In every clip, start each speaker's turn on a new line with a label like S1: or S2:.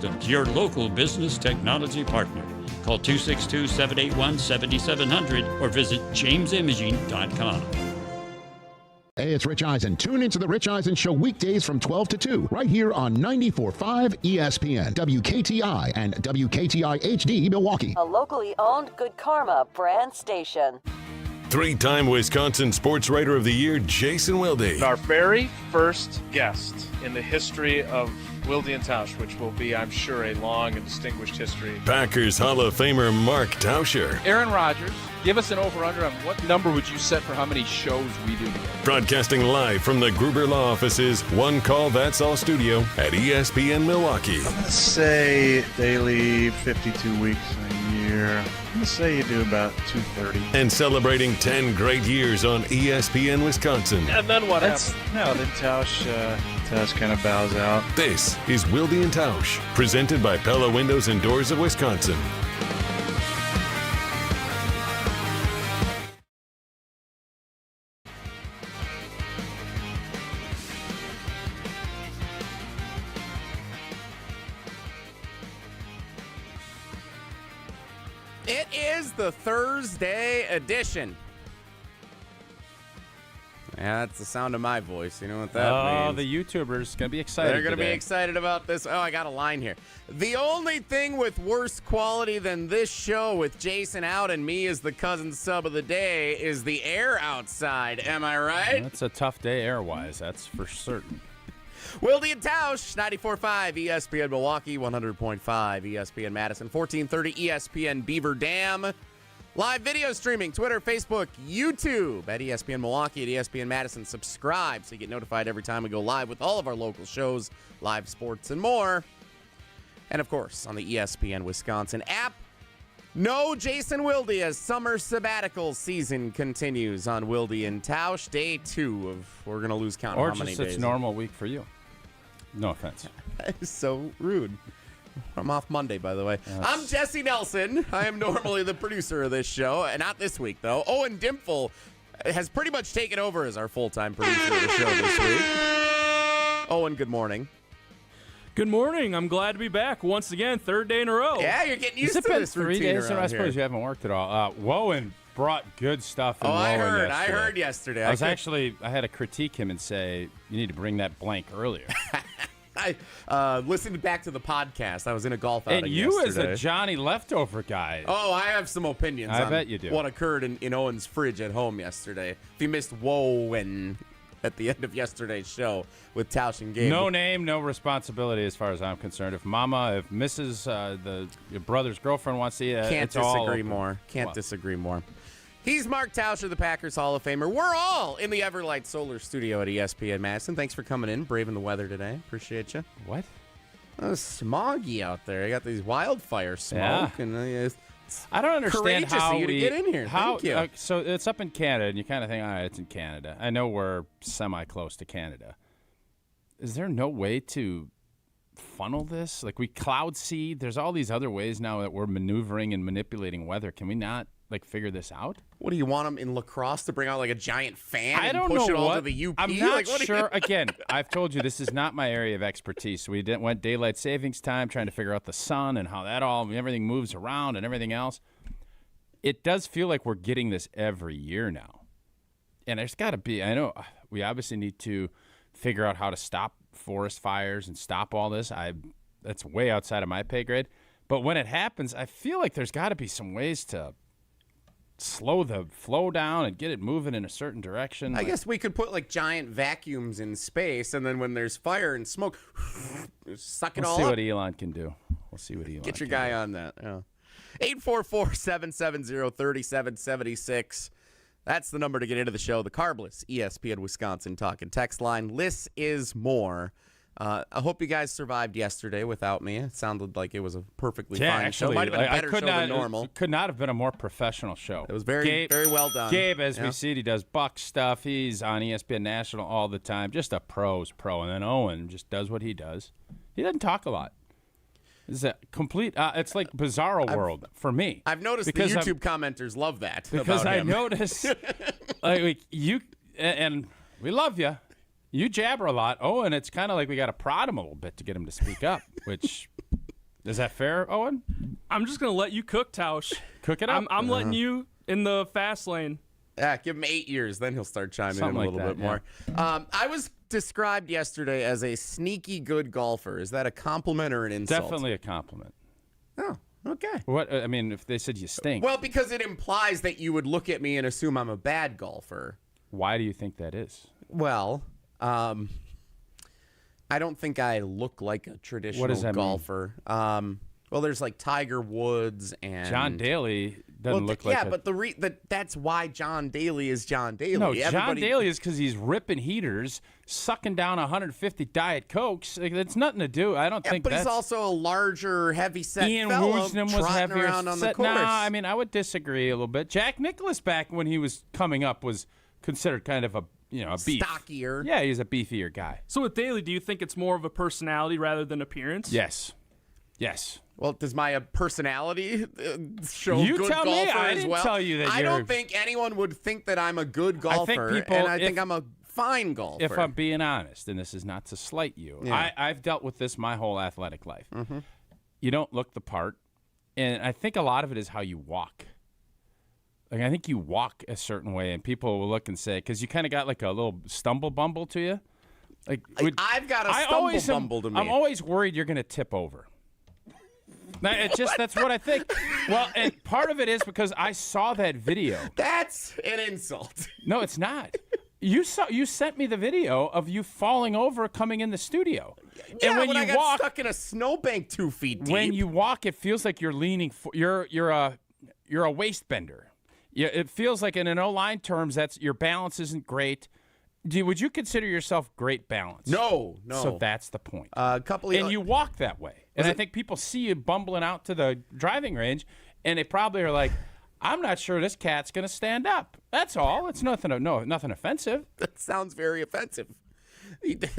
S1: Systems, your local business technology partner. Call 262-781-7700 or visit jamesimaging.com.
S2: Hey, it's Rich Eisen. Tune into the Rich Eisen Show weekdays from 12 to 2, right here on 94.5 ESPN, WKTI, and WKTI HD Milwaukee.
S3: A locally owned Good Karma brand station.
S4: Three-time Wisconsin Sports Writer of the Year, Jason Wilde.
S5: Our very first guest in the history of Wilde and Tausch, which will be, I'm sure, a long and distinguished history.
S4: Packers Hall of Famer Mark Tauscher.
S6: Aaron Rodgers, give us an over-under on what number would you set for how many shows we do together?
S4: Broadcasting live from the Gruber Law Offices, One Call That's All studio at ESPN Milwaukee.
S7: I'm going to say daily 52 weeks a year. I'm going to say you do about 230.
S4: And celebrating 10 great years on ESPN Wisconsin.
S5: And then what happens?
S7: No, then Tausch kind of bows out.
S4: This is Wilde and Tausch, presented by Pella Windows and Doors of Wisconsin.
S8: It is the Thursday edition. Yeah, that's the sound of my voice. You know what that means?
S9: Oh, the YouTubers going to be excited.
S8: They're going to be excited about this. Oh, I got a line here. The only thing with worse quality than this show with Jason out and me as the cousin sub of the day is the air outside. Am I right?
S9: That's a tough day air-wise. That's for certain.
S8: Wilde and Tausch, 94.5 ESPN Milwaukee, 100.5 ESPN Madison, 1430 ESPN Beaver Dam. Live video streaming, Twitter, Facebook, YouTube at ESPN Milwaukee, at ESPN Madison. Subscribe so you get notified every time we go live with all of our local shows, live sports, and more. And, of course, on the ESPN Wisconsin app. No Jason Wilde as summer sabbatical season continues on Wilde and Tausch. Day 2 of, we're going to lose count of how many days.
S9: Or just it's normal week for you. No offense.
S8: That is so rude. I'm off Monday, by the way. I'm Jesse Nelson. I am normally the producer of this show. And not this week, though. Owen Dimpfel has pretty much taken over as our full-time producer of the show this week. Owen, good morning.
S10: Good morning. I'm glad to be back once again, third day in a row.
S8: Yeah, you're getting used to this routine
S9: 3 days,
S8: around
S9: I suppose
S8: here.
S9: you haven't worked at all. Wowen brought good stuff in
S8: I
S9: Wowen
S8: heard yesterday.
S9: I had to critique him and say, you need to bring that blank earlier.
S8: I listened back to the podcast. I was in a golf outing
S9: And you
S8: yesterday.
S9: as a Johnny Leftover guy.
S8: Oh, I have some opinions
S9: I
S8: on
S9: bet you do.
S8: what occurred in Owen's fridge at home yesterday. If you missed Wowen at the end of yesterday's show with Tausch and Gabe.
S9: No name, no responsibility as far as I'm concerned. If Mrs. Your brother's girlfriend wants to see it,
S8: Can't
S9: it's all
S8: disagree
S9: open.
S8: more. Can't
S9: Well.
S8: disagree more. He's Mark Tauscher, the Packers Hall of Famer. We're all in the Everlight Solar Studio at ESPN Madison. Thanks for coming in, braving the weather today. Appreciate you.
S9: What?
S8: It's smoggy out there. I got these wildfire smoke, and
S9: I don't understand
S8: courageous
S9: how
S8: of you to
S9: we
S8: get in here. Thank you.
S9: So it's up in Canada, and you kind of think, all right, it's in Canada. I know we're semi-close to Canada. Is there no way to funnel this? Like we cloud seed. There's all these other ways now that we're maneuvering and manipulating weather. Can we not figure this out?
S8: What do you want them in lacrosse to bring out like a giant fan
S9: I
S8: and
S9: don't
S8: push
S9: know
S8: it all
S9: what.
S8: to the UP?
S9: I'm not
S8: what do
S9: sure.
S8: you-
S9: Again, I've told you this is not my area of expertise. We went daylight savings time trying to figure out the sun and how everything moves around and everything else. It does feel like we're getting this every year now. And there's got to be, I know we obviously need to figure out how to stop forest fires and stop all this. That's way outside of my pay grade. But when it happens, I feel like there's got to be some ways to slow the flow down and get it moving in a certain direction.
S8: I guess we could put giant vacuums in space, and then when there's fire and smoke, suck it all
S9: We'll see
S8: up.
S9: what Elon can do. We'll see what Elon
S8: Get your
S9: can
S8: guy
S9: do.
S8: on that. Yeah. 844-770-3776. That's the number to get into the show. The Carbless ESPN Wisconsin Talk and Text line. This is more. I hope you guys survived yesterday without me. It sounded like it was a perfectly fine show. Might have been a better show than normal.
S9: It could not have been a more professional show.
S8: It was very well done.
S9: Gabe, as we see, he does Buck stuff. He's on ESPN National all the time. Just a pro's pro. And then Owen just does what he does. He doesn't talk a lot. It's a complete. It's like Bizarro World for me.
S8: I've noticed the YouTube commenters love that.
S9: Because
S8: about
S9: I
S8: him.
S9: noticed, you and we love you. You jabber a lot. Oh, and it's kind of like we got to prod him a little bit to get him to speak up, which Is that fair, Owen?
S10: I'm just gonna let you cook, Tausch.
S9: Cook it up.
S10: I'm letting you in the fast lane.
S8: Yeah, give him 8 years, then he'll start chiming in a
S9: Something
S8: little
S9: like
S8: bit
S9: that,
S8: more. I was described yesterday as a sneaky good golfer. Is that a compliment or an insult?
S9: Definitely a compliment.
S8: Oh, okay.
S9: What? I mean, if they said you stink.
S8: Well, because it implies that you would look at me and assume I'm a bad golfer.
S9: Why do you think that is?
S8: Well, I don't think I look like a traditional
S9: What does that
S8: golfer. Well, there's like Tiger Woods and
S9: John Daly doesn't look like.
S8: Yeah, but that's why John Daly is John Daly.
S9: No, John Daly is because he's ripping heaters, sucking down 150 Diet Cokes. Like, that's nothing to do. I don't think.
S8: But
S9: that's...
S8: he's also a larger, heavy-set
S9: Ian
S8: fellow
S9: Woosnam was
S8: trotting
S9: heavier
S8: around on the
S9: set.
S8: course.
S9: No, I mean I would disagree a little bit. Jack Nicklaus back when he was coming up was considered kind of a beef.
S8: Stockier.
S9: Yeah, he's a beefier guy.
S10: So with Daly, do you think it's more of a personality rather than appearance?
S9: Yes. Yes.
S8: Well, does my personality show
S9: You
S8: good
S9: tell
S8: golfer
S9: me. I
S8: as
S9: didn't
S8: well?
S9: tell you that
S8: I
S9: you're...
S8: don't think anyone would think that I'm a good golfer, I think I'm a fine golfer.
S9: If I'm being honest, and this is not to slight you,
S8: Yeah.
S9: I've dealt with this my whole athletic life.
S8: Mm-hmm.
S9: You don't look the part, and I think a lot of it is how you walk. Like, I think you walk a certain way, and people will look and say, because you kind of got like a little stumble bumble to you. Like
S8: I've got a stumble bumble to me.
S9: I'm always worried you're going to tip over. That's what I think. Well, and part of it is because I saw that video.
S8: That's an insult.
S9: No, it's not. You sent me the video of you falling over coming in the studio.
S8: Yeah,
S9: and when
S8: I
S9: you
S8: got
S9: walk,
S8: stuck in a snowbank 2 feet deep.
S9: when you walk, it feels like you're leaning. You're a waist bender. Yeah, it feels like in O-line terms, that's your balance isn't great. Would you consider yourself great balance?
S8: No.
S9: So that's the point.
S8: And
S9: you walk that way. And I think people see you bumbling out to the driving range, and they probably are like, I'm not sure this cat's going to stand up. That's all. It's nothing offensive.
S8: That sounds very offensive.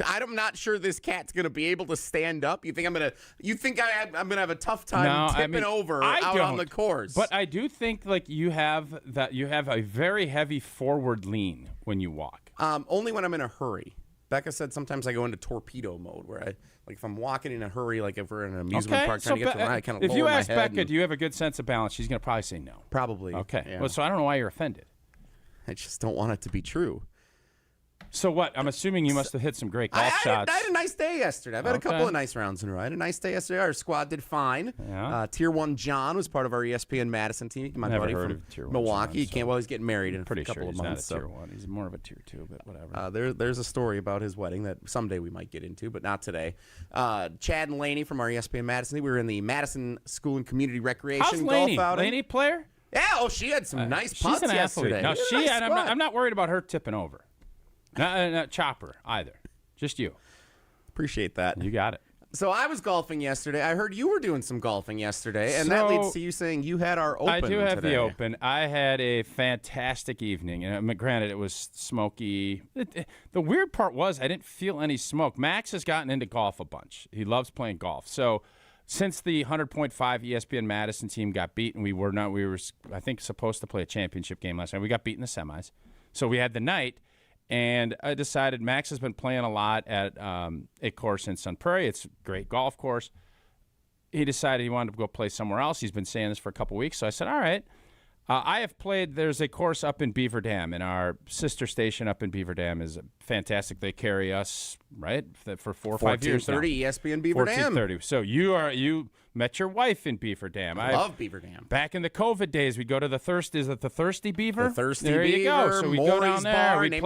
S8: I'm not sure this cat's going to be able to stand up. You think I'm going to have a tough time tipping over out on the course?
S9: But I do think like you have a very heavy forward lean when you walk.
S8: Only when I'm in a hurry. Becca said sometimes I go into torpedo mode where if I'm walking in a hurry, like if we're in an amusement park trying to get to a ride, I kind of lower my head.
S9: If you ask Becca, do you have a good sense of balance? She's going to probably say no.
S8: Probably.
S9: Okay.
S8: Yeah.
S9: Well, so I don't know why you're offended.
S8: I just don't want it to be true.
S9: So what? I'm assuming you must have hit some great golf shots.
S8: I had a nice day yesterday. I've had a couple of nice rounds in a row. I had a nice day yesterday. Our squad did fine.
S9: Yeah.
S8: Tier 1 John was part of our ESPN Madison team. My
S9: Never
S8: buddy
S9: heard
S8: from
S9: of Tier 1
S8: Milwaukee.
S9: John,
S8: He's getting married in a couple
S9: sure
S8: of
S9: he's
S8: months.
S9: Not a Tier 1. He's more of a Tier 2, but whatever.
S8: There's a story about his wedding that someday we might get into, but not today. Chad and Laney from our ESPN Madison. We were in the Madison School and Community Recreation golf outing.
S9: Laney player?
S8: Yeah. She had some nice putts
S9: she's an
S8: yesterday.
S9: Athlete. No, I'm not worried about her tipping over. Not Chopper either. Just you.
S8: Appreciate that.
S9: You got it.
S8: So I was golfing yesterday. I heard you were doing some golfing yesterday, and that leads to you saying you had our Open.
S9: I do have
S8: today.
S9: the Open. I had a fantastic evening. And granted, it was smoky. The weird part was I didn't feel any smoke. Max has gotten into golf a bunch. He loves playing golf. So since the 100.5 ESPN Madison team got beaten, we were I think supposed to play a championship game last night. We got beat in the semis. So we had the night. And I decided Max has been playing a lot at a course in Sun Prairie. It's a great golf course. He decided he wanted to go play somewhere else. He's been saying this for a couple weeks. So I said, all right. I have played. There's a course up in Beaver Dam, and our sister station up in Beaver Dam is fantastic. They carry us, right, for 4 or 5 years now.
S8: 1430 ESPN Beaver Dam.
S9: 1430. So you met your wife in Beaver Dam.
S8: I love Beaver Dam.
S9: Back in the COVID days, we'd go to the Thirsty. Is it the Thirsty Beaver?
S8: The Thirsty
S9: there
S8: Beaver.
S9: You go. So we go down there.
S8: Bar,
S9: We'd play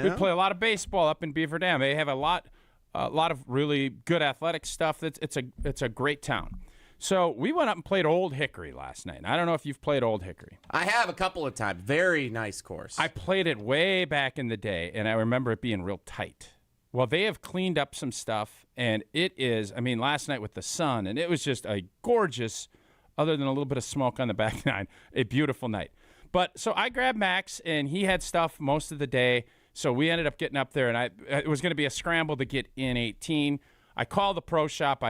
S8: we'd
S9: play a lot of baseball up in Beaver Dam. They have a lot of really good athletic stuff. It's a great town. So we went up and played Old Hickory last night. I don't know if you've played Old Hickory.
S8: I have a couple of times. Very nice course.
S9: I played it way back in the day, and I remember it being real tight. Well, they have cleaned up some stuff, and it is, last night with the sun, and it was just a gorgeous, other than a little bit of smoke on the back nine, a beautiful night. But so I grabbed Max, and he had stuff most of the day, so we ended up getting up there, and it was going to be a scramble to get in 18. I called the pro shop.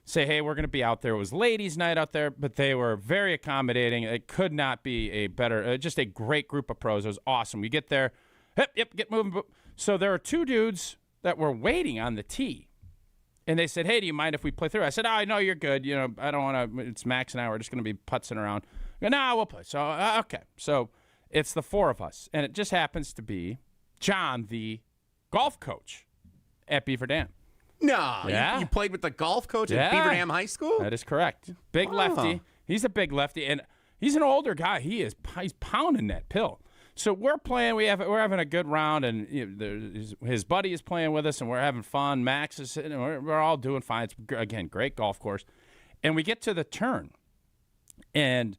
S9: Say, hey, we're going to be out there. It was ladies' night out there, but they were very accommodating. It could not be a better, just a great group of pros. It was awesome. We get there, yep, get moving. So there are two dudes that were waiting on the tee, And they said, hey, do you mind if we play through? I said, oh, no, you're good. You know, I don't want to. It's Max and I. We're just going to be putzing around. I go, no, we'll play. So, okay. So it's the four of us. And it just happens to be John, the golf coach at Beaver Dam.
S8: No.
S9: Yeah.
S8: You played with the golf coach at Beaver Dam High School?
S9: That is correct. Big lefty. He's a big lefty. And he's an older guy. He's pounding that pill. So we're playing. We're having a good round, and his buddy is playing with us, and we're having fun. Max is sitting. We're all doing fine. It's again great golf course, and we get to the turn, and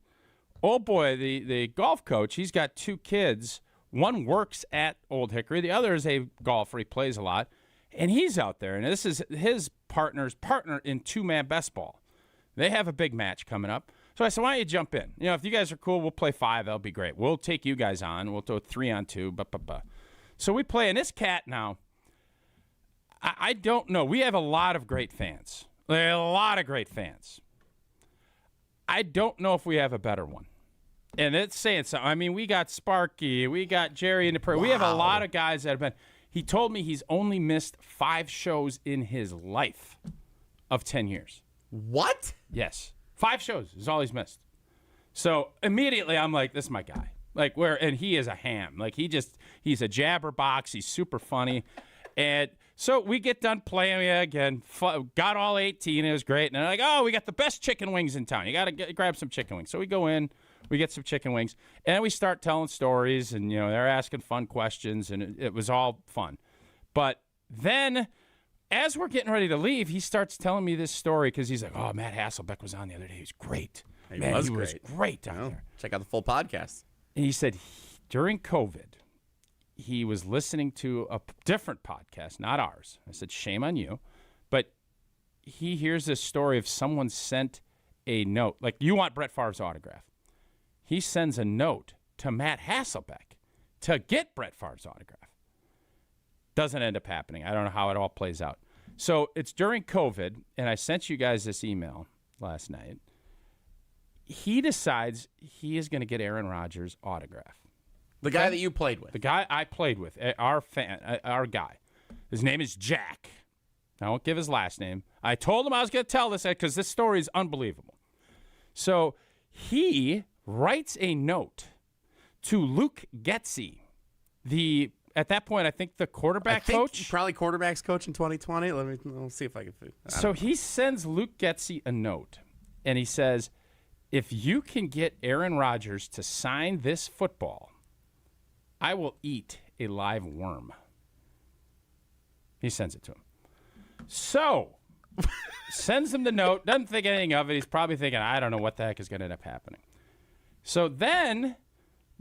S9: oh boy, the golf coach. He's got two kids. One works at Old Hickory. The other is a golfer. He plays a lot, and he's out there. And this is his partner's partner in two-man best ball. They have a big match coming up. So I said, why don't you jump in? You know, if you guys are cool, we'll play 5. That'll be great. We'll take you guys on. We'll do a 3-on-2. So we play. And this cat now, I don't know. We have a lot of great fans. A lot of great fans. I don't know if we have a better one. And it's saying something. I mean, we got Sparky. We got Jerry in the prayer. Wow. We have a lot of guys that have been. He told me he's only missed 5 shows in his life of 10 years.
S8: What?
S9: Yes. 5 shows is all he's missed. So immediately I'm like, this is my guy. Like and he is a ham. Like he's a jabberbox. He's super funny. And so we get done playing again. Got all 18. It was great. And they're like, oh, we got the best chicken wings in town. You got to grab some chicken wings. So we go in, we get some chicken wings, and we start telling stories. And you know they're asking fun questions, and it was all fun. But then, as we're getting ready to leave, he starts telling me this story because he's like, oh, Matt Hasselbeck was on the other day. He was great. He was great down there.
S8: Check out the full podcast.
S9: And he said during COVID, he was listening to a different podcast, not ours. I said, shame on you. But he hears this story of someone sent a note. Like, you want Brett Favre's autograph. He sends a note to Matt Hasselbeck to get Brett Favre's autograph. Doesn't end up happening. I don't know how it all plays out. So it's during COVID, and I sent you guys this email last night. He decides he is going to get Aaron Rodgers' autograph.
S8: The guy that you played with.
S9: The guy I played with, our guy. His name is Jack. I won't give his last name. I told him I was going to tell this because this story is unbelievable. So he writes a note to Luke Getsy, at that point, I think the quarterback coach.
S8: Probably quarterback's coach in 2020. We'll see if I can.
S9: So he sends Luke Getsy a note, and he says, if you can get Aaron Rodgers to sign this football, I will eat a live worm. He sends it to him. So, sends him the note, doesn't think anything of it. He's probably thinking, I don't know what the heck is going to end up happening. So then,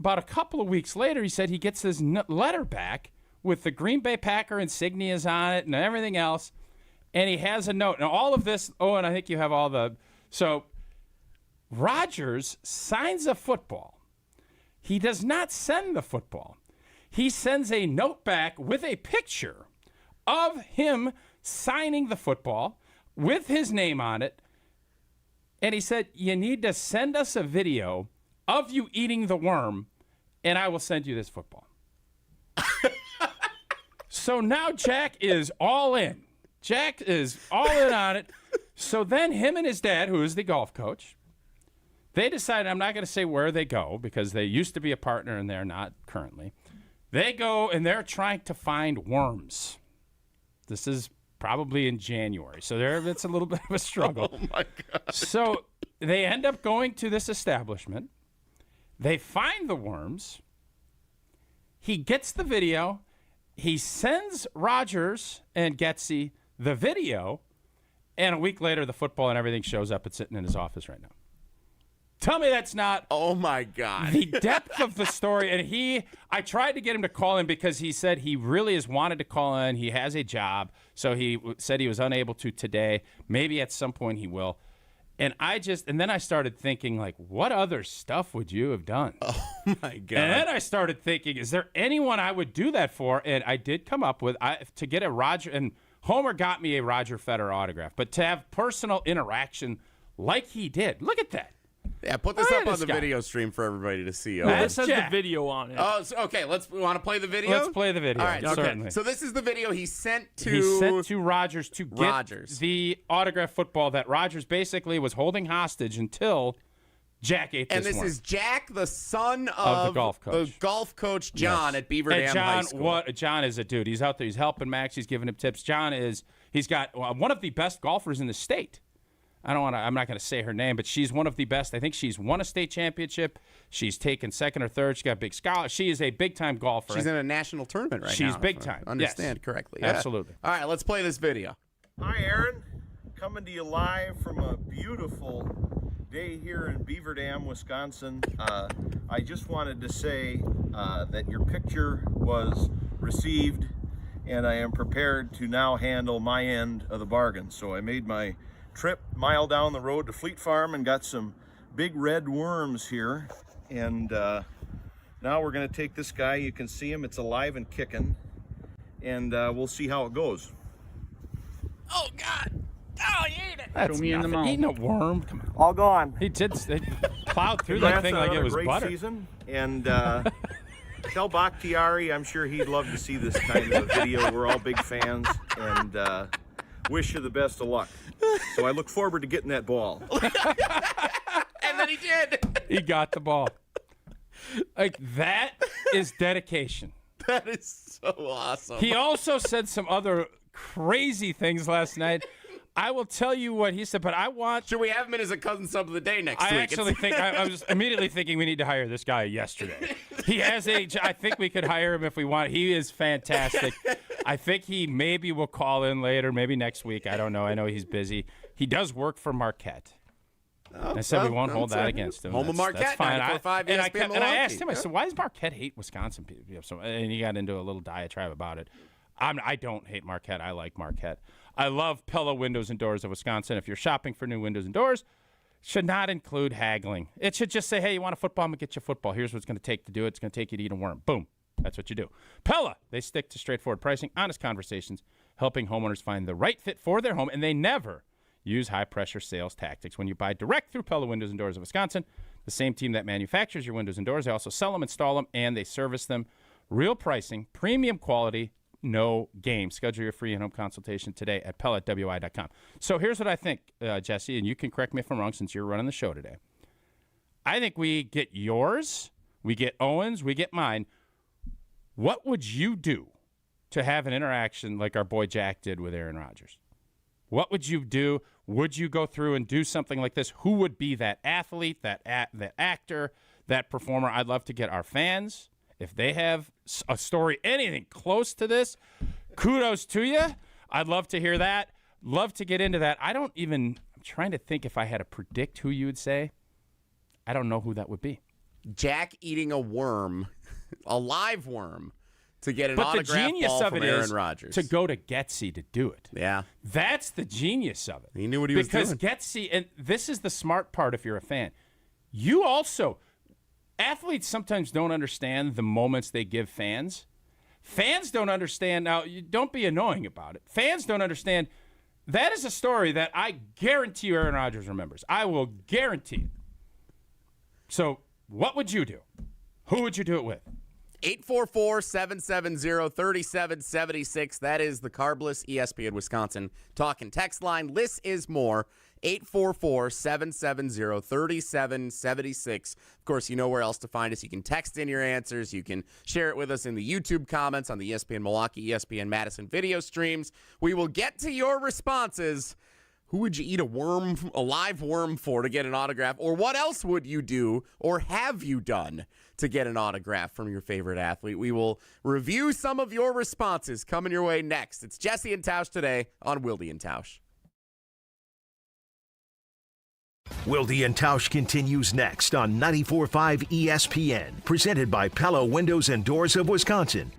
S9: about a couple of weeks later, he said he gets this letter back with the Green Bay Packer insignias on it and everything else, and he has a note. And all of this, and I think you have all the... So, Rodgers signs a football. He does not send the football. He sends a note back with a picture of him signing the football with his name on it. And he said, you need to send us a video of you eating the worm, and I will send you this football. So now Jack is all in. Jack is all in on it. So then him and his dad, who is the golf coach, they decided, I'm not going to say where they go because they used to be a partner and they're not currently. They go and they're trying to find worms. This is probably in January. So it's a little bit of a struggle.
S8: Oh, my God.
S9: So they end up going to this establishment. They find the worms. He gets the video. He sends Rodgers and Getsy the video. And a week later, the football and everything shows up. It's sitting in his office right now. Tell me that's not...
S8: Oh, my God.
S9: The depth of the story. And I tried to get him to call in because he said he really has wanted to call in. He has a job. So he said he was unable to today. Maybe at some point he will. And then I started thinking, like, what other stuff would you have done?
S8: Oh, my God.
S9: And then I started thinking, is there anyone I would do that for? And I did come up with, to get a Roger, and Homer got me a Roger Federer autograph. But to have personal interaction like he did, look at that.
S8: Yeah, put this up on the video stream for everybody to see.
S10: That says the video on it.
S8: Oh, okay. We want to play the video?
S9: Let's play the video.
S8: All right,
S9: certainly.
S8: So this is the video he sent to...
S9: He sent to Rodgers to get the autographed football that Rodgers basically was holding hostage until Jack ate this one.
S8: And this is Jack, the son of
S9: the golf coach.
S8: John at Beaver Dam High School.
S9: John is a dude. He's out there. He's helping Max. He's giving him tips. He's got one of the best golfers in the state. I'm not going to say her name, but she's one of the best. I think she's won a state championship. She's taken second or third. She's got a big scholar. She is a big-time golfer.
S8: She's in a national tournament right now.
S9: She's big-time.
S8: Understand correctly. Yeah.
S9: Absolutely.
S8: All right, let's play this video.
S11: Hi, Aaron. Coming to you live from a beautiful day here in Beaver Dam, Wisconsin. I just wanted to say that your picture was received, and I am prepared to now handle my end of the bargain. So I made my trip mile down the road to Fleet Farm and got some big red worms here, and now we're going to take this guy. You can see him, it's alive and kicking, and we'll see how it goes.
S8: Oh God! Oh, he ate it!
S9: That's me in the mouth. Eating a worm. Come on.
S11: All gone.
S9: They plowed through that thing like it was
S11: great
S9: butter.
S11: Season, and tell Bakhtiari I'm sure he'd love to see this kind of a video. We're all big fans, and wish you the best of luck. So I look forward to getting that ball.
S8: And then he did.
S9: He got the ball. Like, that is dedication.
S8: That is so awesome.
S9: He also said some other crazy things last night. I will tell you what he said, but I want...
S8: Should we have him in as a cousin sub of the day next week?
S9: I actually think... I was immediately thinking we need to hire this guy yesterday. He has I think we could hire him if we want. He is fantastic. I think he maybe will call in later, maybe next week. I don't know. I know he's busy. He does work for Marquette. I said we won't hold that against him.
S8: Home of Marquette,
S9: that's fine.
S8: 94.5
S9: And I asked him, I said, why does Marquette hate Wisconsin people? And he got into a little diatribe about it. I don't hate Marquette. I like Marquette. I love Pella Windows and Doors of Wisconsin. If you're shopping for new windows and doors, should not include haggling. It should just say, hey, you want a football? I'm going to get you a football. Here's what it's going to take to do it. It's going to take you to eat a worm. Boom. That's what you do. Pella, they stick to straightforward pricing, honest conversations, helping homeowners find the right fit for their home, and they never use high-pressure sales tactics. When you buy direct through Pella Windows and Doors of Wisconsin, the same team that manufactures your windows and doors, they also sell them, install them, and they service them. Real pricing, premium quality, no game. Schedule your free in-home consultation today at pelletwi.com. So here's what I think, Jesse, and you can correct me if I'm wrong since you're running the show today. I think we get yours, we get Owen's, we get mine. What would you do to have an interaction like our boy Jack did with Aaron Rodgers? What would you do? Would you go through and do something like this? Who would be that athlete, that actor, that performer? I'd love to get our fans. If they have a story, anything close to this, kudos to you. I'd love to hear that. Love to get into that. I'm trying to think if I had to predict who you would say. I don't know who that would be.
S8: Jack eating a worm, a live worm, to get an autograph ball from Aaron Rodgers.
S9: To go to Getsy to do it.
S8: Yeah.
S9: That's the genius of it.
S8: He knew what he was doing.
S9: Because Getsy, and this is the smart part if you're a fan, you also... Athletes sometimes don't understand the moments they give fans. Fans don't understand. Now, don't be annoying about it. Fans don't understand. That is a story that I guarantee you Aaron Rodgers remembers. I will guarantee it. So what would you do? Who would you do it with?
S8: 844-770-3776. That is the Carbless ESPN Wisconsin talking text line. Less is more. 844-770-3776. Of course, you know where else to find us. You can text in your answers. You can share it with us in the YouTube comments on the ESPN Milwaukee, ESPN Madison video streams. We will get to your responses. Who would you eat a live worm for to get an autograph? Or what else would you do or have you done to get an autograph from your favorite athlete? We will review some of your responses coming your way next. It's Jesse and Tausch today on Wilde and Tausch.
S12: Wilde and Tausch continues next on 94.5 ESPN, presented by Pella Windows and Doors of Wisconsin.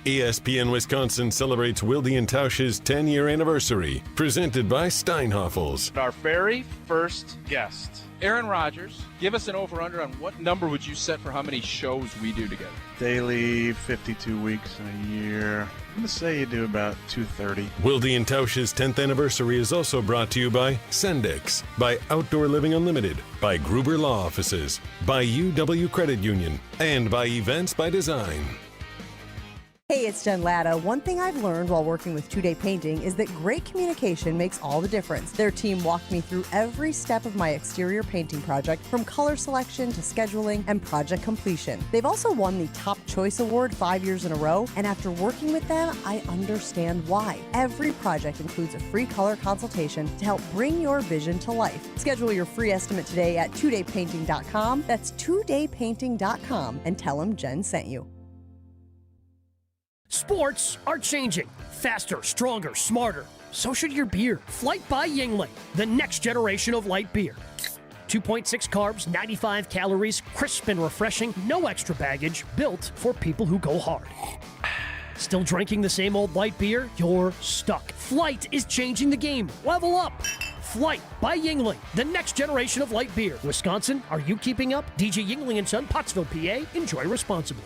S4: ESPN Wisconsin celebrates Wilde and Tausch's 10-year anniversary, presented by Steinhoffels.
S5: Our very first guest.
S6: Aaron Rodgers, give us an over-under on what number would you set for how many shows we do together?
S7: Daily, 52 weeks in a year. I'm going to say you do about 230.
S4: Wilde and Tausch's 10th anniversary is also brought to you by Sendix, by Outdoor Living Unlimited, by Gruber Law Offices, by UW Credit Union, and by Events by Design.
S13: Hey, it's Jen Latta. One thing I've learned while working with 2-Day Painting is that great communication makes all the difference. Their team walked me through every step of my exterior painting project, from color selection to scheduling and project completion. They've also won the Top Choice Award 5 years in a row, and after working with them, I understand why. Every project includes a free color consultation to help bring your vision to life. Schedule your free estimate today at 2daypainting.com. That's 2daypainting.com, and tell them Jen sent you.
S14: Sports are changing. Faster, stronger, smarter. So should your beer. Flight by Yingling, the next generation of light beer. 2.6 carbs, 95 calories, crisp and refreshing, no extra baggage, built for people who go hard. Still drinking the same old light beer? You're stuck. Flight is changing the game. Level up. Flight by Yingling, the next generation of light beer. Wisconsin, are you keeping up? DJ Yingling & Son, Pottsville, PA. Enjoy responsibly.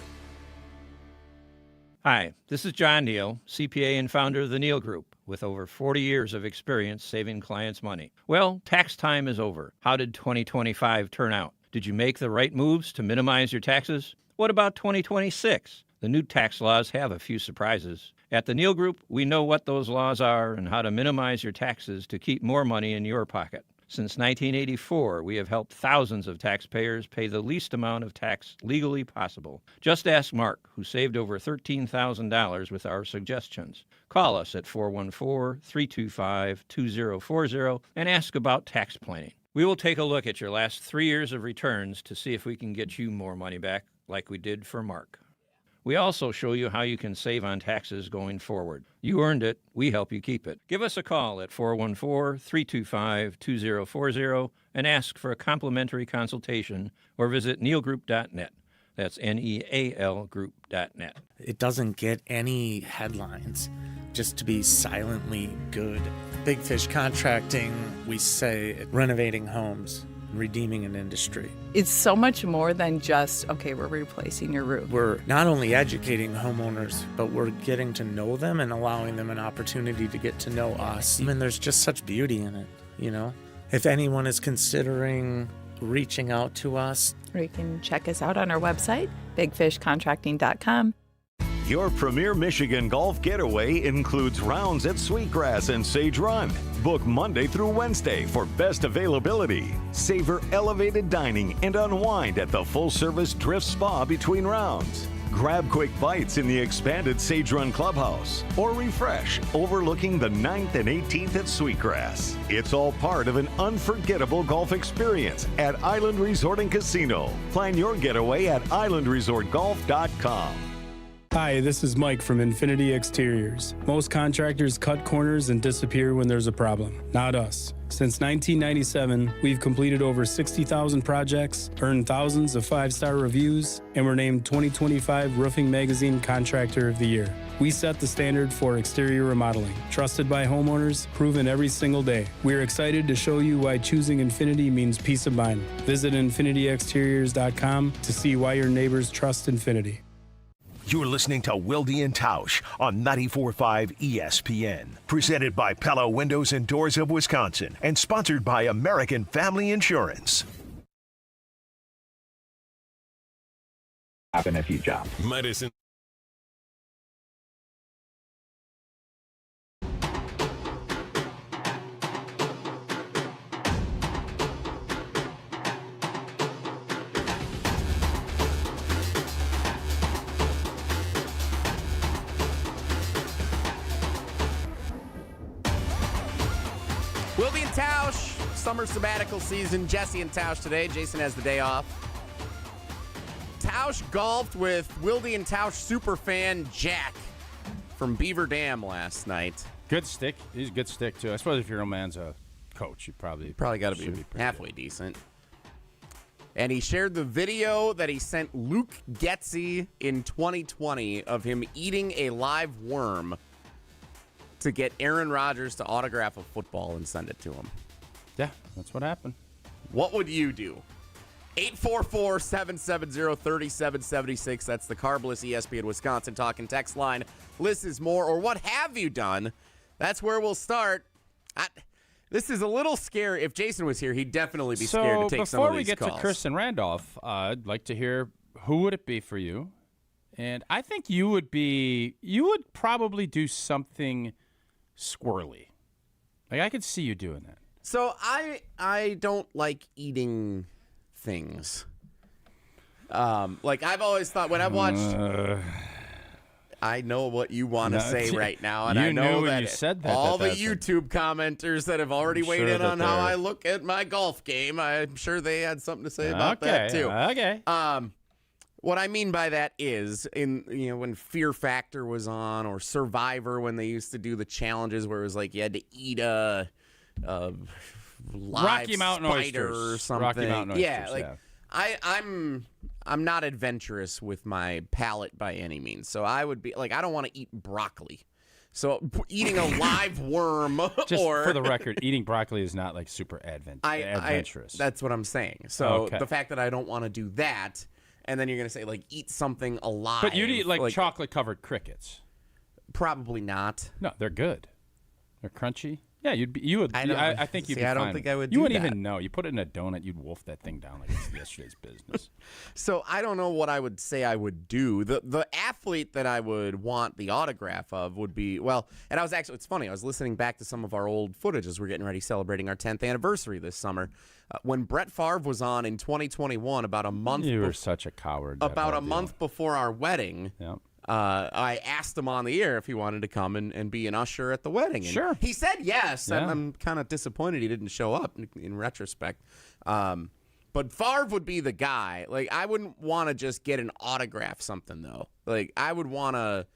S15: Hi, this is John Neal, CPA and founder of the Neal Group, with over 40 years of experience saving clients money. Well, tax time is over. How did 2025 turn out? Did you make the right moves to minimize your taxes? What about 2026? The new tax laws have a few surprises. At the Neal Group, we know what those laws are and how to minimize your taxes to keep more money in your pocket. Since 1984, we have helped thousands of taxpayers pay the least amount of tax legally possible. Just ask Mark, who saved over $13,000 with our suggestions. Call us at 414-325-2040 and ask about tax planning. We will take a look at your last 3 years of returns to see if we can get you more money back, like we did for Mark. We also show you how you can save on taxes going forward. You earned it. We help you keep it. Give us a call at 414-325-2040 and ask for a complimentary consultation or visit nealgroup.net. That's Neal Group.net.
S16: It doesn't get any headlines just to be silently good. Big Fish Contracting, we say renovating homes, redeeming an industry.
S17: It's so much more than just, okay, we're replacing your roof.
S16: We're not only educating homeowners, but we're getting to know them and allowing them an opportunity to get to know us. I mean, there's just such beauty in it, you know? If anyone is considering reaching out to us,
S17: or you can check us out on our website, bigfishcontracting.com.
S18: Your premier Michigan golf getaway includes rounds at Sweetgrass and Sage Run. Book Monday through Wednesday for best availability. Savor elevated dining and unwind at the full-service Drift Spa between rounds. Grab quick bites in the expanded Sage Run Clubhouse, or refresh overlooking the 9th and 18th at Sweetgrass. It's all part of an unforgettable golf experience at Island Resort and Casino. Plan your getaway at islandresortgolf.com.
S19: Hi, this is Mike from Infinity Exteriors. Most contractors cut corners and disappear when there's a problem. Not us. Since 1997, we've completed over 60,000 projects, earned thousands of 5-star reviews, and were named 2025 Roofing Magazine Contractor of the Year. We set the standard for exterior remodeling. Trusted by homeowners, proven every single day. We're excited to show you why choosing Infinity means peace of mind. Visit infinityexteriors.com to see why your neighbors trust Infinity.
S12: You're listening to Wilde and Tausch on 94.5 ESPN. Presented by Pella Windows and Doors of Wisconsin and sponsored by American Family Insurance.
S20: Happen if you jump.
S4: Medicine.
S8: Wilde and Tausch, summer sabbatical season. Jesse and Tausch today. Jason has the day off. Tausch golfed with Wilde and Tausch superfan Jack from Beaver Dam last night.
S9: Good stick. He's a good stick, too. I suppose if your old man's a coach, you probably
S8: got to be halfway decent. And he shared the video that he sent Luke Getzey in 2020 of him eating a live worm to get Aaron Rodgers to autograph a football and send it to him.
S9: Yeah, that's what happened.
S8: What would you do? 844-770-3776. That's the Carbless ESPN Wisconsin talking text line. Liz is more, or what have you done? That's where we'll start. This is a little scary. If Jason was here, he'd definitely be scared to take some of these calls.
S9: Before we get to Chris and Randolph, I'd like to hear who would it be for you? And I think you would probably do something squirrely. Like, I could see you doing that.
S8: So I don't like eating things. Like I've always thought when I watched... I know what you want to say right now, and I know that,
S9: you said that
S8: all the YouTube commenters that have already weighed in on how I look at my golf game, I'm sure they had something to say about that too.
S9: Okay.
S8: What I mean by that is, when Fear Factor was on, or Survivor, when they used to do the challenges where it was like you had to eat a live
S9: Rocky Mountain
S8: spider
S9: oysters.
S8: or something.
S9: Rocky Mountain oysters,
S8: yeah, like I'm not adventurous with my palate by any means. So I would be like, I don't want to eat broccoli. So eating a live worm,
S9: just for the record, eating broccoli is not like super adventurous.
S8: That's what I'm saying. So the fact that I don't want to do that, and then you're gonna say like eat something alive.
S9: But you'd eat like chocolate covered crickets.
S8: Probably not.
S9: No, they're good. They're crunchy. Yeah, you would. I think you'd be fine.
S8: I don't think I would.
S9: You wouldn't even know. You put it in a donut, you'd wolf that thing down like it's yesterday's business.
S8: So I don't know what I would say I would do. The athlete that I would want the autograph of would be, and it's funny. I was listening back to some of our old footage as we're getting ready celebrating our 10th anniversary this summer. When Brett Favre was on in 2021, about a month.
S9: You were such a coward.
S8: About a month before our wedding.
S9: Yeah.
S8: I asked him on the air if he wanted to come and be an usher at the wedding. And
S9: sure.
S8: He said yes.
S9: Yeah.
S8: I'm kind of disappointed he didn't show up in retrospect. But Favre would be the guy. Like, I wouldn't want to just get an autograph something, though. Like, I would want to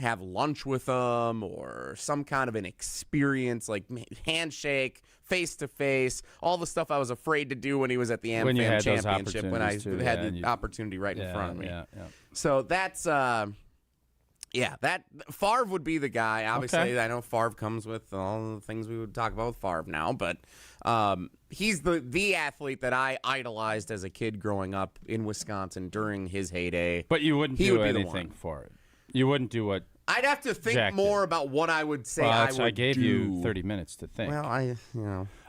S8: have lunch with him or some kind of an experience, like handshake, face-to-face, all the stuff I was afraid to do when he was at the AmFam Championship, when I had the opportunity right in front of me.
S9: Yeah.
S8: So that's... that Favre would be the guy. Obviously, I know Favre comes with all the things we would talk about with Favre now, but he's the athlete that I idolized as a kid growing up in Wisconsin during his heyday.
S9: But you wouldn't do anything for it. You wouldn't do what
S8: I'd have to think
S9: Jack
S8: more
S9: did.
S8: about what I would say I would do.
S9: I gave you 30 minutes to think.
S8: Well,
S9: All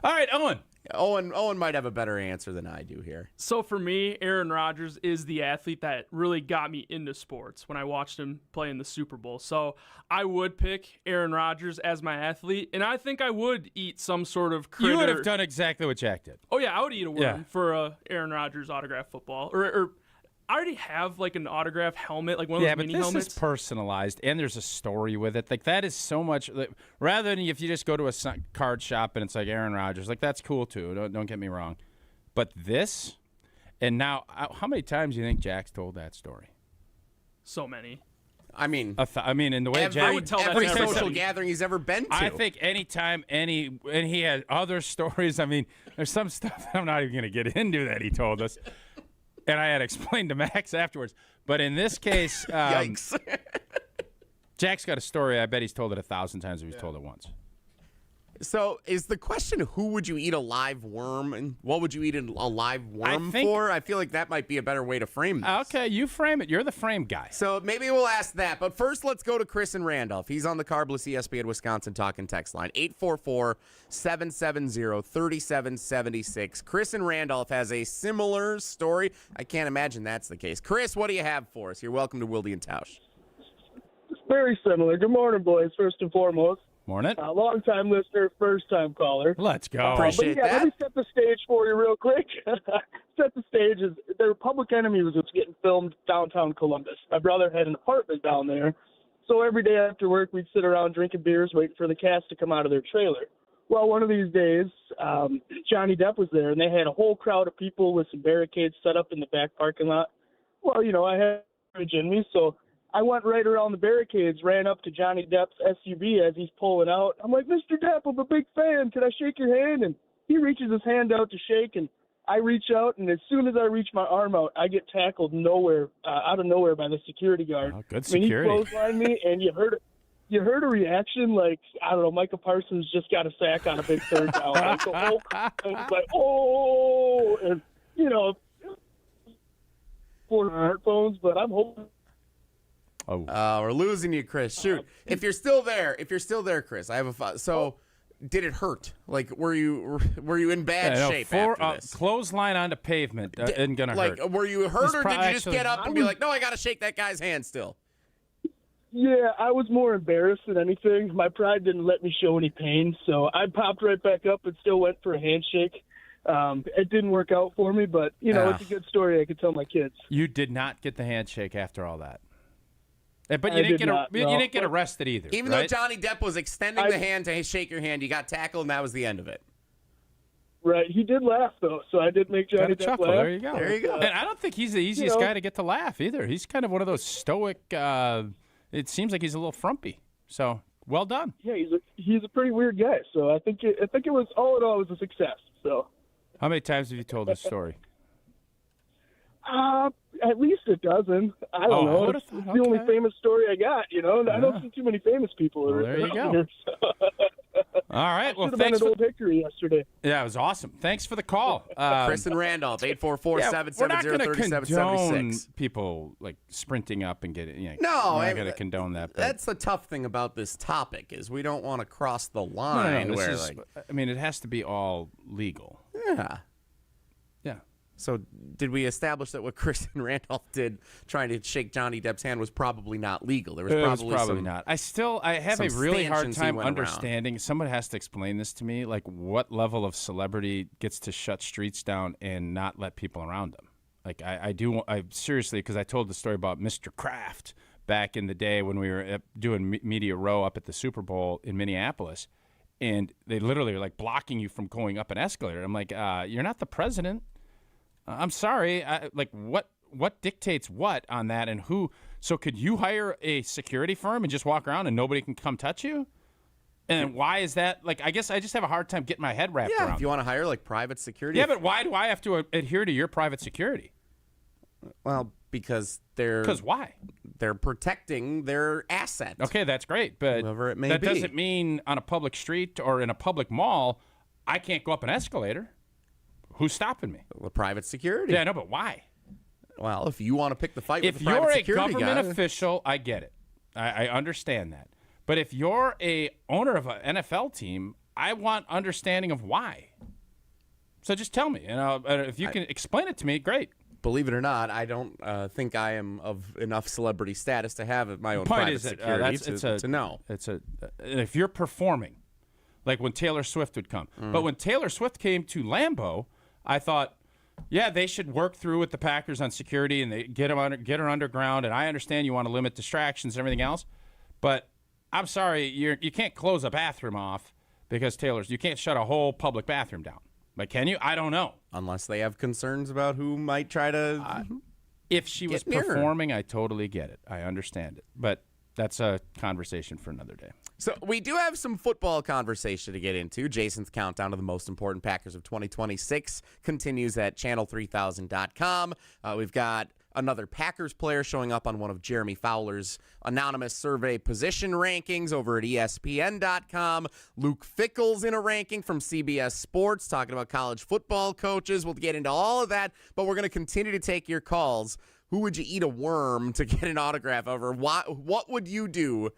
S9: right, Owen.
S8: Owen might have a better answer than I do here.
S10: So for me, Aaron Rodgers is the athlete that really got me into sports when I watched him play in the Super Bowl. So I would pick Aaron Rodgers as my athlete, and I think I would eat some sort of critter.
S9: You would have done exactly what Jack did.
S10: Oh, yeah, I would eat a worm for a Aaron Rodgers autograph football. Or I already have like an autograph helmet, like one of those mini helmets.
S9: Yeah, but this is personalized, and there's a story with it. Like, that is so much. Rather than if you just go to a card shop and it's like Aaron Rodgers, like, that's cool too. Don't get me wrong. But this, and now, how many times do you think Jack's told that story?
S10: So many.
S8: I mean,
S9: in the way Jack
S8: would tell every social gathering he's ever been to.
S9: I think anytime and he had other stories. I mean, there's some stuff that I'm not even going to get into that he told us. And I had explained to Max afterwards. But in this case,
S8: yikes.
S9: Jack's got a story. I bet he's told it 1,000 times if he's told it once.
S8: So is the question, who would you eat a live worm, and what would you eat a live worm for? I feel like that might be a better way to frame this.
S9: Okay, you frame it. You're the frame guy.
S8: So maybe we'll ask that. But first, let's go to Chris and Randolph. He's on the Carbless ESPN Wisconsin talking text line, 844-770-3776. Chris and Randolph has a similar story. I can't imagine that's the case. Chris, what do you have for us? You're welcome to Wilde and Tausch.
S20: Very similar. Good morning, boys, first and foremost.
S9: Morning.
S20: Long-time listener, first-time caller.
S9: Let's go.
S8: Appreciate that.
S20: Let me set the stage for you real quick. Set the stage. Their Public Enemy was getting filmed downtown Columbus. My brother had an apartment down there, so every day after work we'd sit around drinking beers waiting for the cast to come out of their trailer. Well, one of these days, Johnny Depp was there, and they had a whole crowd of people with some barricades set up in the back parking lot. Well, I had courage in me, so I went right around the barricades, ran up to Johnny Depp's SUV as he's pulling out. I'm like, Mr. Depp, I'm a big fan. Can I shake your hand? And he reaches his hand out to shake, and I reach out, and as soon as I reach my arm out, I get tackled out of nowhere by the security guard.
S9: Oh, good
S20: I mean,
S9: security.
S20: he clotheslined me, and you heard a reaction like, I don't know, Micah Parsons just got a sack on a big third down. Like the whole was like, oh, and for smartphones, but I'm hoping.
S8: Oh, we're losing you, Chris. Shoot, if you're still there, Chris, I have a so. Did it hurt? Like, were you in bad shape after this?
S9: Clothesline onto pavement isn't gonna hurt.
S8: Like, were you hurt, or did you just get up and be like, no, I got to shake that guy's hand still?
S20: Yeah, I was more embarrassed than anything. My pride didn't let me show any pain, so I popped right back up and still went for a handshake. It didn't work out for me, but, it's a good story I could tell my kids.
S9: You did not get the handshake after all that. But you didn't get arrested either.
S8: Even though Johnny Depp was extending the hand to shake your hand, you got tackled, and that was the end of it.
S20: Right. He did laugh, though, so I did make Johnny Depp laugh.
S9: There you go. And I don't think he's the easiest guy to get to laugh either. He's kind of one of those stoic, it seems like he's a little frumpy. So, well done.
S20: Yeah, he's a pretty weird guy, so I think it was, all in all, it was a success. So,
S9: how many times have you told this story?
S20: At least a dozen. I don't know. It's the only famous story I got, I don't see too many famous people.
S9: Well, there you go.
S20: Here, so.
S9: All right. Well,
S20: thanks for Old Hickory yesterday.
S9: Yeah, it was awesome. Thanks for the call.
S8: Chris and Randolph, 844-770-3776.
S9: We're not going to condone people like sprinting up and getting.
S8: No,
S9: we're not going to condone that. But.
S8: That's the tough thing about this topic is we don't want to cross the line.
S9: No, it has to be all legal.
S8: Yeah.
S9: Yeah.
S8: So did we establish that what Chris and Randolph did trying to shake Johnny Depp's hand was probably not legal? There was probably
S9: not. I have a really hard time understanding. Someone has to explain this to me, like what level of celebrity gets to shut streets down and not let people around them. Like I seriously, because I told the story about Mr. Kraft back in the day when we were doing Media Row up at the Super Bowl in Minneapolis, and they literally are like blocking you from going up an escalator. I'm like, you're not the president. I'm sorry. What dictates what on that, and who? So could you hire a security firm and just walk around and nobody can come touch you? And why is that? Like, I guess I just have a hard time getting my head wrapped around.
S8: Yeah, if you want to hire like private security.
S9: Yeah, but why do I have to adhere to your private security?
S8: Well, because they're.
S9: Because why?
S8: They're protecting their asset.
S9: Okay, that's great, but
S8: whoever it may
S9: that
S8: be.
S9: Doesn't mean on a public street or in a public mall I can't go up an escalator. Who's stopping me?
S8: The private security.
S9: Yeah, I know, but why?
S8: Well, if you want to pick the fight
S9: with
S8: the private security
S9: guy. If you're a government
S8: guy,
S9: official, I get it. I understand that. But if you're a owner of an NFL team, I want understanding of why. So just tell me. And if you can explain it to me, great.
S8: Believe it or not, I don't think I am of enough celebrity status to have my own private security to know.
S9: If you're performing, like when Taylor Swift would come. But when Taylor Swift came to Lambeau, I thought, yeah, they should work through with the Packers on security and they get her underground. And I understand you want to limit distractions and everything else, but I'm sorry, you can't close a bathroom off because you can't shut a whole public bathroom down. Like, can you? I don't know.
S8: Unless they have concerns about who might try to.
S9: If she was performing, I totally get it. I understand it, but that's a conversation for another day.
S8: So we do have some football conversation to get into. Jason's countdown to the most important Packers of 2026 continues at channel3000.com. We've got another Packers player showing up on one of Jeremy Fowler's anonymous survey position rankings over at ESPN.com. Luke Fickell's in a ranking from CBS Sports talking about college football coaches. We'll get into all of that, but we're going to continue to take your calls. Who would you eat a worm to get an autograph over? What would you do?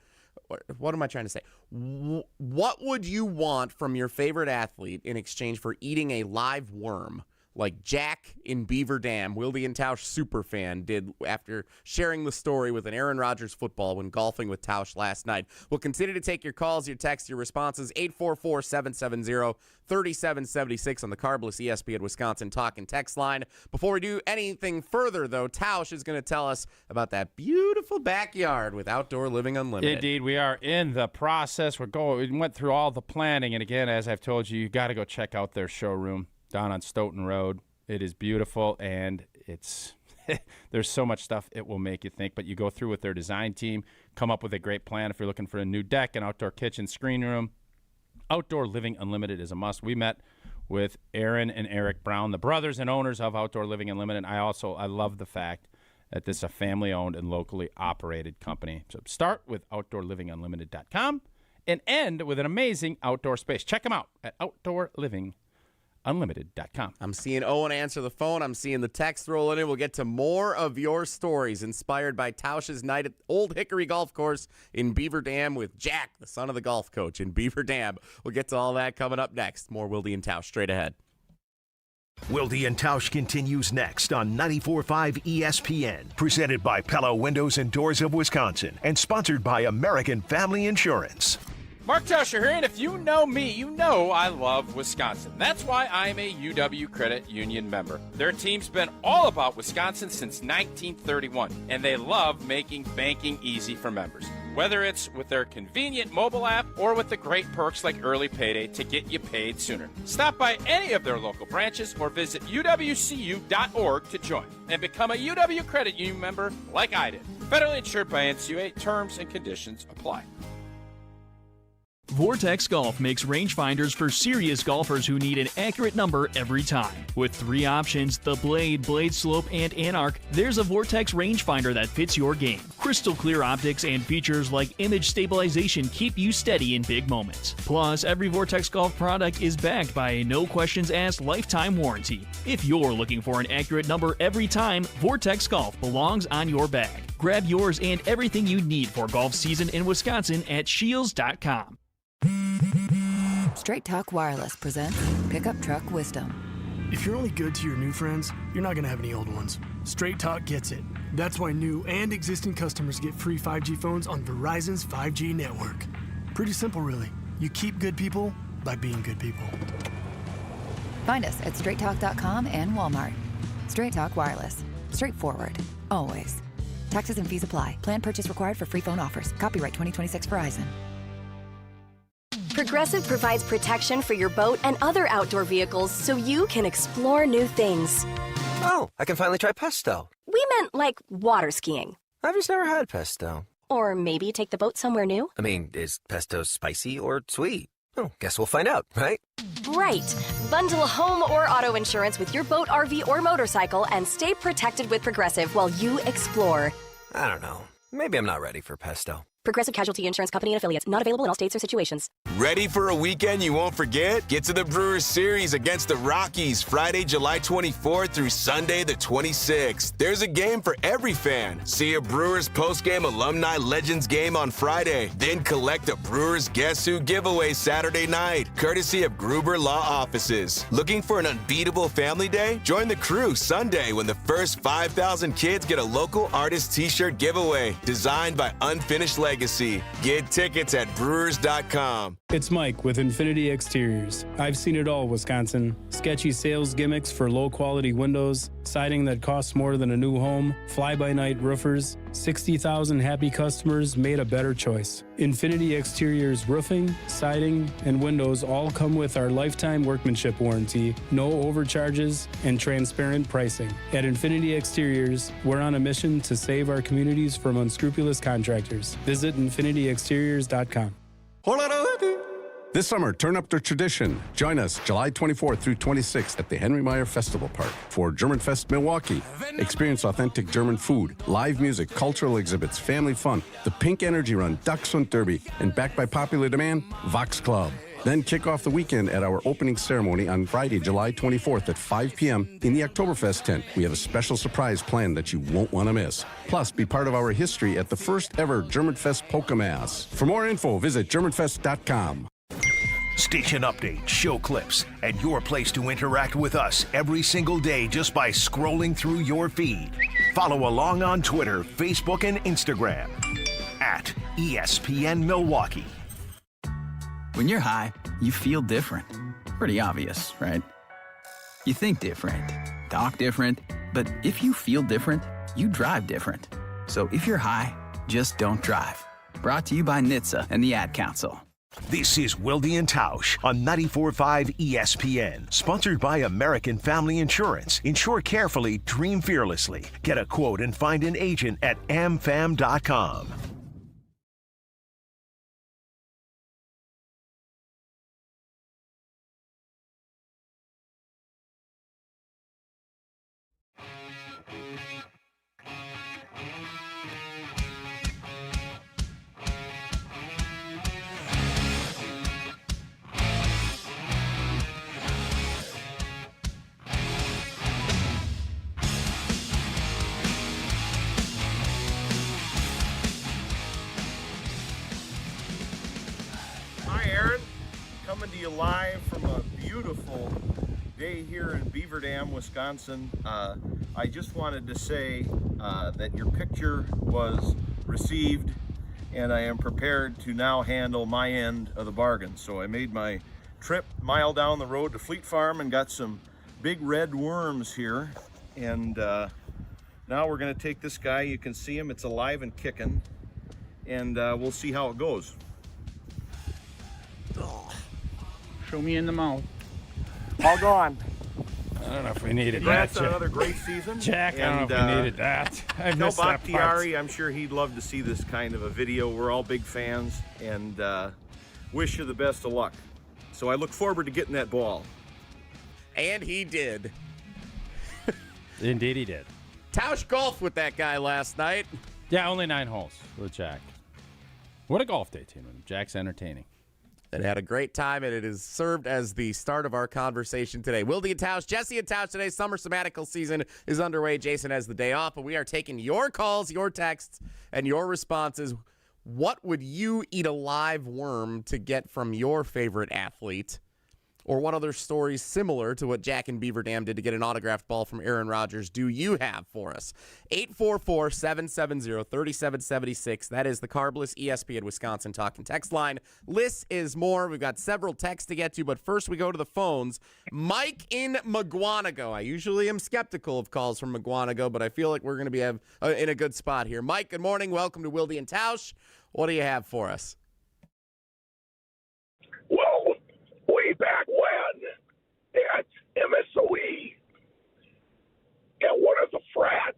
S8: What am I trying to say? What would you want from your favorite athlete in exchange for eating a live worm like Jack in Beaver Dam, Wilde and Tausch superfan, did after sharing the story with an Aaron Rodgers football when golfing with Tausch last night? We'll continue to take your calls, your texts, your responses, 844-770-3776 on the Carbless ESPN Wisconsin talk and text line. Before we do anything further, though, Tausch is going to tell us about that beautiful backyard with Outdoor Living Unlimited.
S9: Indeed, we are in the process. We went through all the planning, and again, as I've told you, you got to go check out their showroom down on Stoughton Road. It is beautiful, and it's there's so much stuff it will make you think. But you go through with their design team, come up with a great plan if you're looking for a new deck, an outdoor kitchen, screen room. Outdoor Living Unlimited is a must. We met with Aaron and Eric Brown, the brothers and owners of Outdoor Living Unlimited. I love the fact that this is a family-owned and locally operated company. So start with OutdoorLivingUnlimited.com and end with an amazing outdoor space. Check them out at OutdoorLivingUnlimited.com.
S8: I'm seeing Owen answer the phone. I'm seeing the text rolling in. We'll get to more of your stories inspired by Tausch's night at Old Hickory Golf Course in Beaver Dam with Jack, the son of the golf coach in Beaver Dam. We'll get to all that coming up next. More Wilde and Tausch straight ahead.
S12: Wilde and Tausch continues next on 94.5 ESPN, presented by Pella Windows and Doors of Wisconsin, and sponsored by American Family Insurance.
S6: Mark Tauscher here, and if you know me, you know I love Wisconsin. That's why I'm a UW Credit Union member. Their team's been all about Wisconsin since 1931, and they love making banking easy for members. Whether it's with their convenient mobile app or with the great perks like early payday to get you paid sooner. Stop by any of their local branches or visit uwcu.org to join and become a UW Credit Union member like I did. Federally insured by NCUA. Terms and conditions apply.
S21: Vortex Golf makes rangefinders for serious golfers who need an accurate number every time. With 3 options, the Blade, Blade Slope, and Anarch, there's a Vortex rangefinder that fits your game. Crystal clear optics and features like image stabilization keep you steady in big moments. Plus, every Vortex Golf product is backed by a no-questions-asked lifetime warranty. If you're looking for an accurate number every time, Vortex Golf belongs on your bag. Grab yours and everything you need for golf season in Wisconsin at Shields.com.
S22: Straight Talk Wireless presents Pickup Truck Wisdom.
S23: If you're only good to your new friends, you're not going to have any old ones. Straight Talk gets it. That's why new and existing customers get free 5G phones on Verizon's 5G network. Pretty simple, really. You keep good people by being good people.
S22: Find us at straighttalk.com and Walmart. Straight Talk Wireless. Straightforward. Always. Taxes and fees apply. Plan purchase required for free phone offers. Copyright 2026 Verizon.
S24: Progressive provides protection for your boat and other outdoor vehicles so you can explore new things.
S25: Oh, I can finally try pesto.
S24: We meant like water skiing.
S25: I've just never had pesto.
S24: Or maybe take the boat somewhere new.
S25: I mean, is pesto spicy or sweet? Oh, guess we'll find out, right?
S24: Right. Bundle home or auto insurance with your boat, RV, or motorcycle and stay protected with Progressive while you explore.
S25: I don't know. Maybe I'm not ready for pesto.
S24: Progressive Casualty Insurance Company and Affiliates. Not available in all states or situations.
S26: Ready for a weekend you won't forget? Get to the Brewers Series against the Rockies Friday, July 24th through Sunday the 26th. There's a game for every fan. See a Brewers postgame alumni legends game on Friday. Then collect a Brewers Guess Who giveaway Saturday night, courtesy of Gruber Law Offices. Looking for an unbeatable family day? Join the crew Sunday when the first 5,000 kids get a local artist t-shirt giveaway designed by Unfinished Legacy. Get tickets at brewers.com.
S19: It's Mike with Infinity Exteriors. I've seen it all, Wisconsin. Sketchy sales gimmicks for low-quality windows, siding that costs more than a new home, fly-by-night roofers. 60,000 happy customers made a better choice. Infinity Exteriors roofing, siding, and windows all come with our lifetime workmanship warranty, no overcharges, and transparent pricing. At Infinity Exteriors, we're on a mission to save our communities from unscrupulous contractors. Visit infinityexteriors.com.
S27: This summer, turn up the tradition. Join us July 24th through 26th at the Henry Meyer Festival Park for Germanfest Milwaukee. Experience authentic German food, live music, cultural exhibits, family fun, the Pink Energy Run, Dachshund Derby, and backed by popular demand, Vox Club. Then kick off the weekend at our opening ceremony on Friday, July 24th at 5 p.m. in the Oktoberfest tent. We have a special surprise planned that you won't want to miss. Plus, be part of our history at the first ever Germanfest Polka Mass. For more info, visit germanfest.com.
S12: Station updates, show clips, and your place to interact with us every single day just by scrolling through your feed. Follow along on Twitter, Facebook, and Instagram at ESPN Milwaukee.
S28: When you're high, you feel different. Pretty obvious, right? You think different, talk different, but if you feel different, you drive different. So if you're high, just don't drive. Brought to you by NHTSA and the Ad Council.
S12: This is Wilde and Tausch on 94.5 ESPN. Sponsored by American Family Insurance. Insure carefully, dream fearlessly. Get a quote and find an agent at amfam.com.
S1: Hi, Aaron. Coming to you live from a beautiful day here in Beaver Dam, Wisconsin. I just wanted to say that your picture was received, and I am prepared to now handle my end of the bargain. So I made my trip mile down the road to Fleet Farm and got some big red worms here. And now we're going to take this guy. You can see him. It's alive and kicking. And we'll see how it goes.
S2: Show me in the mouth.
S1: All gone.
S9: I don't know if we needed
S1: Congrats
S9: that.
S1: on another great season.
S9: Jack, I don't know if we needed that. I
S1: Tell
S9: missed that part.
S1: Bakhtiari, I'm sure he'd love to see this kind of a video. We're all big fans, and wish you the best of luck. So I look forward to getting that ball.
S8: And he did.
S9: Indeed he did.
S8: Tausch golfed with that guy last night.
S9: Yeah, only 9 holes with Jack. What a golf day, team. Jack's entertaining.
S8: And had a great time, and it has served as the start of our conversation today. Wilde and Tausch, Jesse and Tausch today. Summer sabbatical season is underway. Jason has the day off, but we are taking your calls, your texts, and your responses. What would you eat a live worm to get from your favorite athlete? Or what other stories similar to what Jack and Beaver Dam did to get an autographed ball from Aaron Rodgers do you have for us? 844-770-3776. That is the Carbless ESPN Wisconsin talk and text line. List is more. We've got several texts to get to, but first we go to the phones. Mike in McGuanago. I usually am skeptical of calls from McGuanago, but I feel like we're going to be in a good spot here. Mike, good morning. Welcome to Wilde and Tausch. What do you have for us?
S3: Well, way back when at MSOE, at one of the frats,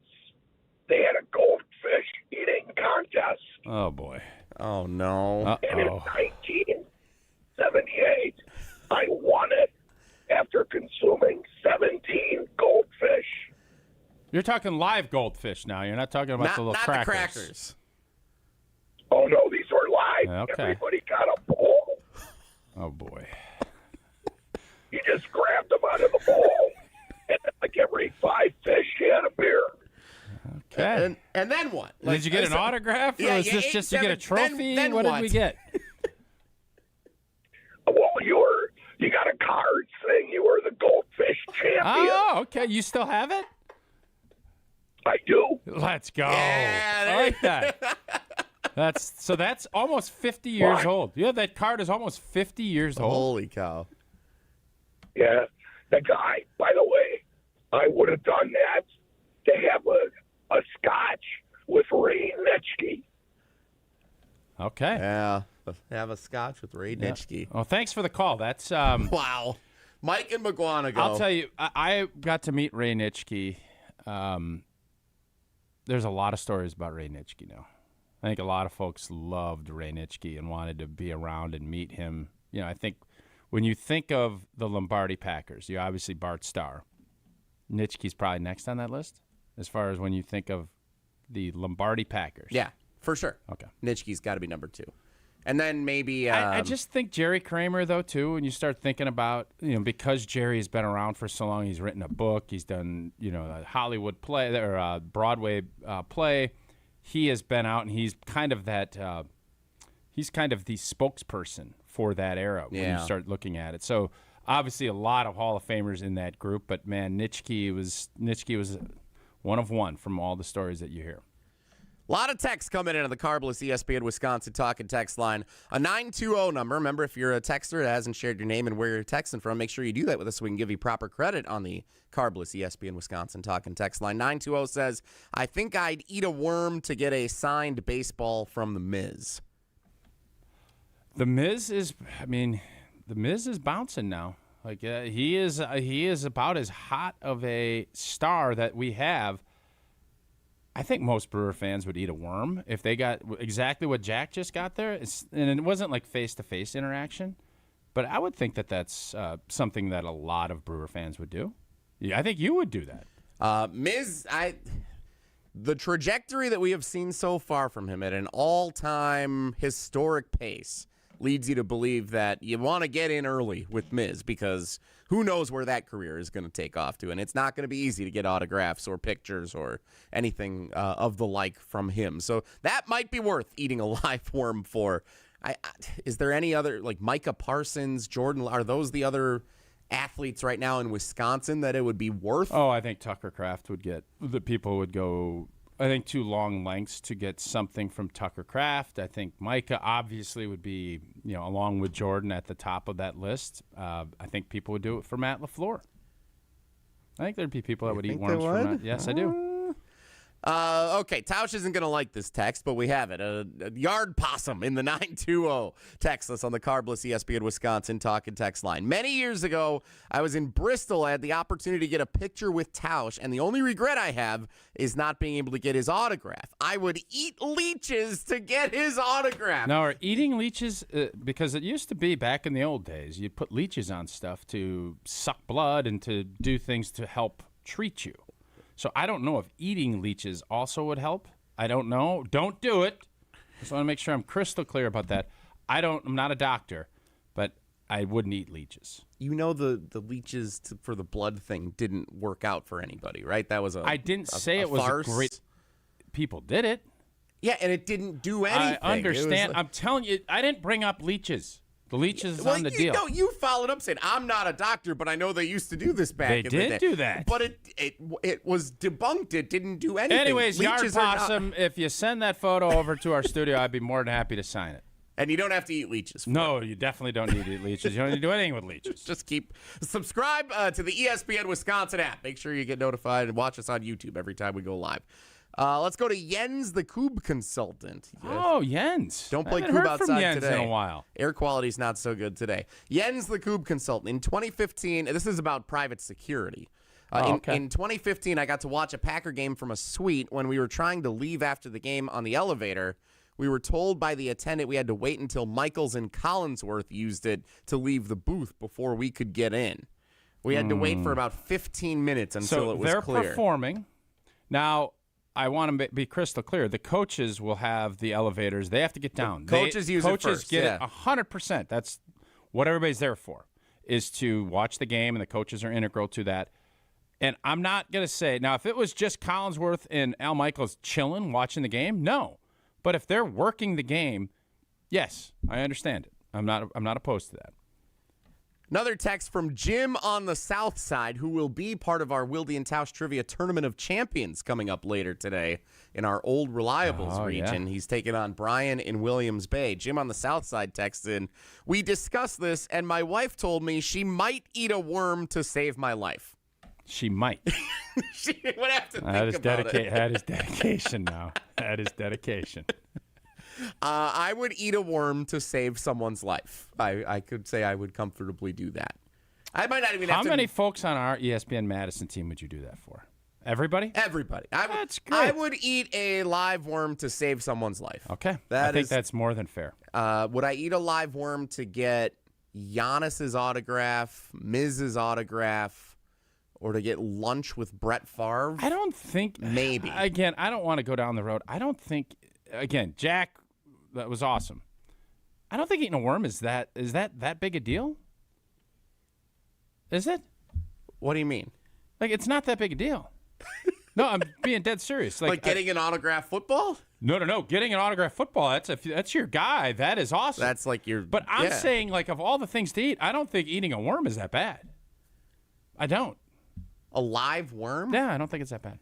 S3: they had a goldfish eating contest.
S9: Oh, boy.
S8: Oh, no.
S3: And in 1978, I won it after consuming 17 goldfish.
S9: You're talking live goldfish now. You're not talking about the little crackers.
S8: The crackers.
S3: Oh, no, these were live.
S9: Okay.
S3: Everybody got a bowl.
S9: Oh, boy.
S3: You just grabbed them out of the bowl, and like every 5 fish, you had a beer.
S9: Okay.
S8: And then what?
S9: Did you get an autograph? Or was this just to get a trophy?
S8: Then
S9: what did we get?
S3: Well, you got a card saying you were the goldfish champion.
S9: Oh, okay. You still have it?
S3: I do.
S9: Let's go.
S8: Yeah,
S9: I like that. That's almost 50 years old. Yeah, that card is almost 50 years old.
S8: Holy cow.
S3: Yeah, the guy, by the way, I would have done that to have a scotch with Ray Nitschke.
S9: Okay.
S8: Yeah, have a scotch with Ray Nitschke.
S9: Oh, thanks for the call. That's
S8: wow. Mike and McGuanago.
S9: I'll tell you, I got to meet Ray Nitschke. There's a lot of stories about Ray Nitschke now. I think a lot of folks loved Ray Nitschke and wanted to be around and meet him. You know, I think when you think of the Lombardi Packers, you obviously Bart Starr. Nitschke's probably next on that list as far as when you think of the Lombardi Packers.
S8: Yeah, for sure.
S9: Okay.
S8: Nitschke's got to be number 2. And then maybe
S9: I just think Jerry Kramer, though, too, when you start thinking about, because Jerry's been around for so long, he's written a book, he's done, a Hollywood play or a Broadway play. He has been out, and he's kind of that he's kind of the spokesperson for that era when you start looking at it. So obviously a lot of Hall of Famers in that group, but man, Nitschke was one of one from all the stories that you hear.
S8: A lot of texts coming in on the Carbless ESPN Wisconsin talk and text line. A 920 number. Remember, if you're a texter that hasn't shared your name and where you're texting from, make sure you do that with us so we can give you proper credit on the Carbless ESPN Wisconsin talk and text line. 920 says, I think I'd eat a worm to get a signed baseball from The Miz.
S9: The Miz is bouncing now. Like he is about as hot of a star that we have. I think most Brewer fans would eat a worm if they got exactly what Jack just got there. And it wasn't like face-to-face interaction, but I would think that that's something that a lot of Brewer fans would do. Yeah, I think you would do that.
S8: Miz, the trajectory that we have seen so far from him at an all-time historic pace leads you to believe that you want to get in early with Miz because who knows where that career is going to take off to, and it's not going to be easy to get autographs or pictures or anything of the like from him. So that might be worth eating a live worm for. Is there any other, like Micah Parsons, Jordan, are those the other athletes right now in Wisconsin that it would be worth?
S9: Oh, I think Tucker Kraft would get, the people would go, I think, too long lengths to get something from Tucker Kraft. I think Micah obviously would be, along with Jordan at the top of that list. I think people would do it for Matt LaFleur. I think there'd be people that would eat worms for Matt. Yes, I do.
S8: Okay, Tausch isn't going to like this text, but we have it. A yard possum in the 920 text us on the Carbless ESPN Wisconsin talk and text line. Many years ago, I was in Bristol. I had the opportunity to get a picture with Tausch, and the only regret I have is not being able to get his autograph. I would eat leeches to get his autograph.
S9: Now, are eating leeches, because it used to be back in the old days, you'd put leeches on stuff to suck blood and to do things to help treat you. So I don't know if eating leeches also would help. I don't know. Don't do it. Just want to make sure I'm crystal clear about that. I'm not a doctor, but I wouldn't eat leeches.
S8: The leeches for the blood thing didn't work out for anybody, right? That was
S9: I didn't say it was
S8: farce.
S9: A great. People did it.
S8: Yeah, and it didn't do anything.
S9: I understand. I'm telling you, I didn't bring up leeches. The leeches is on the deal.
S8: No, you followed up saying, I'm not a doctor, but I know they used to do this back in the day.
S9: They did do that.
S8: But it was debunked. It didn't do anything.
S9: Anyways, Yard Possum, if you send that photo over to our studio, I'd be more than happy to sign it.
S8: And you don't have to eat leeches.
S9: No, you definitely don't need to eat leeches. You don't need to do anything with leeches.
S8: Just subscribe to the ESPN Wisconsin app. Make sure you get notified and watch us on YouTube every time we go live. Let's go to Jens, the Cube consultant.
S9: Oh, Jens.
S8: Don't play
S9: Cube
S8: outside
S9: from Jens
S8: today.
S9: in a while.
S8: Air quality's not so good today. Jens, the Cube consultant. In 2015, this is about private security. In 2015, I got to watch a Packer game from a suite. When we were trying to leave after the game on the elevator, we were told by the attendant we had to wait until Michaels and Collinsworth used it to leave the booth before we could get in. We had to wait for about 15 minutes until it was clear.
S9: So they're performing. Now, I want to be crystal clear. The coaches will have the elevators. They have to get down.
S8: Coaches use it first.
S9: Coaches get it 100%. That's what everybody's there for, is to watch the game, and the coaches are integral to that. And I'm not going to say, now, if it was just Collinsworth and Al Michaels chilling, watching the game, no. But if they're working the game, yes, I understand it. I'm not opposed to that.
S8: Another text from Jim on the South Side, who will be part of our Wilde and Tausch Trivia Tournament of Champions coming up later today in our Old Reliables region. Yeah. He's taking on Brian in Williams Bay. Jim on the South Side texts in, we discussed this, and my wife told me she might eat a worm to save my life.
S9: She might.
S8: She would have to think about it.
S9: That is dedication now. That is dedication.
S8: I would eat a worm to save someone's life. I could say I would comfortably do that. I might not even have to.
S9: How many folks on our ESPN Madison team would you do that for? Everybody?
S8: Everybody.
S9: That's great.
S8: I would eat a live worm to save someone's life.
S9: Okay. I think that's more than fair.
S8: Would I eat a live worm to get Giannis's autograph, Miz's autograph, or to get lunch with Brett Favre?
S9: I don't think.
S8: Maybe.
S9: Again, I don't want to go down the road. I don't think. Again, Jack, that was awesome. I don't think eating a worm is that big a deal? Is it?
S8: What do you mean?
S9: Like, it's not that big a deal. No, I'm being dead serious.
S8: Like getting an autographed football?
S9: No. Getting an autographed football, that's your guy. That is awesome.
S8: That's like your...
S9: But I'm saying, like, of all the things to eat, I don't think eating a worm is that bad. I don't.
S8: A live worm?
S9: Yeah, I don't think it's that bad.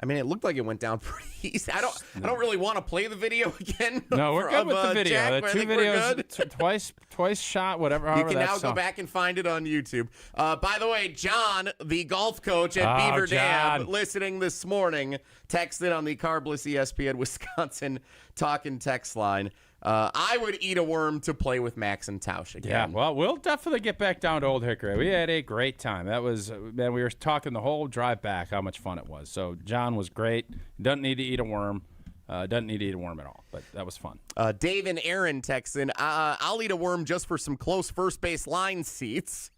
S8: I mean, it looked like it went down pretty easy. I don't really want to play the video again.
S9: No, we're good with the video.
S8: Jack,
S9: The two videos, twice shot, whatever.
S8: You can now go back and find it on YouTube. By the way, John, the golf coach at Beaver Dam, listening this morning, texted on the Carbless ESPN Wisconsin talk and text line. I would eat a worm to play with Max and Tausch again.
S9: Yeah, well, we'll definitely get back down to Old Hickory. We had a great time. That was, man, we were talking the whole drive back how much fun it was. So John was great. Doesn't need to eat a worm. Doesn't need to eat a worm at all, but that was fun.
S8: Dave and Aaron texting, I'll eat a worm just for some close first base line seats.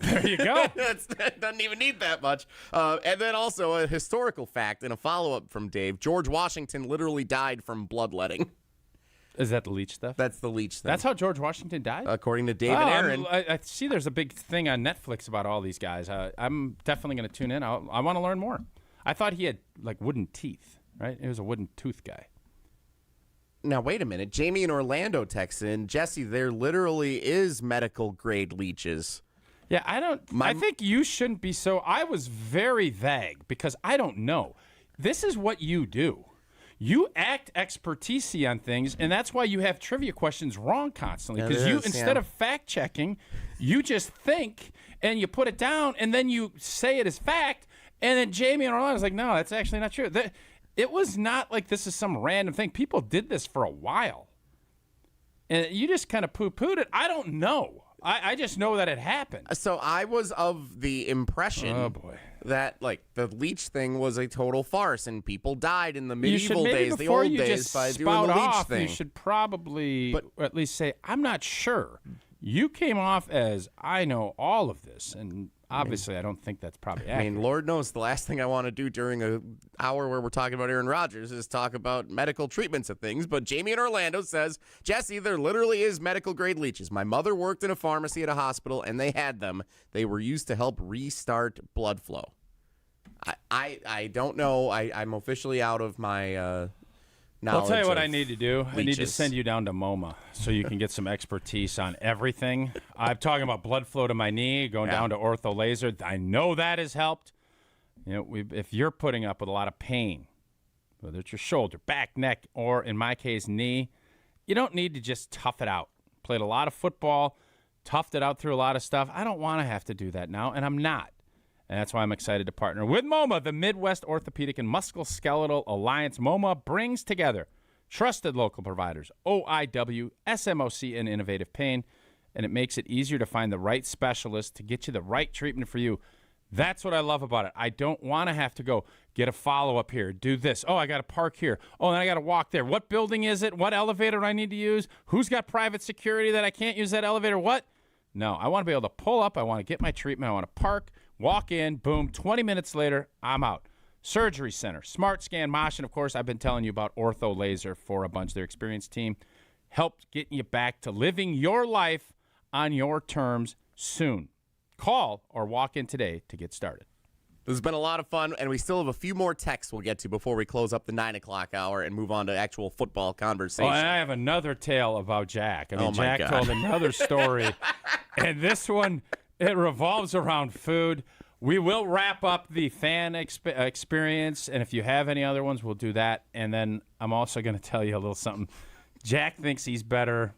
S9: There you go.
S8: That doesn't even need that much. And then also a historical fact and a follow-up from Dave. George Washington literally died from bloodletting.
S9: Is that the leech stuff?
S8: That's the leech thing.
S9: That's how George Washington died?
S8: According to Dave and Aaron.
S9: I see there's a big thing on Netflix about all these guys. I'm definitely going to tune in. I want to learn more. I thought he had, like, wooden teeth, right? He was a wooden tooth guy.
S8: Now, wait a minute. Jamie in Orlando texts in, Jesse, there literally is medical-grade leeches.
S9: Yeah, I think you shouldn't be so. I was very vague because I don't know. This is what you do. You act expertise on things, and that's why you have trivia questions wrong constantly. Because instead of fact-checking, you just think, and you put it down, and then you say it as fact, and then Jamie and Orlando was like, no, that's actually not true. It was not like this is some random thing. People did this for a while. And you just kind of poo-pooed it. I don't know. I just know that it happened.
S8: So I was of the impression that, like, the leech thing was a total farce, and people died in the medieval days, the old days, by doing the leech thing.
S9: You should probably at least say, I'm not sure. You came off as, I know all of this, and obviously I don't think that's probably accurate.
S8: I mean, Lord knows the last thing I want to do during an hour where we're talking about Aaron Rodgers is talk about medical treatments of things. But Jamie in Orlando says, Jesse, there literally is medical-grade leeches. My mother worked in a pharmacy at a hospital, and they had them. They were used to help restart blood flow. I don't know. I'm officially out of my knowledge.
S9: I'll tell you what I need to do.
S8: Leeches.
S9: I need to send you down to MoMA so you can get some expertise on everything. I'm talking about blood flow to my knee, going down to ortho laser. I know that has helped. You know, if you're putting up with a lot of pain, whether it's your shoulder, back, neck, or in my case, knee, you don't need to just tough it out. Played a lot of football, toughed it out through a lot of stuff. I don't want to have to do that now, and I'm not. And that's why I'm excited to partner with MoMA, the Midwest Orthopedic and Musculoskeletal Alliance. MoMA brings together trusted local providers, OIW, SMOC, and Innovative Pain, and it makes it easier to find the right specialist to get you the right treatment for you. That's what I love about it. I don't want to have to go get a follow-up here, do this. Oh, I got to park here. Oh, then I got to walk there. What building is it? What elevator do I need to use? Who's got private security that I can't use that elevator? What? No, I want to be able to pull up. I want to get my treatment. I want to park, walk in, boom, 20 minutes later, I'm out. Surgery Center, Smart Scan, Mosh, and of course, I've been telling you about Ortho Laser for a bunch. Their experienced team helped getting you back to living your life on your terms soon. Call or walk in today to get started.
S8: This has been a lot of fun, and we still have a few more texts we'll get to before we close up the 9 o'clock hour and move on to actual football conversation.
S9: Oh, and I have another tale about Jack. I mean,
S8: my
S9: Jack
S8: God.
S9: told another story, and this one, it revolves around food. We will wrap up the fan experience, and if you have any other ones, we'll do that. And then I'm also going to tell you a little something. Jack thinks he's better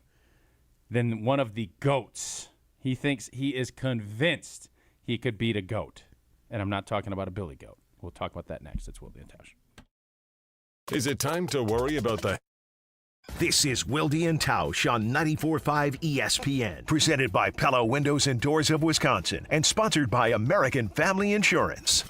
S9: than one of the goats. He thinks he is convinced he could beat a goat. And I'm not talking about a billy goat. We'll talk about that next. It's Wilde and Tausch.
S4: Is it time to worry about the...
S12: This is Wilde and Tausch on 94.5 ESPN, presented by Pella Windows and Doors of Wisconsin, and sponsored by American Family Insurance.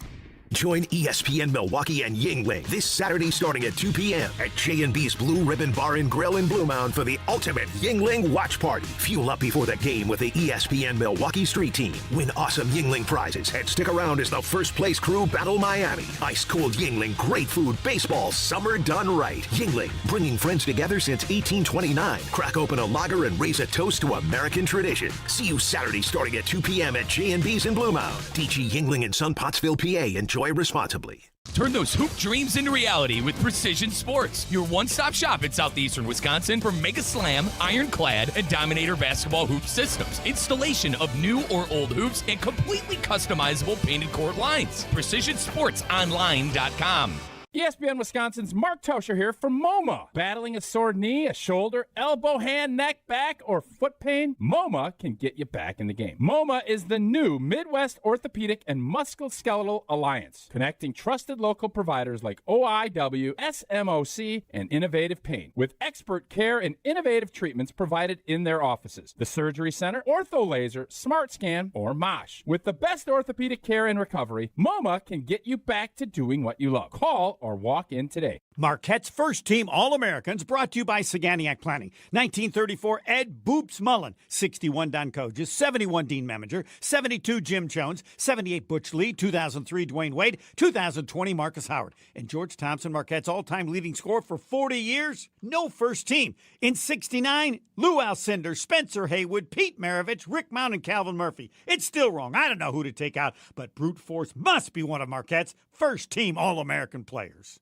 S12: Join ESPN Milwaukee and Yingling this Saturday starting at 2 p.m. at J&B's Blue Ribbon Bar and Grill in Blue Mound for the ultimate Yingling watch party. Fuel up before the game with the ESPN Milwaukee Street Team. Win awesome Yingling prizes and stick around as the first place crew battle Miami. Ice cold Yingling, great food, baseball, summer done right. Yingling, bringing friends together since 1829. Crack open a lager and raise a toast to American tradition. See you Saturday starting at 2 p.m. at J&B's in Blue Mound. DG Yingling in Sun Pottsville, PA. Enjoy responsibly.
S5: Turn those hoop dreams into reality with Precision Sports, your one-stop shop in southeastern Wisconsin for Mega Slam, Ironclad, and Dominator basketball hoop systems, installation of new or old hoops, and completely customizable painted court lines. PrecisionSportsOnline.com.
S9: ESPN Wisconsin's Mark Tauscher here for MoMA. Battling a sore knee, a shoulder, elbow, hand, neck, back, or foot pain? MoMA can get you back in the game. MoMA is the new Midwest Orthopedic and Musculoskeletal Alliance, connecting trusted local providers like OIW, SMOC, and Innovative Pain, with expert care and innovative treatments provided in their offices. The Surgery Center, Ortho Laser, Smart Scan, or Mosh. With the best orthopedic care and recovery, MoMA can get you back to doing what you love. Call or walk in today.
S7: Marquette's first team All-Americans brought to you by Saganiac Planning. 1934 Ed Boops Mullen, 61 Don Coges, 71 Dean Meminger, 72 Jim Jones, 78 Butch Lee, 2003 Dwayne Wade, 2020 Marcus Howard. And George Thompson, Marquette's all-time leading scorer for 40 years, no first team. In 69, Lou Alcindor, Spencer Haywood, Pete Maravich, Rick Mount, and Calvin Murphy. It's still wrong. I don't know who to take out, but brute force must be one of Marquette's first team All-American players.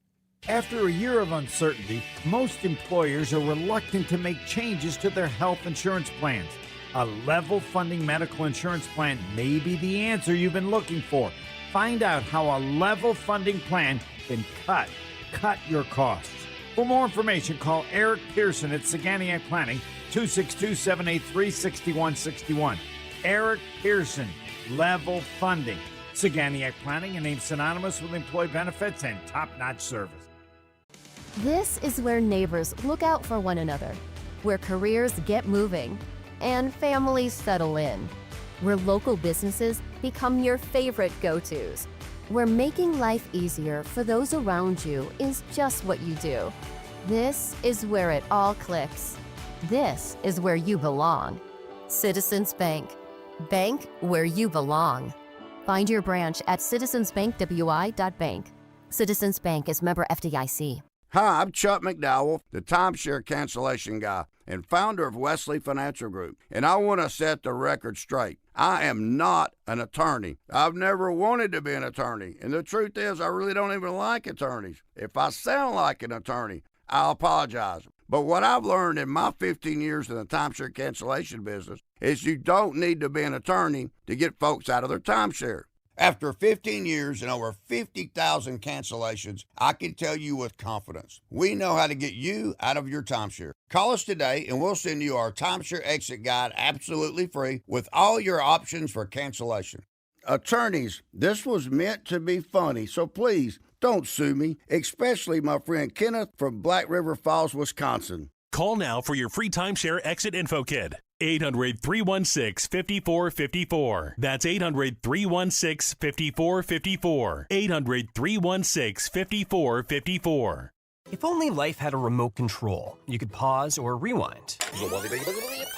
S11: After a year of uncertainty, most employers are reluctant to make changes to their health insurance plans. A level funding medical insurance plan may be the answer you've been looking for. Find out how a level funding plan can cut your costs. For more information, call Eric Pearson at Saganiac Planning, 262-783-6161. Eric Pearson, level funding. Saganiac Planning, a name synonymous with employee benefits and top-notch service.
S13: This is where neighbors look out for one another, where careers get moving, and families settle in, where local businesses become your favorite go-tos, where making life easier for those around you is just what you do. This is where it all clicks. This is where you belong. Citizens Bank. Bank where you belong. Find your branch at citizensbankwi.bank. Citizens Bank is member FDIC.
S14: Hi, I'm Chuck McDowell, the timeshare cancellation guy and founder of Wesley Financial Group, and I want to set the record straight. I am not an attorney. I've never wanted to be an attorney, and the truth is I really don't even like attorneys. If I sound like an attorney, I'll apologize. But what I've learned in my 15 years in the timeshare cancellation business is you don't need to be an attorney to get folks out of their timeshare. After 15 years and over 50,000 cancellations, I can tell you with confidence, we know how to get you out of your timeshare. Call us today and we'll send you our timeshare exit guide absolutely free with all your options for cancellation. Attorneys, this was meant to be funny, so please don't sue me, especially my friend Kenneth from Black River Falls, Wisconsin.
S15: Call now for your free timeshare exit info kit. 800-316-5454. That's 800-316-5454. 800-316-5454.
S16: If only life had a remote control, you could pause or rewind.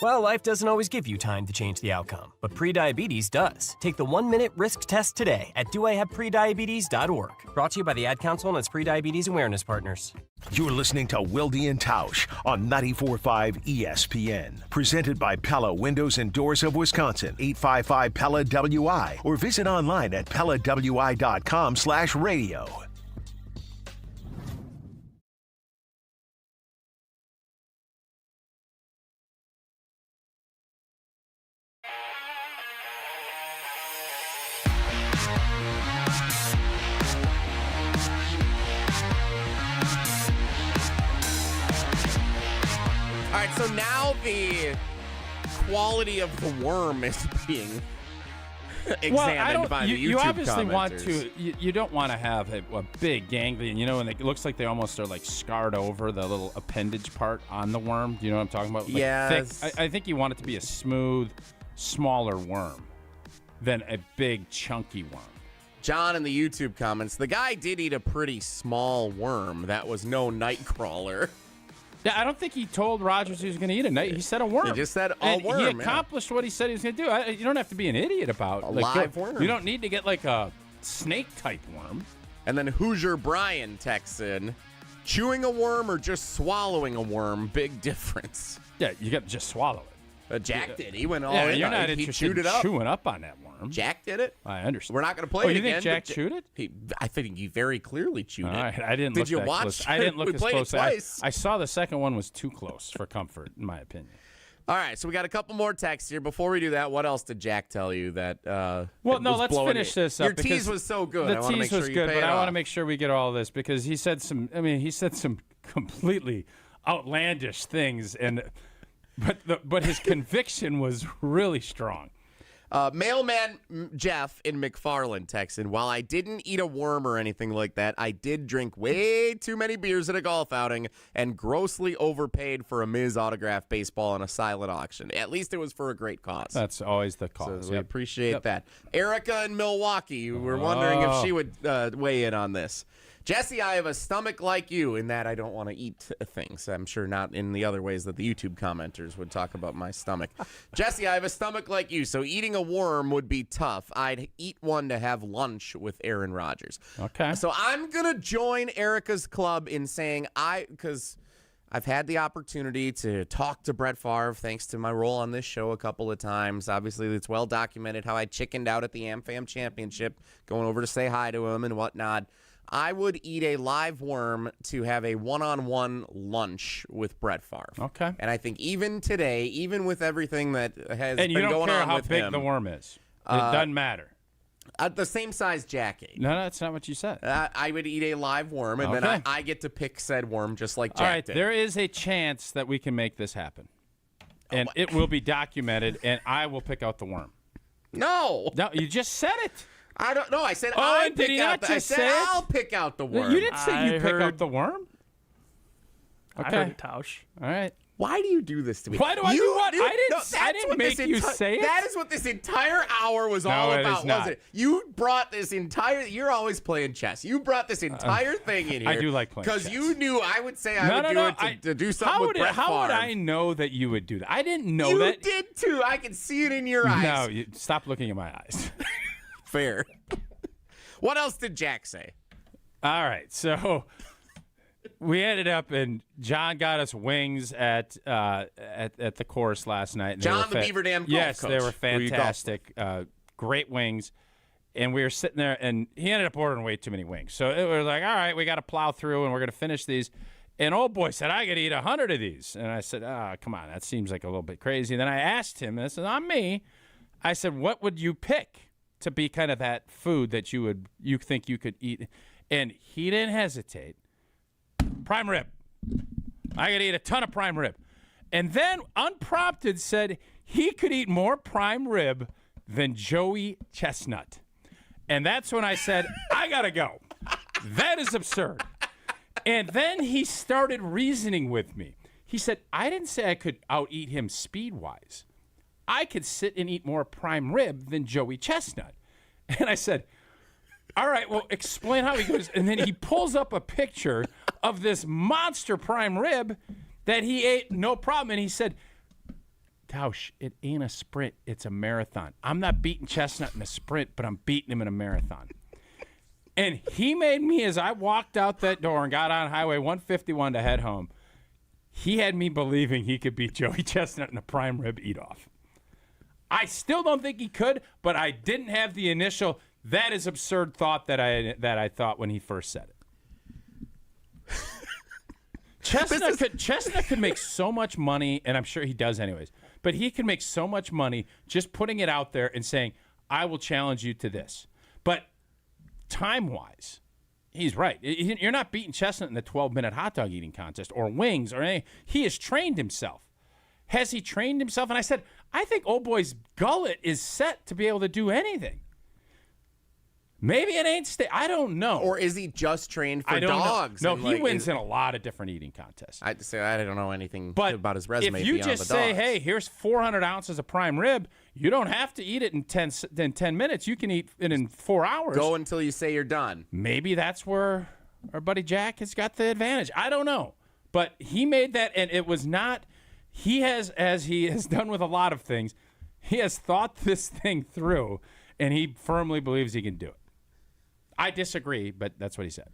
S16: Well, life doesn't always give you time to change the outcome, but prediabetes does. Take the 1-minute risk test today at doihaveprediabetes.org. Brought to you by the Ad Council and its prediabetes awareness partners.
S12: You're listening to Wilde and Tausch on 94.5 ESPN. Presented by Pella Windows and Doors of Wisconsin, 855 Pella WI, or visit online at PellaWI.com/radio.
S8: All right, so now the quality of the worm is being examined by the YouTube
S9: You obviously
S8: commenters.
S9: want to. You don't want to have a big ganglion, and it looks like they almost are like scarred over the little appendage part on the worm. Do you know what I'm talking about? Like
S8: Yes.
S9: thick. I think you want it to be a smooth, smaller worm than a big, chunky worm.
S8: John in the YouTube comments, the guy did eat a pretty small worm. That was no night crawler.
S9: Yeah, I don't think he told Rodgers he was going to eat a night. He said a worm.
S8: He just said a
S9: And
S8: worm.
S9: He
S8: yeah.
S9: accomplished what he said he was going to do. You don't have to be an idiot about
S8: A
S9: like,
S8: live worm.
S9: You don't need to get like a snake-type worm.
S8: And then Hoosier Brian texts in, chewing a worm or just swallowing a worm, big difference.
S9: Yeah, you got to just swallow it.
S8: Jack did. He went all
S9: Yeah,
S8: in.
S9: you're not
S8: he
S9: interested
S8: chewed
S9: in
S8: it up.
S9: chewing up on that worm.
S8: Jack did it.
S9: I understand.
S8: We're not going to play it
S9: you
S8: again.
S9: think Jack
S8: but
S9: chewed it?
S8: I think he very clearly chewed
S9: All
S8: it.
S9: right, I didn't
S8: Did
S9: look
S8: you
S9: that
S8: watch?
S9: close. I didn't look
S8: We
S9: as
S8: played
S9: close.
S8: it twice.
S9: I saw the second one was too close for comfort, in my opinion.
S8: All right, so we got a couple more texts here. Before we do that, what else did Jack tell you that?
S9: Well, no, let's finish this up.
S8: Your tease was so good.
S9: The
S8: I want to
S9: tease
S8: make
S9: was
S8: sure
S9: good,
S8: you pay
S9: but
S8: it
S9: I want to
S8: off.
S9: make sure we get all this because he said some. I mean, he said some completely outlandish things, but his conviction was really strong.
S8: Mailman Jeff in McFarland texted, while I didn't eat a worm or anything like that, I did drink way too many beers at a golf outing and grossly overpaid for a Miz autographed baseball on a silent auction. At least it was for a great cause.
S9: That's always the cause.
S8: So we appreciate that. Erica in Milwaukee, we're wondering if she would weigh in on this. Jesse, I have a stomach like you in that I don't want to eat things. I'm sure not in the other ways that the YouTube commenters would talk about my stomach. Jesse, I have a stomach like you, so eating a worm would be tough. I'd eat one to have lunch with Aaron Rodgers.
S9: Okay.
S8: So I'm going to join Erica's club in saying because I've had the opportunity to talk to Brett Favre thanks to my role on this show a couple of times. Obviously, it's well documented how I chickened out at the AmFam Championship, going over to say hi to him and whatnot. I would eat a live worm to have a one-on-one lunch with Brett Favre.
S9: Okay.
S8: And I think even today, even with everything that has
S9: And you
S8: been
S9: don't
S8: going
S9: care
S8: on
S9: how
S8: with
S9: big
S8: him,
S9: the worm is. It doesn't matter.
S8: The same size Jackie.
S9: No, that's not what you said.
S8: I would eat a live worm, and then I get to pick said worm just like Jack
S9: All right,
S8: did.
S9: there is a chance that we can make this happen. And it will be documented, and I will pick out the worm.
S8: No,
S9: you just said it.
S8: I don't know. I said
S9: did
S8: pick
S9: he
S8: out
S9: not
S8: I
S9: just
S8: said
S9: say it?
S8: I'll pick out the worm.
S9: You didn't say you pick out the worm.
S6: I
S9: Okay.
S6: heard it, Tausch.
S9: All right.
S8: Why do you do this to me?
S9: Why do I do what? I
S8: that's
S9: didn't
S8: what
S9: make
S8: this
S9: you say it.
S8: That is what this entire hour was all
S9: No, it
S8: about,
S9: is not.
S8: wasn't it? You brought this entire. You're always playing chess. You brought this entire thing in here.
S9: I do like playing chess.
S8: because you knew I would say I would do it to do something with Brett
S9: How would
S8: Favre.
S9: I know that you would do that? I didn't know
S8: You
S9: that.
S8: did too. I can see it in your eyes.
S9: No, stop looking in my eyes.
S8: Fair. What else did Jack say?
S9: All right, so we ended up, and John got us wings at the course last night. And
S8: John, the Beaver Dam golf
S9: Yes,
S8: coach,
S9: they were
S8: who you golfed
S9: fantastic. Great wings. And we were sitting there, and he ended up ordering way too many wings. So it was like, all right, we got to plow through, and we're going to finish these. And old boy said, I could eat 100 of these. And I said, come on, that seems like a little bit crazy. And then I asked him, and this is on me. I said, what would you pick to be kind of that food that you think you could eat? And he didn't hesitate. Prime rib. I could eat a ton of prime rib. And then, unprompted, said he could eat more prime rib than Joey Chestnut. And that's when I said, I got to go. That is absurd. And then he started reasoning with me. He said, I didn't say I could out-eat him speed-wise. I could sit and eat more prime rib than Joey Chestnut. And I said, all right, well, explain how. He goes, and then he pulls up a picture of this monster prime rib that he ate, no problem. And he said, Tausch, it ain't a sprint, it's a marathon. I'm not beating Chestnut in a sprint, but I'm beating him in a marathon. And he made me, as I walked out that door and got on Highway 151 to head home, he had me believing he could beat Joey Chestnut in a prime rib eat-off. I still don't think he could, but I didn't have the initial, that is absurd thought that I thought when he first said it. Chestnut could make so much money, and I'm sure he does anyways, but he can make so much money just putting it out there and saying, I will challenge you to this. But time-wise, he's right. You're not beating Chestnut in the 12-minute hot dog eating contest or wings or anything. He has trained himself. Has he trained himself? And I said, I think old boy's gullet is set to be able to do anything. Maybe it ain't I don't know.
S8: Or is he just trained for
S9: I don't
S8: dogs?
S9: know. No, he wins in a lot of different eating contests.
S8: I don't know anything
S9: But
S8: about his resume.
S9: if you
S8: beyond
S9: just
S8: the
S9: say,
S8: dogs.
S9: hey, here's 400 ounces of prime rib, you don't have to eat it in 10 minutes. You can eat it in 4 hours.
S8: Go until you say you're done.
S9: Maybe that's where our buddy Jack has got the advantage. I don't know. But he made that, and it was not – he has, as he has done with a lot of things, he has thought this thing through, and he firmly believes he can do it. I disagree, but that's what he said.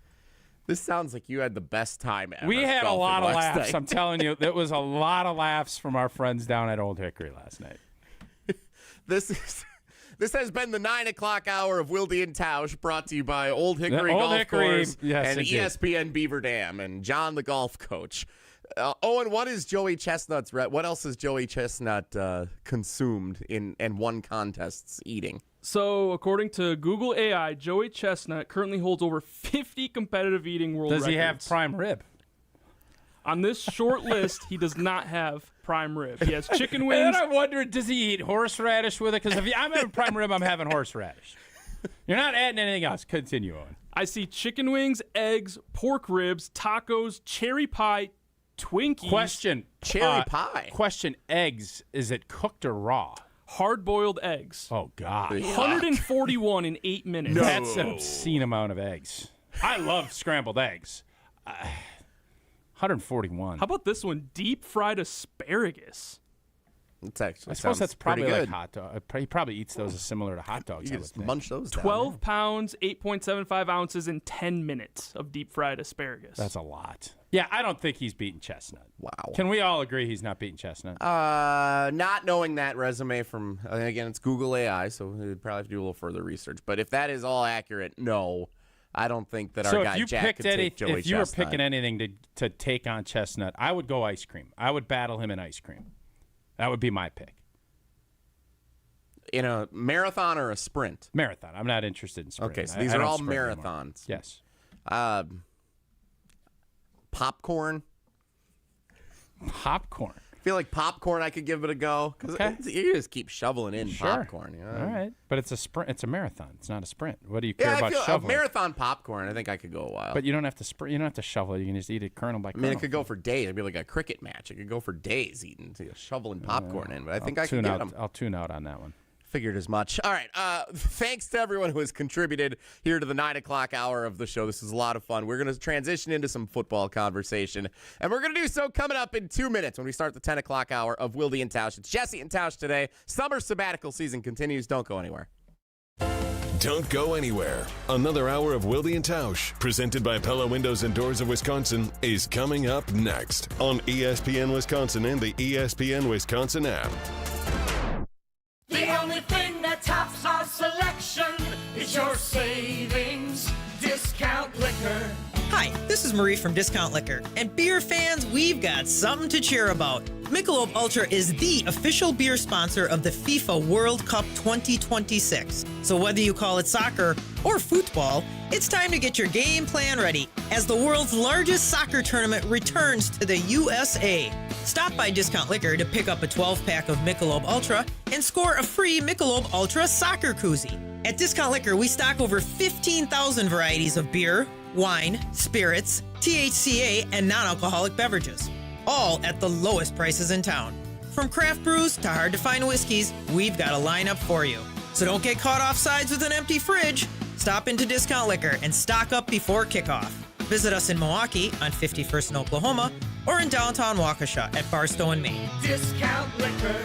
S8: This sounds like you had the best time ever.
S9: We had a
S8: golfing
S9: lot of
S8: last
S9: laughs.
S8: night.
S9: I'm telling you, there was a lot of laughs from our friends down at Old Hickory last night.
S8: This has been the 9 o'clock hour of Wilde and Tausch, brought to you by Old Hickory
S9: Old
S8: Golf
S9: Hickory,
S8: Course
S9: yes,
S8: and
S9: indeed.
S8: ESPN Beaver Dam and John the golf coach. Owen, what is Joey Chestnut's? What else has Joey Chestnut consumed in and won contests eating?
S6: So, according to Google AI, Joey Chestnut currently holds over 50 competitive eating world records.
S9: Does he have prime rib?
S6: On this short list, he does not have prime rib. He has chicken wings.
S9: And then I wonder, does he eat horseradish with it? Because if I'm having prime rib, I'm having horseradish. You're not adding anything else. Continue on.
S6: I see chicken wings, eggs, pork ribs, tacos, cherry pie, Twinkies.
S9: Question.
S8: Cherry pie.
S9: Question. Eggs. Is it cooked or raw?
S6: Hard-boiled eggs.
S9: Oh, God.
S6: 141 in 8 minutes.
S9: No. That's an obscene amount of eggs. I love scrambled eggs. 141.
S6: How about this one? Deep fried asparagus.
S8: It's actually.
S9: I suppose that's probably
S8: good.
S9: like hot dog. He probably eats those as similar to hot dogs.
S8: You just munch those down.
S6: 12 pounds, 8.75 ounces in 10 minutes of deep fried asparagus.
S9: That's a lot. Yeah, I don't think he's beating Chestnut.
S8: Wow.
S9: Can we all agree he's not beating Chestnut?
S8: Not knowing that resume from, again, it's Google AI, so we'd probably have to do a little further research. But if that is all accurate, no, I don't think that our guy Jack could take Joey Chestnut.
S9: If you were picking anything to take on Chestnut, I would go ice cream. I would battle him in ice cream. That would be my pick.
S8: In a marathon or a sprint?
S9: Marathon. I'm not interested in sprint.
S8: Okay, so these are all marathons.
S9: Yes.
S8: Popcorn.
S9: Popcorn.
S8: I feel like popcorn I could give it a go. Because you just keep shoveling in popcorn. You know?
S9: All right. But it's a sprint. It's a marathon. It's not a sprint. What do you care about
S8: a
S9: shoveling?
S8: marathon popcorn, I think I could go a while.
S9: But you don't have to sprint. You don't have to shovel it. You can just eat it kernel by kernel.
S8: I mean, it could go for days. It'd be like a cricket match. It could go for days eating, shoveling popcorn in. But I think I can get them.
S9: I'll tune out on that one.
S8: Figured as much. All right. Thanks to everyone who has contributed here to the 9 o'clock hour of the show. This is a lot of fun. We're going to transition into some football conversation, and we're going to do so coming up in 2 minutes when we start the 10 o'clock hour of Wilde and Tausch. It's Jesse and Tausch today. Summer sabbatical season continues. Don't go anywhere.
S4: Don't go anywhere. Another hour of Wilde and Tausch, presented by Pella Windows and Doors of Wisconsin, is coming up next on ESPN Wisconsin and the ESPN Wisconsin app.
S10: The only thing that tops our selection is your savings discount liquor.
S17: Hi, this is Marie from Discount Liquor. And beer fans, we've got something to cheer about. Michelob Ultra is the official beer sponsor of the FIFA World Cup 2026. So whether you call it soccer or football, it's time to get your game plan ready as the world's largest soccer tournament returns to the USA. Stop by Discount Liquor to pick up a 12-pack of Michelob Ultra and score a free Michelob Ultra soccer koozie. At Discount Liquor, we stock over 15,000 varieties of beer, wine, spirits, THCA, and non-alcoholic beverages, all at the lowest prices in town. From craft brews to hard-to-find whiskeys, we've got a lineup for you. So don't get caught off sides with an empty fridge. Stop into Discount Liquor and stock up before kickoff. Visit us in Milwaukee on 51st and Oklahoma or in downtown Waukesha at Barstow and Maine.
S10: Discount Liquor.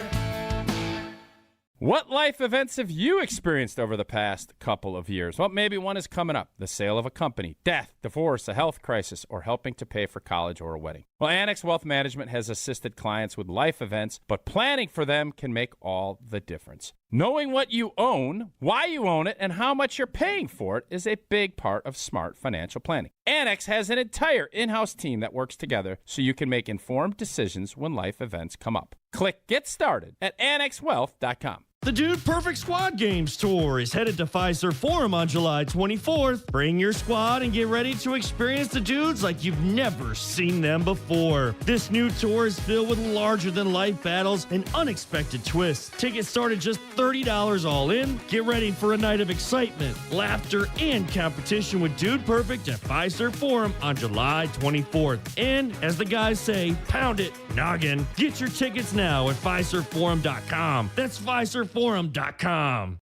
S9: What life events have you experienced over the past couple of years? Well, maybe one is coming up. The sale of a company, death, divorce, a health crisis, or helping to pay for college or a wedding. Well, Annex Wealth Management has assisted clients with life events, but planning for them can make all the difference. Knowing what you own, why you own it, and how much you're paying for it is a big part of smart financial planning. Annex has an entire in-house team that works together so you can make informed decisions when life events come up. Click Get Started at annexwealth.com.
S18: The Dude Perfect Squad Games Tour is headed to Fiserv Forum on July 24th. Bring your squad and get ready to experience the dudes like you've never seen them before. This new tour is filled with larger-than-life battles and unexpected twists. Tickets start at just $30 all in. Get ready for a night of excitement, laughter, and competition with Dude Perfect at Fiserv Forum on July 24th. And, as the guys say, pound it, noggin. Get your tickets now at FiservForum.com. That's FiservForum.com.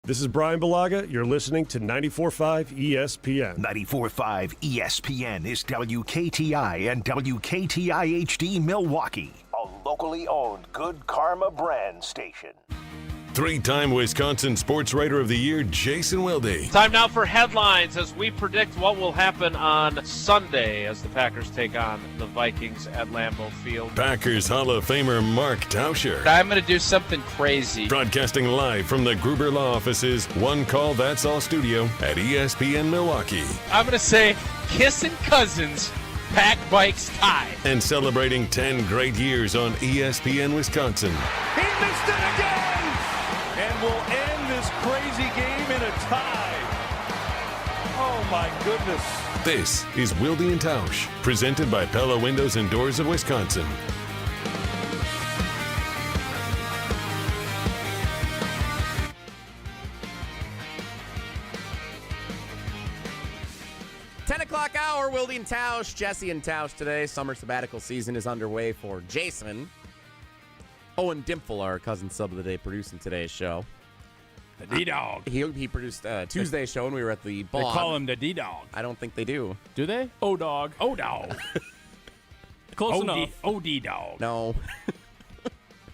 S20: This is Brian Balaga. You're listening to 94.5 ESPN.
S12: 94.5 ESPN is WKTI and WKTI HD Milwaukee, a locally owned Good Karma brand station.
S4: Three-time Wisconsin Sports Writer of the Year, Jason Wilde.
S21: Time now for headlines as we predict what will happen on Sunday as the Packers take on the Vikings at Lambeau Field.
S4: Packers Hall of Famer Mark Tauscher.
S21: I'm going to do something crazy.
S4: Broadcasting live from the Gruber Law Office's One Call That's All studio at ESPN Milwaukee.
S21: I'm going to say Kissing Cousins, Pack Bikes tie.
S4: And celebrating 10 great years on ESPN Wisconsin.
S10: He missed it again! And we'll end this crazy game in a tie. Oh, my goodness.
S4: This is Wilde and Tausch, presented by Pella Windows and Doors of Wisconsin.
S8: Hour, Wilde and Tausch, Jesse and Tausch today. Summer sabbatical season is underway for Jason. Owen Dimple, our cousin sub of the day, producing today's show.
S9: The D-Dog.
S8: He produced Tuesday's show when we were at the Bog.
S9: They call him the D-Dog.
S8: I don't think they do.
S9: Do they?
S6: O-Dog.
S9: O-Dog.
S6: Close enough.
S9: O-D-Dog.
S8: No.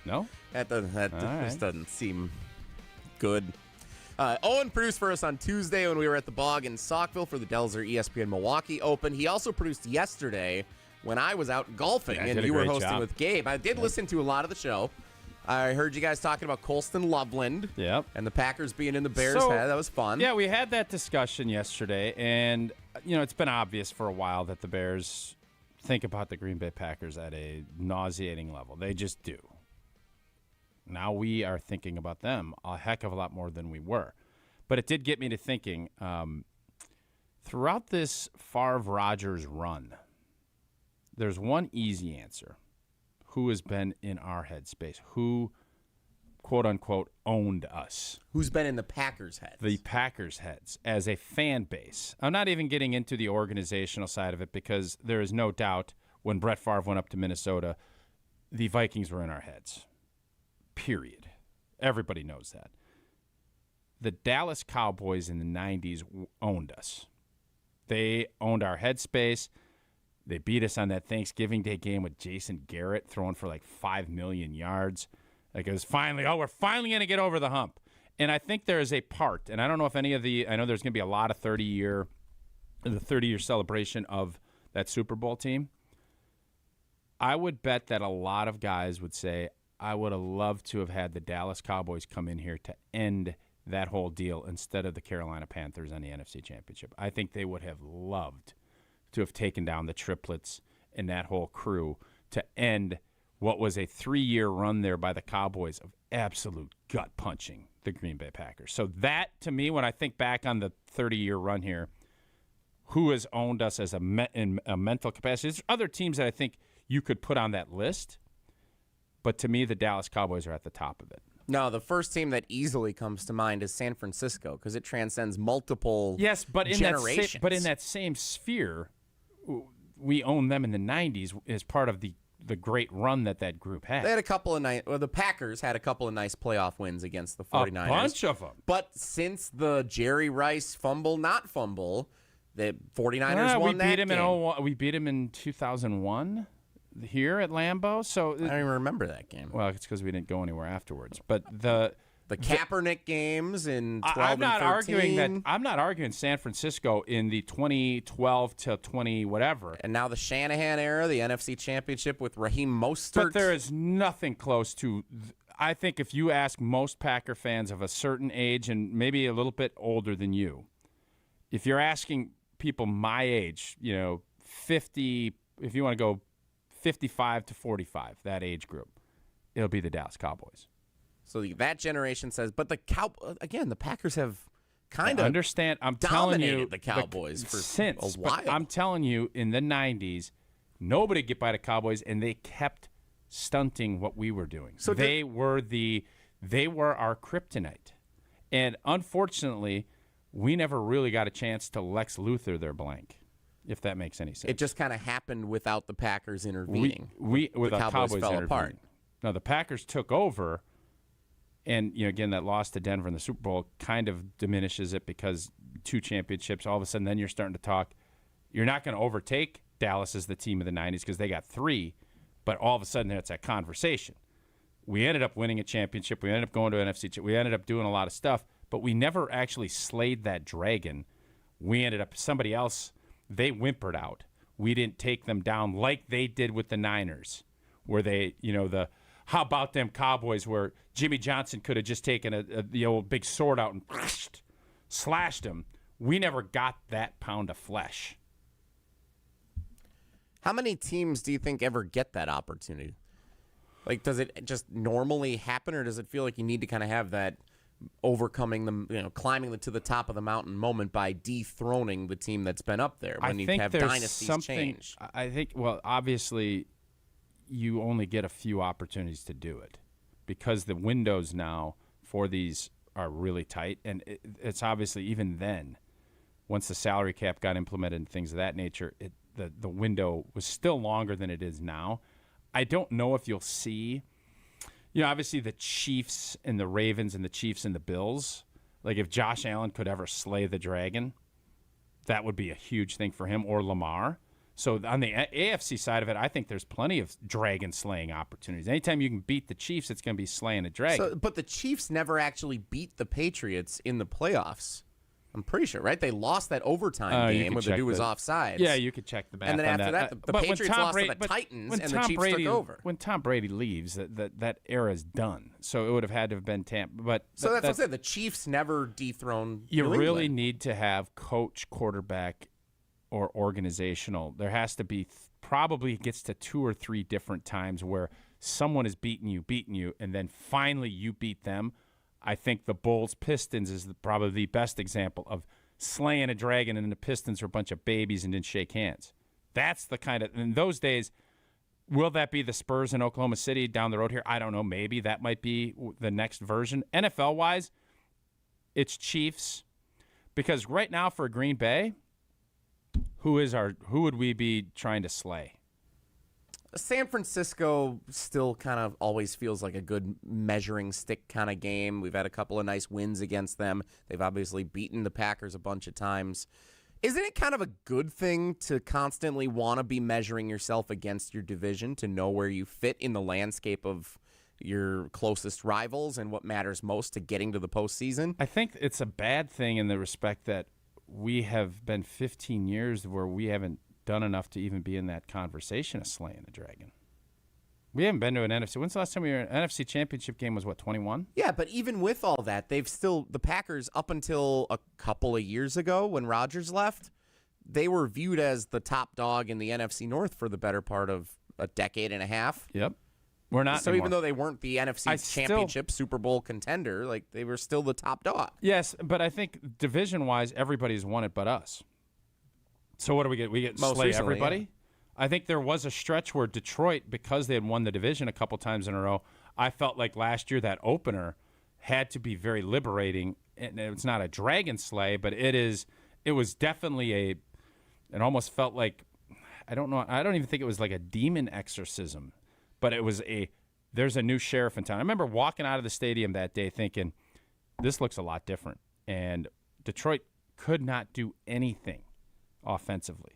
S9: No?
S8: That
S9: right.
S8: just doesn't seem good. Owen produced for us on Tuesday when we were at the Bog in Saukville for the Delzer ESPN Milwaukee Open. He also produced yesterday when I was out golfing and you were hosting with Gabe. I did listen to a lot of the show. I heard you guys talking about Colston Loveland.
S9: Yep.
S8: And the Packers being in the Bears' head. That was fun.
S9: Yeah, we had that discussion yesterday, and, it's been obvious for a while that the Bears think about the Green Bay Packers at a nauseating level. They just do. Now we are thinking about them a heck of a lot more than we were. But it did get me to thinking, throughout this Favre-Rodgers run, there's one easy answer. Who has been in our headspace? Who, quote-unquote, owned us?
S8: Who's been in the Packers' heads?
S9: The Packers' heads as a fan base. I'm not even getting into the organizational side of it because there is no doubt when Brett Favre went up to Minnesota, the Vikings were in our heads. Period. Everybody knows that. The Dallas Cowboys in the 90s owned us. They owned our headspace. They beat us on that Thanksgiving Day game with Jason Garrett throwing for like 5 million yards. Like it was we're finally going to get over the hump. And I think there is a part, and I don't know if any of I know there's going to be a lot of the 30-year celebration of that Super Bowl team. I would bet that a lot of guys would say, I would have loved to have had the Dallas Cowboys come in here to end that whole deal instead of the Carolina Panthers on the NFC Championship. I think they would have loved to have taken down the triplets and that whole crew to end what was a 3-year run there by the Cowboys of absolute gut-punching the Green Bay Packers. So that, to me, when I think back on the 30-year run here, who has owned us as in a mental capacity? There's other teams that I think you could put on that list, but to me, the Dallas Cowboys are at the top of it.
S8: No, the first team that easily comes to mind is San Francisco because it transcends multiple generations.
S9: But in that same sphere, we own them in the 90s as part of the great run that group had.
S8: They had a couple of the Packers had a couple of nice playoff wins against the 49ers.
S9: A bunch of them.
S8: But since the Jerry Rice not fumble, the 49ers won that game.
S9: We beat him in 2001 here at Lambeau. So
S8: I don't even remember that game.
S9: Well, it's because we didn't go anywhere afterwards. But the
S8: Kaepernick games in 12
S9: I'm not
S8: and 13.
S9: arguing that. I'm not arguing San Francisco in the 2012 to 20 whatever.
S8: And now the Shanahan era, the NFC Championship with Raheem Mostert.
S9: But there is nothing close to. I think if you ask most Packer fans of a certain age and maybe a little bit older than you, if you're asking people my age, 50, if you want to go 55 to 45, that age group, it'll be the Dallas Cowboys.
S8: So that generation says, but the Packers have kind of
S9: understand. I'm
S8: dominated
S9: telling you,
S8: the Cowboys for a while.
S9: But I'm telling you, in the 90s, nobody could get by the Cowboys, and they kept stunting what we were doing. So they were our kryptonite, and unfortunately, we never really got a chance to Lex Luthor their blank. If that makes any sense.
S8: It just kind of happened without the Packers intervening.
S9: With
S8: the Cowboys fell apart.
S9: No, the Packers took over, and again, that loss to Denver in the Super Bowl kind of diminishes it because 2 championships. All of a sudden, then you're starting to talk. You're not going to overtake Dallas as the team of the 90s because they got 3, but all of a sudden, it's that conversation. We ended up winning a championship. We ended up going to an NFC. We ended up doing a lot of stuff, but we never actually slayed that dragon. We ended up somebody else. They whimpered out. We didn't take them down like they did with the Niners, where they, how about them Cowboys where Jimmy Johnson could have just taken the old big sword out and slashed him. We never got that pound of flesh.
S8: How many teams do you think ever get that opportunity? Like, does it just normally happen, or does it feel like you need to kind of have that overcoming them, climbing to the top of the mountain moment by dethroning the team that's been up there when you have dynasties change?
S9: I think, obviously, you only get a few opportunities to do it because the windows now for these are really tight. And it's obviously, even then, once the salary cap got implemented and things of that nature, the window was still longer than it is now. I don't know if you'll see, obviously the Chiefs and the Ravens and the Chiefs and the Bills Like if Josh Allen could ever slay the dragon, that would be a huge thing for him, or Lamar. So on the AFC side of it, I think there's plenty of dragon slaying opportunities. Anytime you can beat the Chiefs, it's going to be slaying a dragon.
S8: But the Chiefs never actually beat the Patriots in the playoffs. I'm pretty sure, right? They lost that overtime game where the dude was offsides.
S9: Yeah, you could check the math.
S8: And then
S9: on
S8: after that, the Patriots lost to the Titans, and the Chiefs took over.
S9: When Tom Brady leaves, that era is done. So it would have had to have been Tampa. But
S8: so that's what I said. The Chiefs never dethroned.
S9: You
S8: New
S9: really
S8: England.
S9: need to have coach, quarterback, or organizational. There has to be probably gets to 2 or 3 different times where someone is beating you, and then finally you beat them. I think the Bulls-Pistons is probably the best example of slaying a dragon, and the Pistons are a bunch of babies and didn't shake hands. That's the kind of – in those days, will that be the Spurs in Oklahoma City down the road here? I don't know. Maybe that might be the next version. NFL-wise, it's Chiefs, because right now for Green Bay, who would we be trying to slay?
S8: San Francisco still kind of always feels like a good measuring stick kind of game. We've had a couple of nice wins against them. They've obviously beaten the Packers a bunch of times. Isn't it kind of a good thing to constantly want to be measuring yourself against your division, to know where you fit in the landscape of your closest rivals and what matters most to getting to the postseason?
S9: I think it's a bad thing in the respect that we have been 15 years where we haven't done enough to even be in that conversation of slaying the dragon. We haven't been to an NFC. When's the last time we were in an NFC championship game? Was what, 21?
S8: Yeah, but even with all that, the Packers, up until a couple of years ago when Rodgers left, they were viewed as the top dog in the NFC North for the better part of a decade and a half.
S9: Yep. We're not
S8: So
S9: anymore.
S8: even though they weren't the NFC championship Super Bowl contender, like they were still the top dog.
S9: Yes, but I think division-wise, everybody's won it but us. So what do we get? We get
S8: Most
S9: slay
S8: recently,
S9: everybody?
S8: yeah.
S9: I think there was a stretch where Detroit, because they had won the division a couple times in a row, I felt like last year that opener had to be very liberating. And it's not a dragon slay, but it was definitely it almost felt like, I don't even think it was like a demon exorcism, but it was there's a new sheriff in town. I remember walking out of the stadium that day thinking, this looks a lot different. And Detroit could not do anything offensively.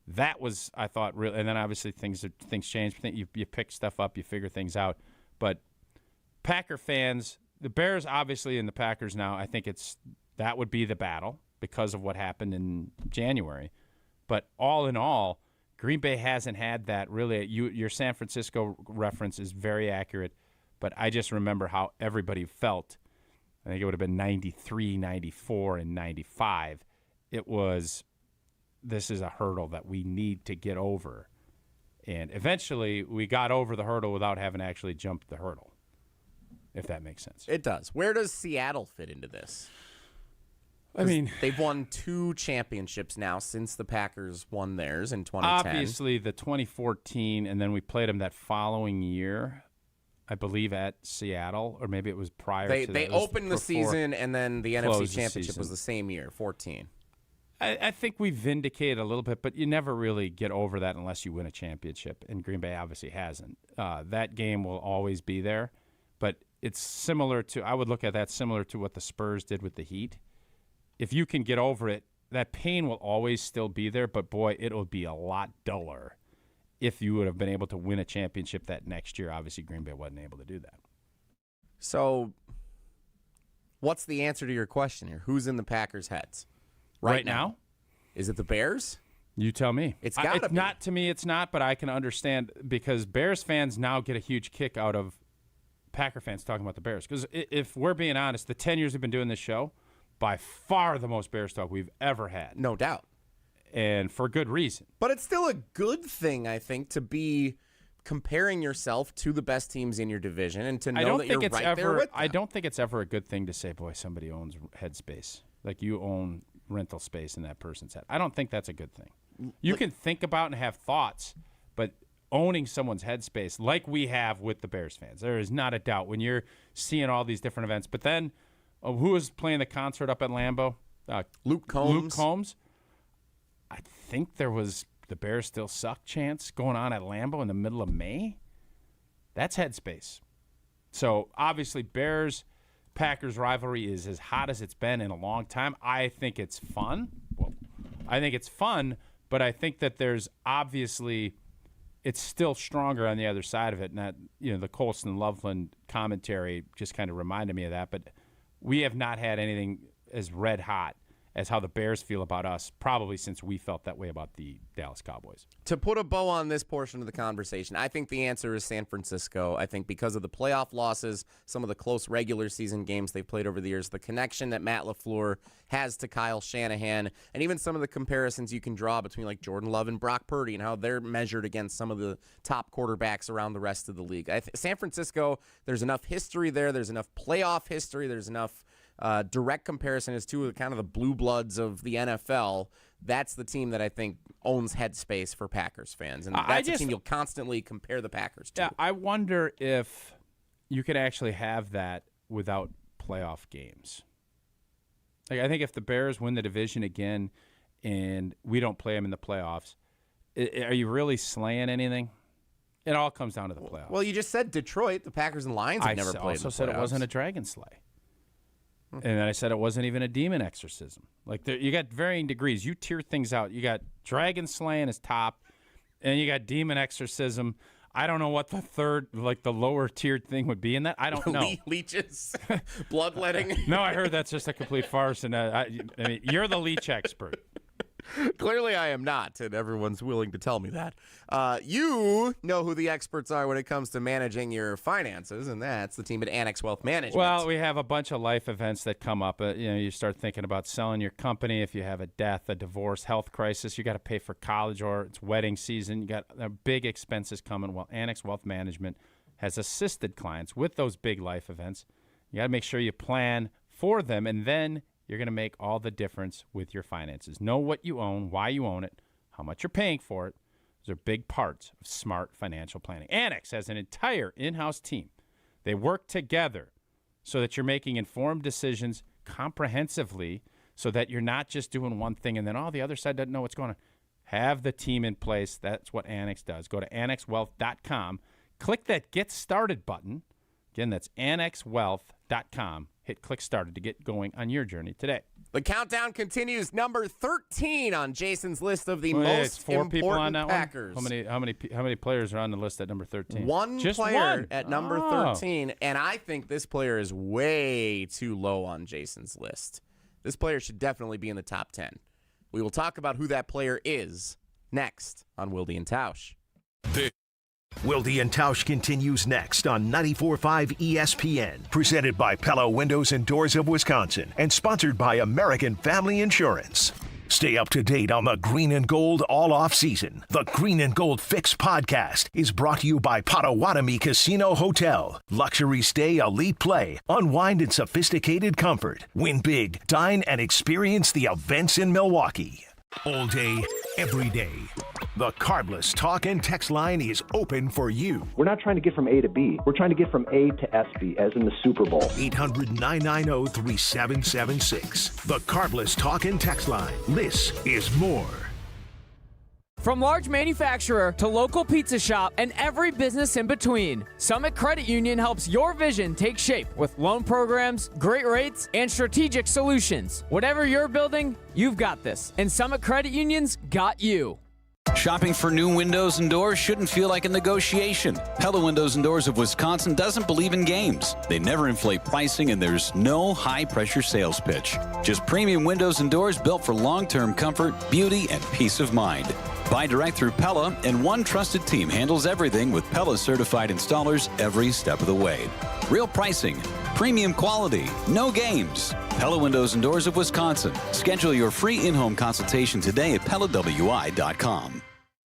S9: That was, I thought, real. And then obviously things change. You pick stuff up, you figure things out. But Packer fans, the Bears obviously and the Packers now, I think that would be the battle because of what happened in January. But all in all, Green Bay hasn't had that really. Your San Francisco reference is very accurate, but I just remember how everybody felt. I think it would have been 93, 94, and 95. This is a hurdle that we need to get over. And eventually we got over the hurdle without having actually jumped the hurdle, if that makes sense.
S8: It does. Where does Seattle fit into this?
S9: I mean,
S8: they've won 2 championships now since the Packers won theirs in 2010.
S9: Obviously, the 2014, and then we played them that following year, I believe, at Seattle, or maybe it was prior to that.
S8: They opened the season, and then the NFC Championship was the same year, 14.
S9: I think we vindicated a little bit, but you never really get over that unless you win a championship, and Green Bay obviously hasn't. That game will always be there, but it's similar to, I would look at that similar to what the Spurs did with the Heat. If you can get over it, that pain will always still be there, but boy, it'll be a lot duller if you would have been able to win a championship that next year. Obviously, Green Bay wasn't able to do that.
S8: So what's the answer to your question here? Who's in the Packers' heads?
S9: Right now?
S8: Is it the Bears?
S9: You tell me.
S8: It's got to be.
S9: Not to me, it's not, but I can understand because Bears fans now get a huge kick out of Packer fans talking about the Bears. Because if we're being honest, the 10 years we've been doing this show, by far the most Bears talk we've ever had.
S8: No doubt.
S9: And for good reason.
S8: But it's still a good thing, I think, to be comparing yourself to the best teams in your division and to know that you're right there with them.
S9: I don't think it's ever a good thing to say, boy, somebody owns headspace. Like you own rental space in that person's head. I don't think that's a good thing. You can think about and have thoughts, but owning someone's headspace like we have with the Bears fans, there is not a doubt when you're seeing all these different events. But then who was playing the concert up at Lambeau?
S8: Luke Combs.
S9: Luke Combs. I think there was the Bears still suck chance going on at Lambeau in the middle of May. That's headspace. So obviously Bears Packers rivalry is as hot as it's been in a long time. I think it's fun. Well, I think it's fun, but I think that there's obviously it's still stronger on the other side of it. And that, the Colston-Loveland commentary just kind of reminded me of that. But we have not had anything as red hot as how the Bears feel about us, probably since we felt that way about the Dallas Cowboys.
S8: To put a bow on this portion of the conversation, I think the answer is San Francisco. I think because of the playoff losses, some of the close regular season games they've played over the years, the connection that Matt LaFleur has to Kyle Shanahan, and even some of the comparisons you can draw between like Jordan Love and Brock Purdy and how they're measured against some of the top quarterbacks around the rest of the league. San Francisco, there's enough history there. There's enough playoff history. There's enough direct comparison as to kind of the blue bloods of the NFL. That's the team that I think owns headspace for Packers fans, and that's a team you'll constantly compare the Packers to.
S9: Yeah, I wonder if you could actually have that without playoff games. Like, I think if the Bears win the division again and we don't play them in the playoffs, are you really slaying anything? It all comes down to the playoffs.
S8: Well, you just said Detroit. The Packers and Lions have never played in the playoffs. I also
S9: said it wasn't a dragon slay. And then I said it wasn't even a demon exorcism. Like, you got varying degrees. You tier things out. You got dragon slaying as top, and you got demon exorcism. I don't know what the third, like the lower tiered thing would be in that. I don't know.
S8: Leeches, bloodletting.
S9: No, I heard that's just a complete farce. And I mean, you're the leech expert.
S8: Clearly I am not, and everyone's willing to tell me that. You know who the experts are when it comes to managing your finances, and that's the team at Annex Wealth Management.
S9: Well, we have a bunch of life events that come up. You start thinking about selling your company. If you have a death, a divorce, health crisis, you got to pay for college, or it's wedding season. You got big expenses coming. Well, Annex Wealth Management has assisted clients with those big life events. You got to make sure you plan for them, and then you're going to make all the difference with your finances. Know what you own, why you own it, how much you're paying for it. Those are big parts of smart financial planning. Annex has an entire in-house team. They work together so that you're making informed decisions comprehensively, so that you're not just doing one thing and then, the other side doesn't know what's going on. Have the team in place. That's what Annex does. Go to annexwealth.com. Click that Get Started button. Again, that's annexwealth.com. Hit Click Started to get going on your journey today.
S8: The countdown continues. Number 13 on Jason's list of the
S9: It's
S8: most
S9: four people on
S8: important
S9: that
S8: Packers.
S9: One? How many players are on the list at number 13?
S8: Just
S9: player
S8: one at number 13, and I think this player is way too low on Jason's list. This player should definitely be in the top 10. We will talk about who that player is next on Wilde and Tausch.
S12: Wilde and Tausch continues next on 94.5 ESPN, presented by Pella Windows and Doors of Wisconsin and sponsored by American Family Insurance. Stay up to date on the Green and Gold all off season. The Green and Gold Fix podcast is brought to you by Potawatomi Casino Hotel. Luxury stay, elite play, unwind in sophisticated comfort. Win big, dine, and experience the events in Milwaukee. All day, every day. The Carbless talk and text line is open for you.
S19: We're not trying to get from A to B. We're trying to get from A to SB, as in the Super Bowl.
S12: 800-990-3776. The Carbless talk and text line. This is more.
S22: From large manufacturer to local pizza shop and every business in between, Summit Credit Union helps your vision take shape with loan programs, great rates, and strategic solutions. Whatever you're building, you've got this, and Summit Credit Union's got you.
S23: Shopping for new windows and doors shouldn't feel like a negotiation. Pella Windows and Doors of Wisconsin doesn't believe in games. They never inflate pricing, and there's no high-pressure sales pitch. Just premium windows and doors built for long-term comfort, beauty, and peace of mind. Buy direct through Pella, and one trusted team handles everything with Pella-certified installers every step of the way. Real pricing, premium quality, no games. Pella Windows and Doors of Wisconsin. Schedule your free in-home consultation today at PellaWI.com.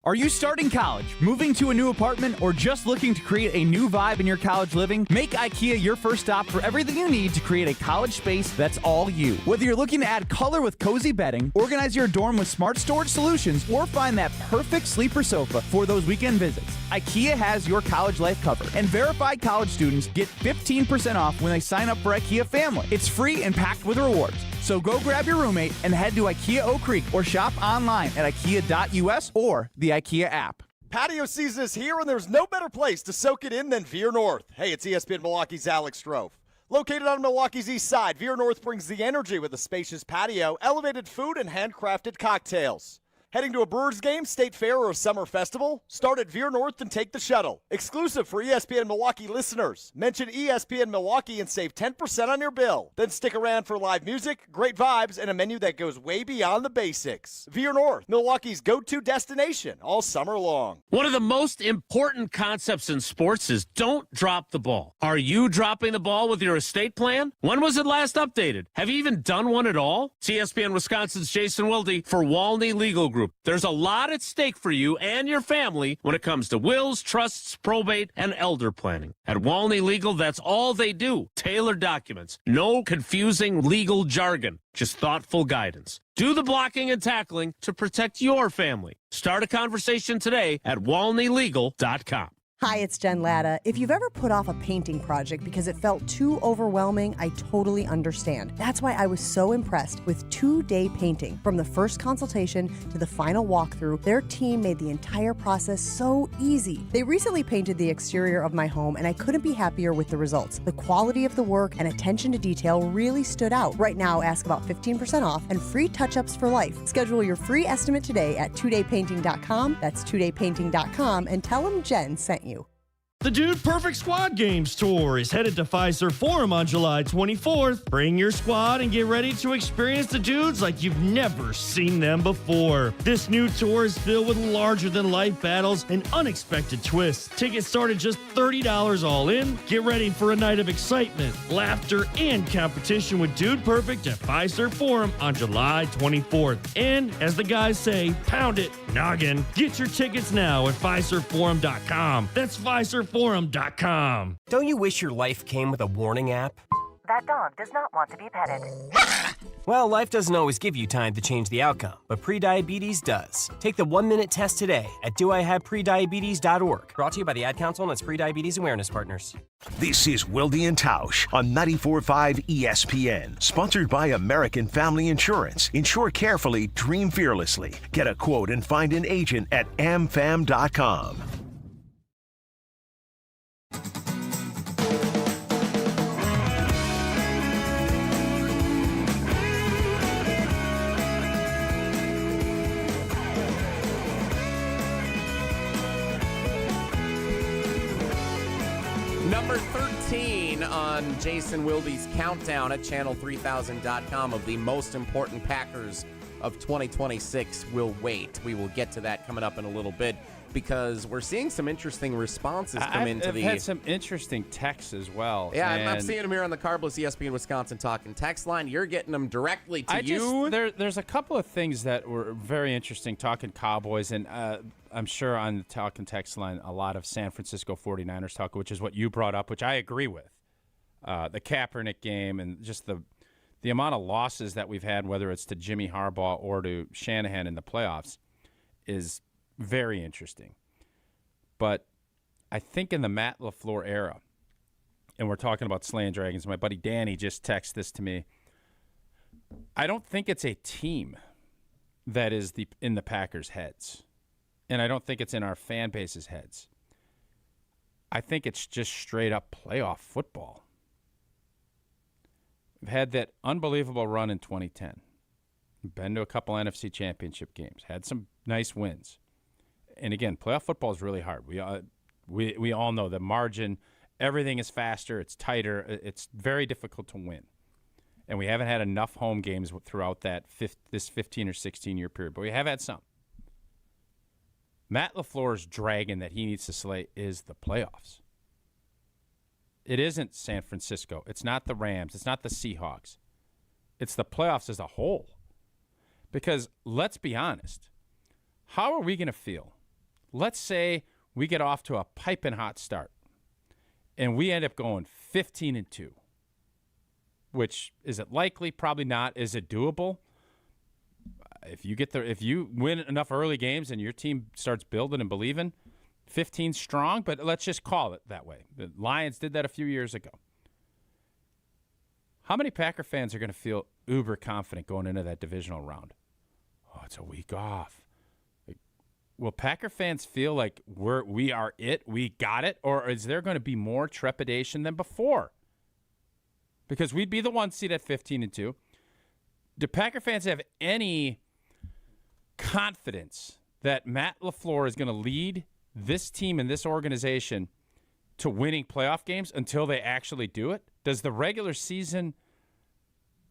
S24: Are you starting college, moving to a new apartment, or just looking to create a new vibe in your college living? Make IKEA your first stop for everything you need to create a college space that's all you. Whether you're looking to add color with cozy bedding, organize your dorm with smart storage solutions, or find that perfect sleeper sofa for those weekend visits, IKEA has your college life covered. And verified college students get 15% off when they sign up for IKEA Family. It's free and packed with rewards. So go grab your roommate and head to IKEA Oak Creek or shop online at IKEA.us or the IKEA app.
S25: Patio season is here, and there's no better place to soak it in than Veer North. Hey, it's ESPN Milwaukee's Alex Strofe.
S1: Located on Milwaukee's east side, Veer North brings the energy with a spacious patio, elevated food, and handcrafted cocktails. Heading to a Brewers game, state fair, or a summer festival? Start at Veer North and take the shuttle. Exclusive for ESPN Milwaukee listeners. Mention ESPN Milwaukee and save 10% on your bill. Then stick around for live music, great vibes, and a menu that goes way beyond the basics. Veer North, Milwaukee's go-to destination all summer long.
S2: One of the most important concepts in sports is don't drop the ball. Are you dropping the ball with your estate plan? When was it last updated? Have you even done one at all? It's ESPN Wisconsin's Jason Wilde for Walney Legal Group. There's a lot at stake for you and your family when it comes to wills, trusts, probate, and elder planning. At Walney Legal, that's all they do. Tailored documents. No confusing legal jargon. Just thoughtful guidance. Do the blocking and tackling to protect your family. Start a conversation today at walneylegal.com.
S3: Hi, it's Jen Latta. If you've ever put off a painting project because it felt too overwhelming, I totally understand. That's why I was so impressed with 2-Day Painting. From the first consultation to the final walkthrough, their team made the entire process so easy. They recently painted the exterior of my home, and I couldn't be happier with the results. The quality of the work and attention to detail really stood out. Right now, ask about 15% off and free touch-ups for life. Schedule your free estimate today at 2daypainting.com. That's 2daypainting.com, and tell them Jen sent you.
S18: The Dude Perfect Squad Games Tour is headed to Fiserv Forum on July 24th. Bring your squad and get ready to experience the dudes like you've never seen them before. This new tour is filled with larger-than-life battles and unexpected twists. Tickets start at just $30 all in. Get ready for a night of excitement, laughter, and competition with Dude Perfect at Fiserv Forum on July 24th. And, as the guys say, pound it, noggin. Get your tickets now at FiservForum.com. That's FiservForum.com.
S16: Don't you wish your life came with a warning app?
S5: That dog does not want to be petted.
S16: Well, life doesn't always give you time to change the outcome, but prediabetes does. Take the 1-minute test today at doihaveprediabetes.org. Brought to you by the Ad Council and its Prediabetes Awareness Partners.
S12: This is Wilde and Tausch on 94.5 ESPN. Sponsored by American Family Insurance. Insure carefully, dream fearlessly. Get a quote and find an agent at amfam.com.
S8: Number 13 on Jason Wilde's countdown at channel3000.com of the most important Packers of 2026 will wait. We will get to that coming up in a little bit because we're seeing some interesting responses come into the...
S9: I've had some interesting texts as well.
S8: Yeah, I'm seeing them here on the Carbless ESPN Wisconsin Talking text line. You're getting them directly to you.
S9: There's a couple of things that were very interesting talking Cowboys, and I'm sure on the Talking text line a lot of San Francisco 49ers talk, which is what you brought up, which I agree with. The Kaepernick game and just the amount of losses that we've had, whether it's to Jimmy Harbaugh or to Shanahan in the playoffs, is very interesting. But I think in the Matt LaFleur era, and we're talking about slaying dragons, my buddy Danny just texted this to me. I don't think it's a team that is in the Packers' heads. And I don't think it's in our fan base's heads. I think it's just straight up playoff football. We've had that unbelievable run in 2010. Been to a couple NFC championship games. Had some nice wins. And again, playoff football is really hard. We all know the margin, everything is faster, it's tighter, it's very difficult to win. And we haven't had enough home games throughout this 15 or 16-year period, but we have had some. Matt LaFleur's dragon that he needs to slay is the playoffs. It isn't San Francisco. It's not the Rams. It's not the Seahawks. It's the playoffs as a whole. Because let's be honest, how are we going to feel? Let's say we get off to a piping hot start and we end up going 15-2. Which, is it likely? Probably not. Is it doable? If you win enough early games and your team starts building and believing, 15 strong, but let's just call it that way. The Lions did that a few years ago. How many Packer fans are going to feel uber confident going into that divisional round? Oh, it's a week off. Will Packer fans feel like we are it, we got it, or is there going to be more trepidation than before? because we'd be the 1 seed at 15-2. Do Packer fans have any confidence that Matt LaFleur is going to lead this team and this organization to winning playoff games until they actually do it? Does the regular season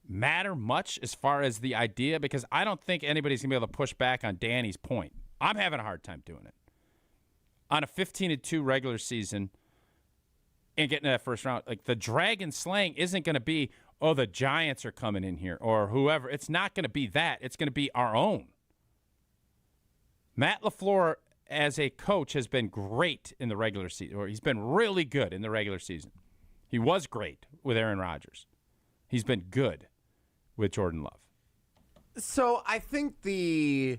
S9: matter much as far as the idea? Because I don't think anybody's going to be able to push back on Danny's point. I'm having a hard time doing it. On a 15-2 regular season and getting to that first round, like the dragon slaying isn't going to be, oh, the Giants are coming in here or whoever. It's not going to be that. It's going to be our own. Matt LaFleur, as a coach, has been great in the regular season, or he's been really good in the regular season. He was great with Aaron Rodgers. He's been good with Jordan Love.
S8: So I think the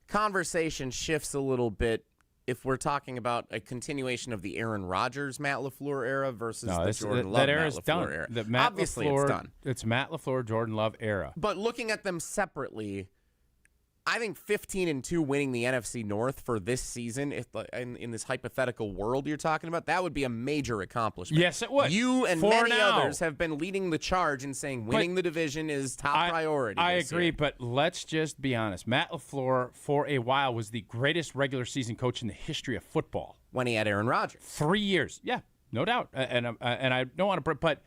S8: conversation shifts a little bit if we're talking about a continuation of the Aaron Rodgers, Matt LaFleur era versus the Jordan Love, Matt LaFleur era. Obviously, it's done.
S9: It's Matt LaFleur, Jordan Love era.
S8: But looking at them separately, I think 15-2 winning the NFC North for this season, if in this hypothetical world you're talking about, that would be a major accomplishment.
S9: Yes, it would.
S8: You and many others have been leading the charge and saying winning the division is top priority.
S9: I agree, but let's just be honest. Matt LaFleur, for a while, was the greatest regular season coach in the history of football.
S8: When he had Aaron Rodgers.
S9: 3 years. Yeah, no doubt. And I don't want to, but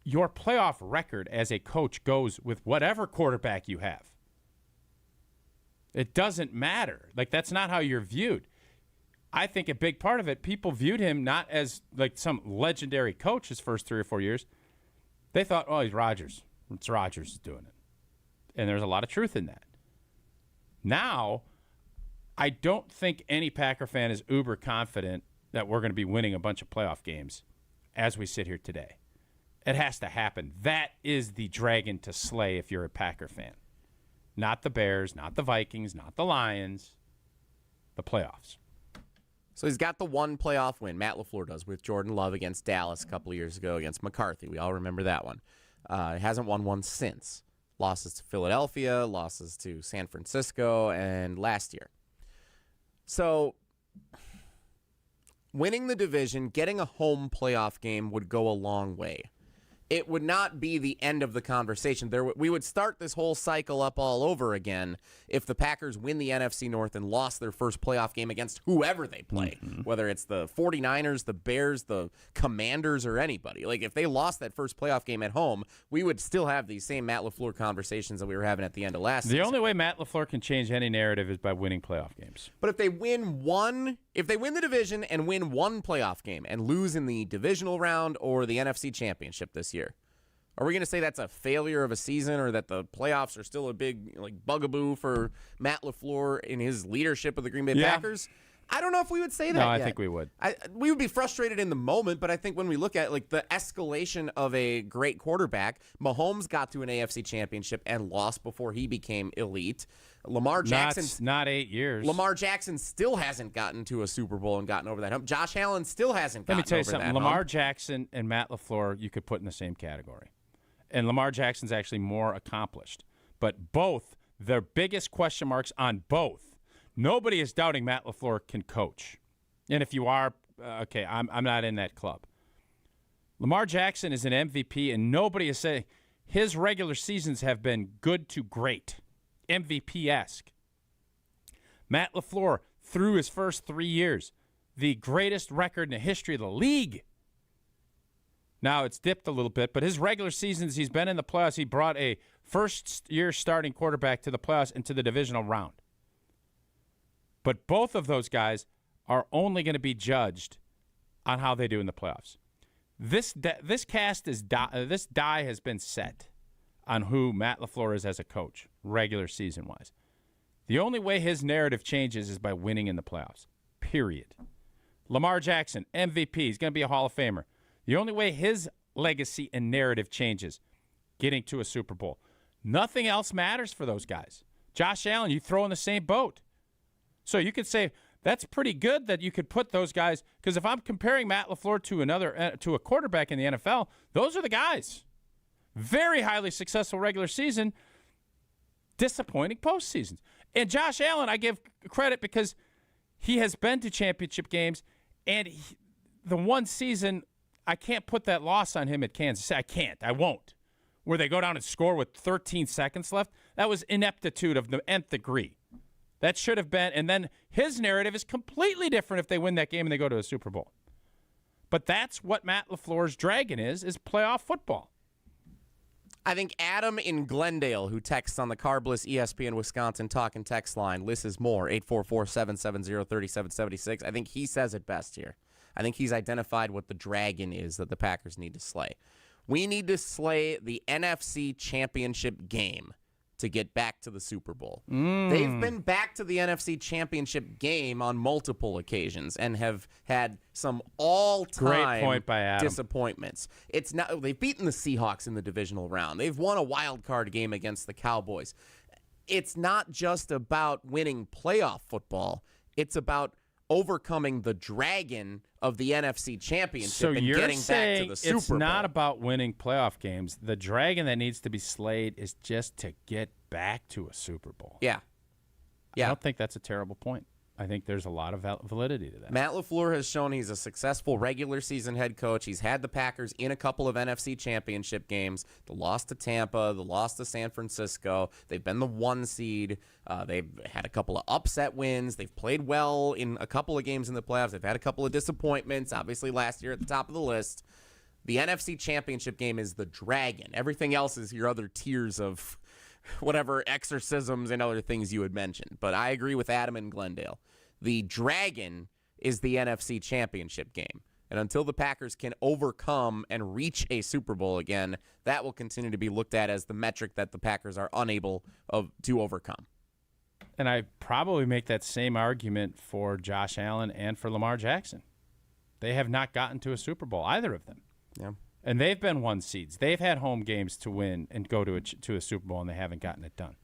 S9: your playoff record as a coach goes with whatever quarterback you have. It doesn't matter. Like, that's not how you're viewed. I think a big part of it, people viewed him not as like some legendary coach his first 3 or 4 years. They thought, oh, he's Rodgers. It's Rodgers doing it. And there's a lot of truth in that. Now, I don't think any Packer fan is uber confident that we're going to be winning a bunch of playoff games as we sit here today. It has to happen. That is the dragon to slay if you're a Packer fan. Not the Bears, not the Vikings, not the Lions, the playoffs.
S8: So he's got the one playoff win, Matt LaFleur does, with Jordan Love against Dallas a couple of years ago against McCarthy. We all remember that one. He hasn't won one since. Losses to Philadelphia, losses to San Francisco, and last year. So winning the division, getting a home playoff game would go a long way. It would not be the end of the conversation. We would start this whole cycle up all over again if the Packers win the NFC North and lost their first playoff game against whoever they play, whether it's the 49ers, the Bears, the Commanders, or anybody. Like, if they lost that first playoff game at home, we would still have these same Matt LaFleur conversations that we were having at the end of last season.
S9: The only way Matt LaFleur can change any narrative is by winning playoff games.
S8: But if they win the division and win one playoff game and lose in the divisional round or the NFC Championship this year, are we going to say that's a failure of a season or that the playoffs are still a big bugaboo for Matt LaFleur in his leadership of the Green Bay Packers? I don't know if we would say that
S9: No,
S8: yet.
S9: I think we would.
S8: We would be frustrated in the moment, but I think when we look at the escalation of a great quarterback, Mahomes got to an AFC Championship and lost before he became elite. Lamar Jackson,
S9: not 8 years.
S8: Lamar Jackson still hasn't gotten to a Super Bowl and gotten over that hump. Josh Allen still hasn't gotten over that hump.
S9: Let me tell you something. Lamar Jackson and Matt LaFleur you could put in the same category. And Lamar Jackson's actually more accomplished. But both, their biggest question marks on both. Nobody is doubting Matt LaFleur can coach. And if you are, okay, I'm not in that club. Lamar Jackson is an MVP, and nobody is saying his regular seasons have been good to great, MVP-esque. Matt LaFleur, through his first 3 years, the greatest record in the history of the league. Now, it's dipped a little bit, but his regular seasons, he's been in the playoffs. He brought a first-year starting quarterback to the playoffs and to the divisional round. But both of those guys are only going to be judged on how they do in the playoffs. This die has been set on who Matt LaFleur is as a coach, regular season-wise. The only way his narrative changes is by winning in the playoffs, period. Lamar Jackson, MVP, he's going to be a Hall of Famer. The only way his legacy and narrative changes, getting to a Super Bowl. Nothing else matters for those guys. Josh Allen, you throw in the same boat. So you could say that's pretty good that you could put those guys, because if I'm comparing Matt LaFleur to a quarterback in the NFL, those are the guys. Very highly successful regular season, disappointing postseasons. And Josh Allen, I give credit because he has been to championship games, and the one season I can't put that loss on him at Kansas City. I can't. I won't. Where they go down and score with 13 seconds left, that was ineptitude of the nth degree. That should have been, and then his narrative is completely different if they win that game and they go to a Super Bowl. But that's what Matt LaFleur's dragon is playoff football.
S8: I think Adam in Glendale, who texts on the Carbliss ESPN Wisconsin talk and text line, listens more, 844-770-3776. I think he says it best here. I think he's identified what the dragon is that the Packers need to slay. We need to slay the NFC Championship game to get back to the Super Bowl. They've been back to the NFC Championship game on multiple occasions and have had some all-time
S9: Great point by Adam.
S8: disappointments. It's not they've beaten the Seahawks in the divisional round. They've won a wild card game against the Cowboys. It's not just about winning playoff football. It's about overcoming the dragon of the NFC Championship and getting back to the Super Bowl.
S9: It's not about winning playoff games. The dragon that needs to be slayed is just to get back to a Super Bowl.
S8: Yeah.
S9: I don't think that's a terrible point. I think there's a lot of validity to that.
S8: Matt LaFleur has shown he's a successful regular season head coach. He's had the Packers in a couple of NFC Championship games. The loss to Tampa, the loss to San Francisco. They've been the 1 seed. They've had a couple of upset wins. They've played well in a couple of games in the playoffs. They've had a couple of disappointments, obviously last year at the top of the list. The NFC Championship game is the dragon. Everything else is your other tiers of whatever exorcisms and other things you had mentioned. But I agree with Adam in Glendale. The dragon is the NFC Championship game. And until the Packers can overcome and reach a Super Bowl again, that will continue to be looked at as the metric that the Packers are unable to overcome.
S9: And I probably make that same argument for Josh Allen and for Lamar Jackson. They have not gotten to a Super Bowl, either of them.
S8: Yeah.
S9: And they've been 1 seeds. They've had home games to win and go to a Super Bowl, and they haven't gotten it done.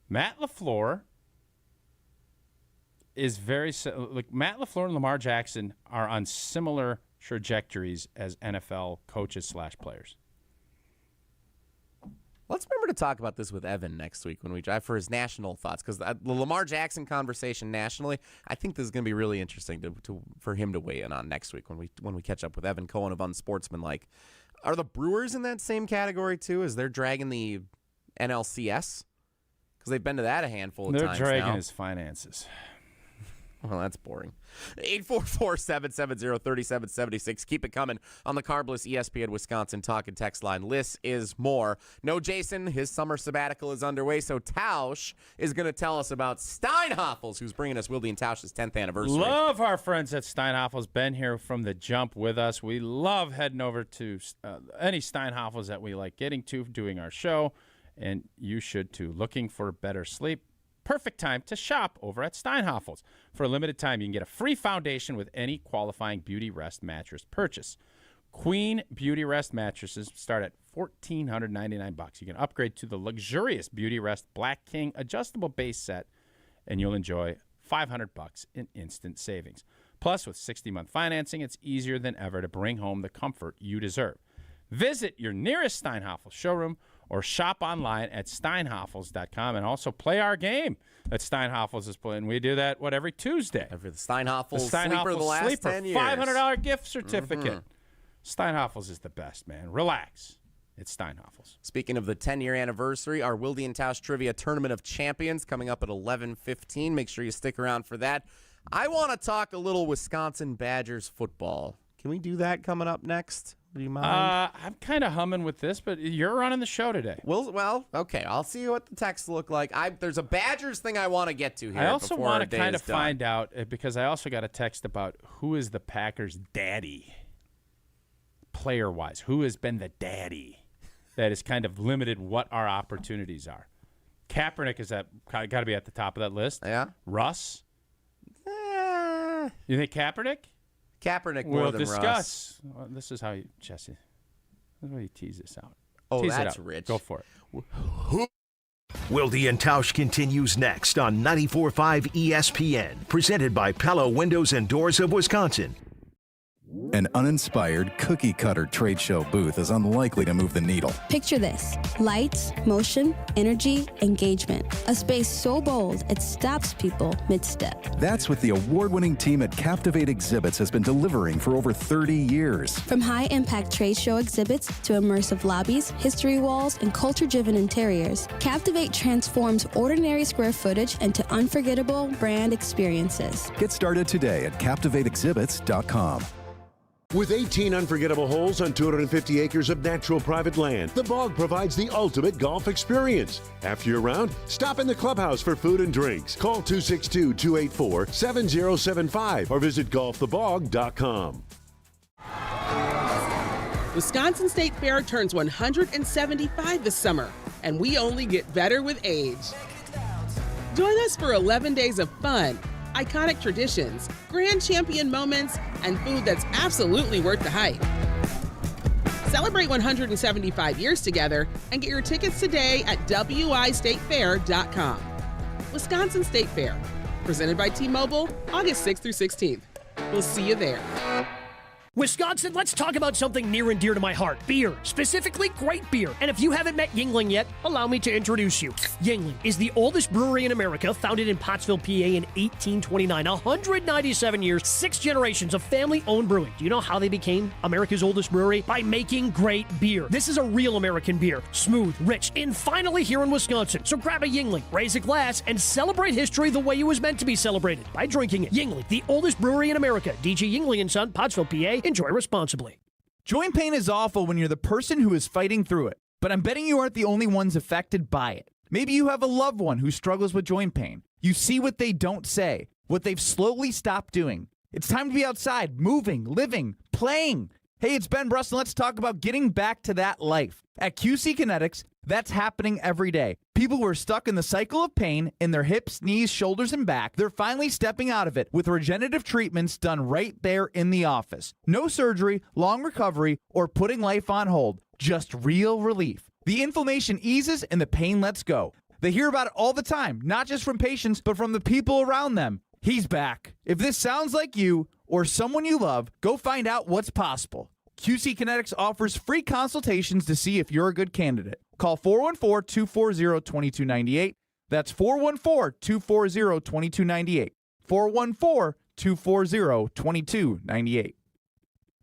S9: Matt LaFleur is Matt LaFleur and Lamar Jackson are on similar trajectories as NFL coaches / players.
S8: Let's remember to talk about this with Evan next week when we drive for his national thoughts, because the Lamar Jackson conversation nationally, I think this is going to be really interesting for him to weigh in on next week when we catch up with Evan Cohen of Unsportsmanlike. Are the Brewers in that same category too? As they're dragging the NLCS? Because they've been to that a handful of times now.
S9: They're dragging his finances.
S8: Well, that's boring. 844-770-3776. Keep it coming on the Carbliss ESPN Wisconsin talk and text line. Liss is more. No Jason, his summer sabbatical is underway, so Tausch is going to tell us about Steinhoffels, who's bringing us Wilde and Tausch's 10th anniversary.
S9: Love our friends at Steinhoffels. Been here from the jump with us. We love heading over to any Steinhoffels that we like getting to, doing our show, and you should too. Looking for better sleep? Perfect time to shop over at Steinhoffels. For a limited time, you can get a free foundation with any qualifying Beauty Rest mattress purchase. Queen Beauty Rest mattresses start at $1,499. You can upgrade to the luxurious Beauty Rest Black King adjustable base set, and you'll enjoy $500 in instant savings. Plus, with 60-month financing, it's easier than ever to bring home the comfort you deserve. Visit your nearest Steinhoffels showroom or shop online at steinhoffels.com, and also play our game that Steinhoffels is playing. We do that, every Tuesday?
S8: Every the Steinhoffels sleeper the last 10 years.
S9: $500 gift certificate. Steinhoffels is the best, man. Relax. It's Steinhoffels.
S8: Speaking of the 10-year anniversary, our Wilde and Tausch Trivia Tournament of Champions coming up at 11:15. Make sure you stick around for that. I want to talk a little Wisconsin Badgers football. Can we do that coming up next? Do you mind?
S9: I'm kind of humming with this, but you're running the show today.
S8: Well, okay. I'll see what the texts look like. There's a Badgers thing I want to get to here.
S9: I also
S8: want
S9: to kind of find out, because I also got a text about who is the Packers' daddy, player-wise. Who has been the daddy that has kind of limited what our opportunities are? Kaepernick is got to be at the top of that list.
S8: Yeah.
S9: Russ? You think Kaepernick?
S8: Kaepernick more than
S9: discuss.
S8: Russ.
S9: Well, this is how you, Jesse. This is how you tease this out.
S8: Oh,
S9: tease
S8: that's
S9: it out.
S8: rich.
S9: Go for it.
S12: Wilde and Tausch continues next on 94.5 ESPN, presented by Pella Windows and Doors of Wisconsin.
S7: An uninspired, cookie-cutter trade show booth is unlikely to move the needle.
S11: Picture this: lights, motion, energy, engagement. A space so bold it stops people mid-step.
S7: That's what the award-winning team at Captivate Exhibits has been delivering for over 30 years.
S11: From high-impact trade show exhibits to immersive lobbies, history walls, and culture-driven interiors, Captivate transforms ordinary square footage into unforgettable brand experiences.
S7: Get started today at CaptivateExhibits.com.
S13: With 18 unforgettable holes on 250 acres of natural private land, the Bog provides the ultimate golf experience. After your round, stop in the clubhouse for food and drinks. Call 262-284-7075 or visit golfthebog.com.
S14: Wisconsin State Fair turns 175 this summer, and we only get better with age. Join us for 11 days of fun, iconic traditions, grand champion moments, and food that's absolutely worth the hype. Celebrate 175 years together and get your tickets today at wistatefair.com. Wisconsin State Fair, presented by T-Mobile, August 6th through 16th. We'll see you there.
S25: Wisconsin, let's talk about something near and dear to my heart. Beer. Specifically, great beer. And if you haven't met Yuengling yet, allow me to introduce you. Yuengling is the oldest brewery in America, founded in Pottsville, PA in 1829. 197 years, 6 generations of family-owned brewing. Do you know how they became America's oldest brewery? By making great beer. This is a real American beer. Smooth, rich, and finally here in Wisconsin. So grab a Yuengling, raise a glass, and celebrate history the way it was meant to be celebrated. By drinking it. Yuengling, the oldest brewery in America. DG Yuengling & Son, Pottsville, PA. Enjoy responsibly.
S24: Joint pain is awful when you're the person who is fighting through it, but I'm betting you aren't the only ones affected by it. Maybe you have a loved one who struggles with joint pain. You see what they don't say, what they've slowly stopped doing. It's time to be outside, moving, living, playing. Hey, it's Ben Brust, and let's talk about getting back to that life. At QC Kinetics, that's happening every day. People who are stuck in the cycle of pain in their hips, knees, shoulders, and back, they're finally stepping out of it with regenerative treatments done right there in the office. No surgery, long recovery, or putting life on hold. Just real relief. The inflammation eases and the pain lets go. They hear about it all the time, not just from patients, but from the people around them. He's back. If this sounds like you or someone you love, go find out what's possible. QC Kinetics offers free consultations to see if you're a good candidate. Call 414-240-2298. That's 414-240-2298. 414-240-2298.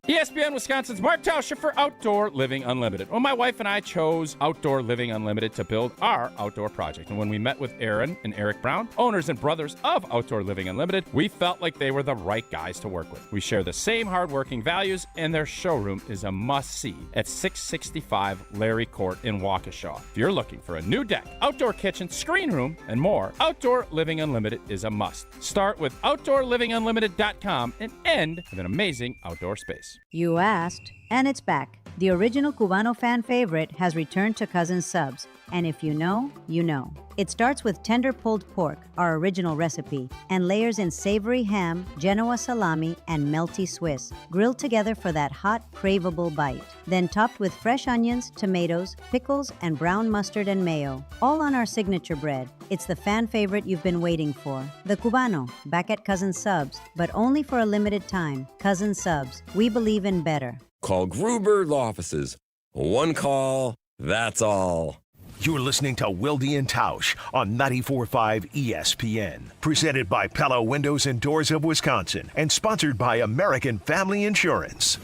S9: ESPN Wisconsin's Mark Tauscher for Outdoor Living Unlimited. Well, my wife and I chose Outdoor Living Unlimited to build our outdoor project. And when we met with Aaron and Eric Brown, owners and brothers of Outdoor Living Unlimited, we felt like they were the right guys to work with. We share the same hardworking values, and their showroom is a must-see at 665 Larry Court in Waukesha. If you're looking for a new deck, outdoor kitchen, screen room, and more, Outdoor Living Unlimited is a must. Start with OutdoorLivingUnlimited.com and end with an amazing outdoor space.
S26: You asked, and it's back. The original Cubano fan favorite has returned to Cousin Subs, and if you know, you know. It starts with tender pulled pork, our original recipe, and layers in savory ham, Genoa salami, and melty Swiss, grilled together for that hot, craveable bite. Then topped with fresh onions, tomatoes, pickles, and brown mustard and mayo, all on our signature bread. It's the fan favorite you've been waiting for. The Cubano, back at Cousin Subs, but only for a limited time. Cousin Subs, we believe in better.
S27: Call Gruber Law Offices. One call, that's all.
S12: You're listening to Wilde and Tausch on 94.5 ESPN. Presented by Pella Windows and Doors of Wisconsin and sponsored by American Family Insurance.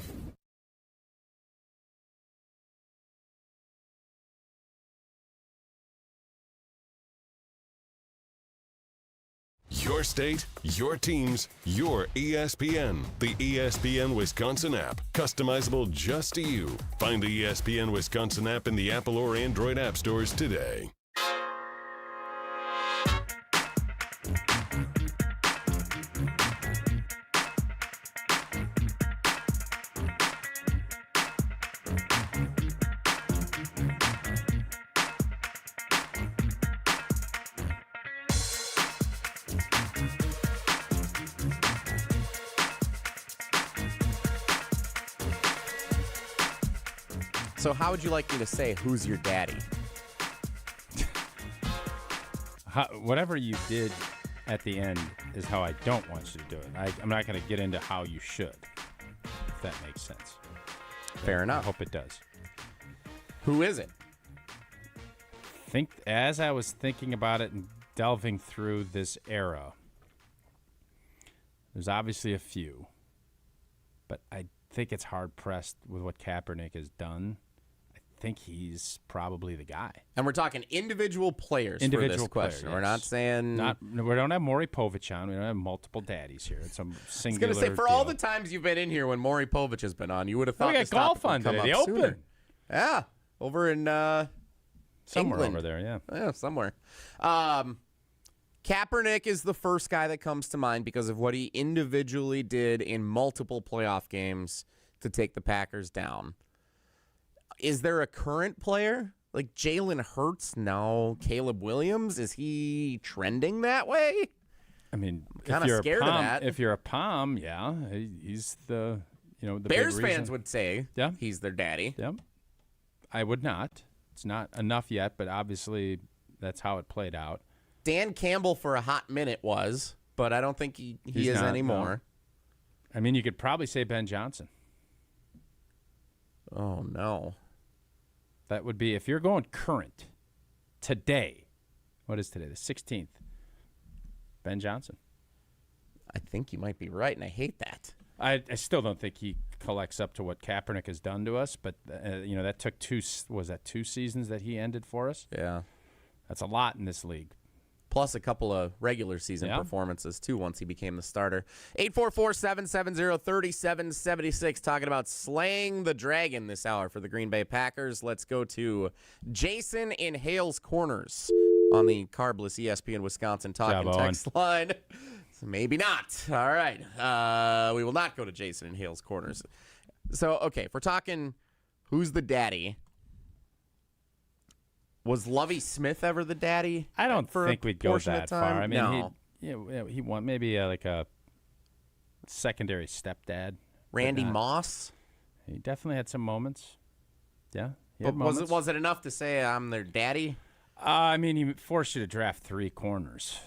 S4: Your state, your teams, your ESPN. The ESPN Wisconsin app. Customizable just to you. Find the ESPN Wisconsin app in the Apple or Android app stores today.
S8: So how would you like me to say, who's your daddy?
S9: Whatever you did at the end is how I don't want you to do it. I'm not going to get into how you should. that makes sense.
S8: Fair enough.
S9: I hope it does.
S8: Who is it?
S9: As I was thinking about it and delving through this era, there's obviously a few, but I think it's hard-pressed with what Kaepernick has done. I think he's probably the guy.
S8: And we're talking individual players for this question.
S9: Player,
S8: We're not saying...
S9: We don't have Maury Povich on. We don't have multiple daddies here. It's a singular
S8: I was going to say, for all the times you've been in here when Maury Povich has been on, you would have thought
S9: we got
S8: this topic
S9: golf on
S8: would come
S9: today.
S8: up
S9: The
S8: sooner.
S9: Open.
S8: Yeah, over in
S9: somewhere
S8: England.
S9: over there, yeah.
S8: Yeah, somewhere. Kaepernick is the first guy that comes to mind because of what he individually did in multiple playoff games to take the Packers down. Is there a current player? Like Jalen Hurts? No. Caleb Williams? Is he trending that way?
S9: I mean,
S8: kind of scared of that.
S9: If you're a Palm, yeah, he's the the
S8: Bears
S9: big reason.
S8: fans would say he's their daddy.
S9: Yep. I would not. It's not enough yet, but obviously that's how it played out.
S8: Dan Campbell for a hot minute was, but I don't think he is
S9: not,
S8: anymore.
S9: No. I mean, you could probably say Ben Johnson.
S8: Oh, no.
S9: That would be, if you're going current today, what is today, the 16th? Ben Johnson.
S8: I think you might be right, and I hate that.
S9: I still don't think he collects up to what Kaepernick has done to us, but that took two seasons that he ended for us?
S8: Yeah.
S9: That's a lot in this league.
S8: Plus a couple of regular season performances, too, once he became the starter. 844-770-3776, talking about slaying the dragon this hour for the Green Bay Packers. Let's go to Jason in Hales Corners on the carbless ESPN Wisconsin talking text line. Maybe not. All right. We will not go to Jason in Hales Corners. So, okay, if we're talking who's the daddy, was Lovie Smith ever the daddy?
S9: I don't think we'd go that far. I mean,
S8: no.
S9: he won maybe like a secondary stepdad.
S8: Randy Moss?
S9: He definitely had some moments. Yeah.
S8: But was it enough to say I'm their daddy?
S9: I mean, he forced you to draft 3 corners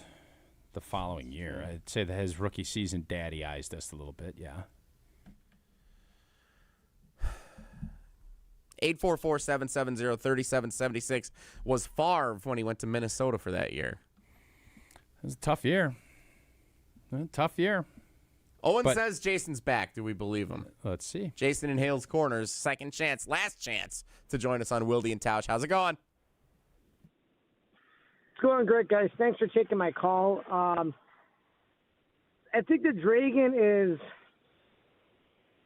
S9: the following year. I'd say that his rookie season daddy-ized us a little bit, yeah.
S8: 844-770-3776 was Favre when he went to Minnesota for that year.
S9: It was a tough year.
S8: Owen says Jason's back. Do we believe him?
S9: Let's see.
S8: Jason in Hales Corners, second chance, last chance to join us on Wilde and Tausch. How's it going?
S6: It's going great, guys. Thanks for taking my call. I think the Dragon is,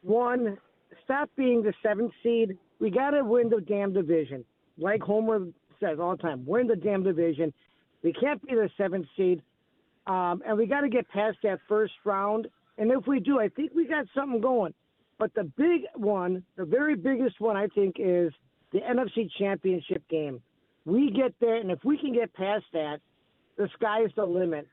S6: one, stop being the 7th seed. We got to win the damn division. Like Homer says all the time, win the damn division. We can't be the 7th seed. And we got to get past that first round. And if we do, I think we got something going. But the big one, the very biggest one, I think, is the NFC Championship game. We get there, and if we can get past that, the sky's the limit.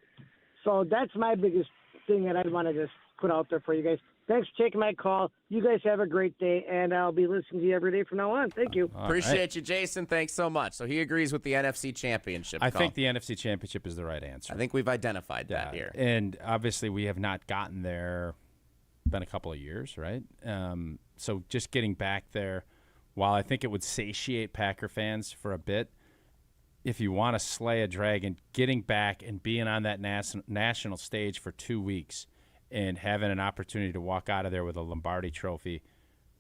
S6: So that's my biggest thing that I'd want to just put out there for you guys. Thanks for taking my call. You guys have a great day, and I'll be listening to you every day from now on. Thank you.
S8: Appreciate you, Jason. Thanks so much. So he agrees with the NFC Championship
S9: I think the NFC Championship is the right answer.
S8: I think we've identified that here.
S9: And obviously we have not gotten there. Been a couple of years, right? So just getting back there, while I think it would satiate Packer fans for a bit, if you want to slay a dragon, getting back and being on that national stage for 2 weeks and having an opportunity to walk out of there with a Lombardi trophy,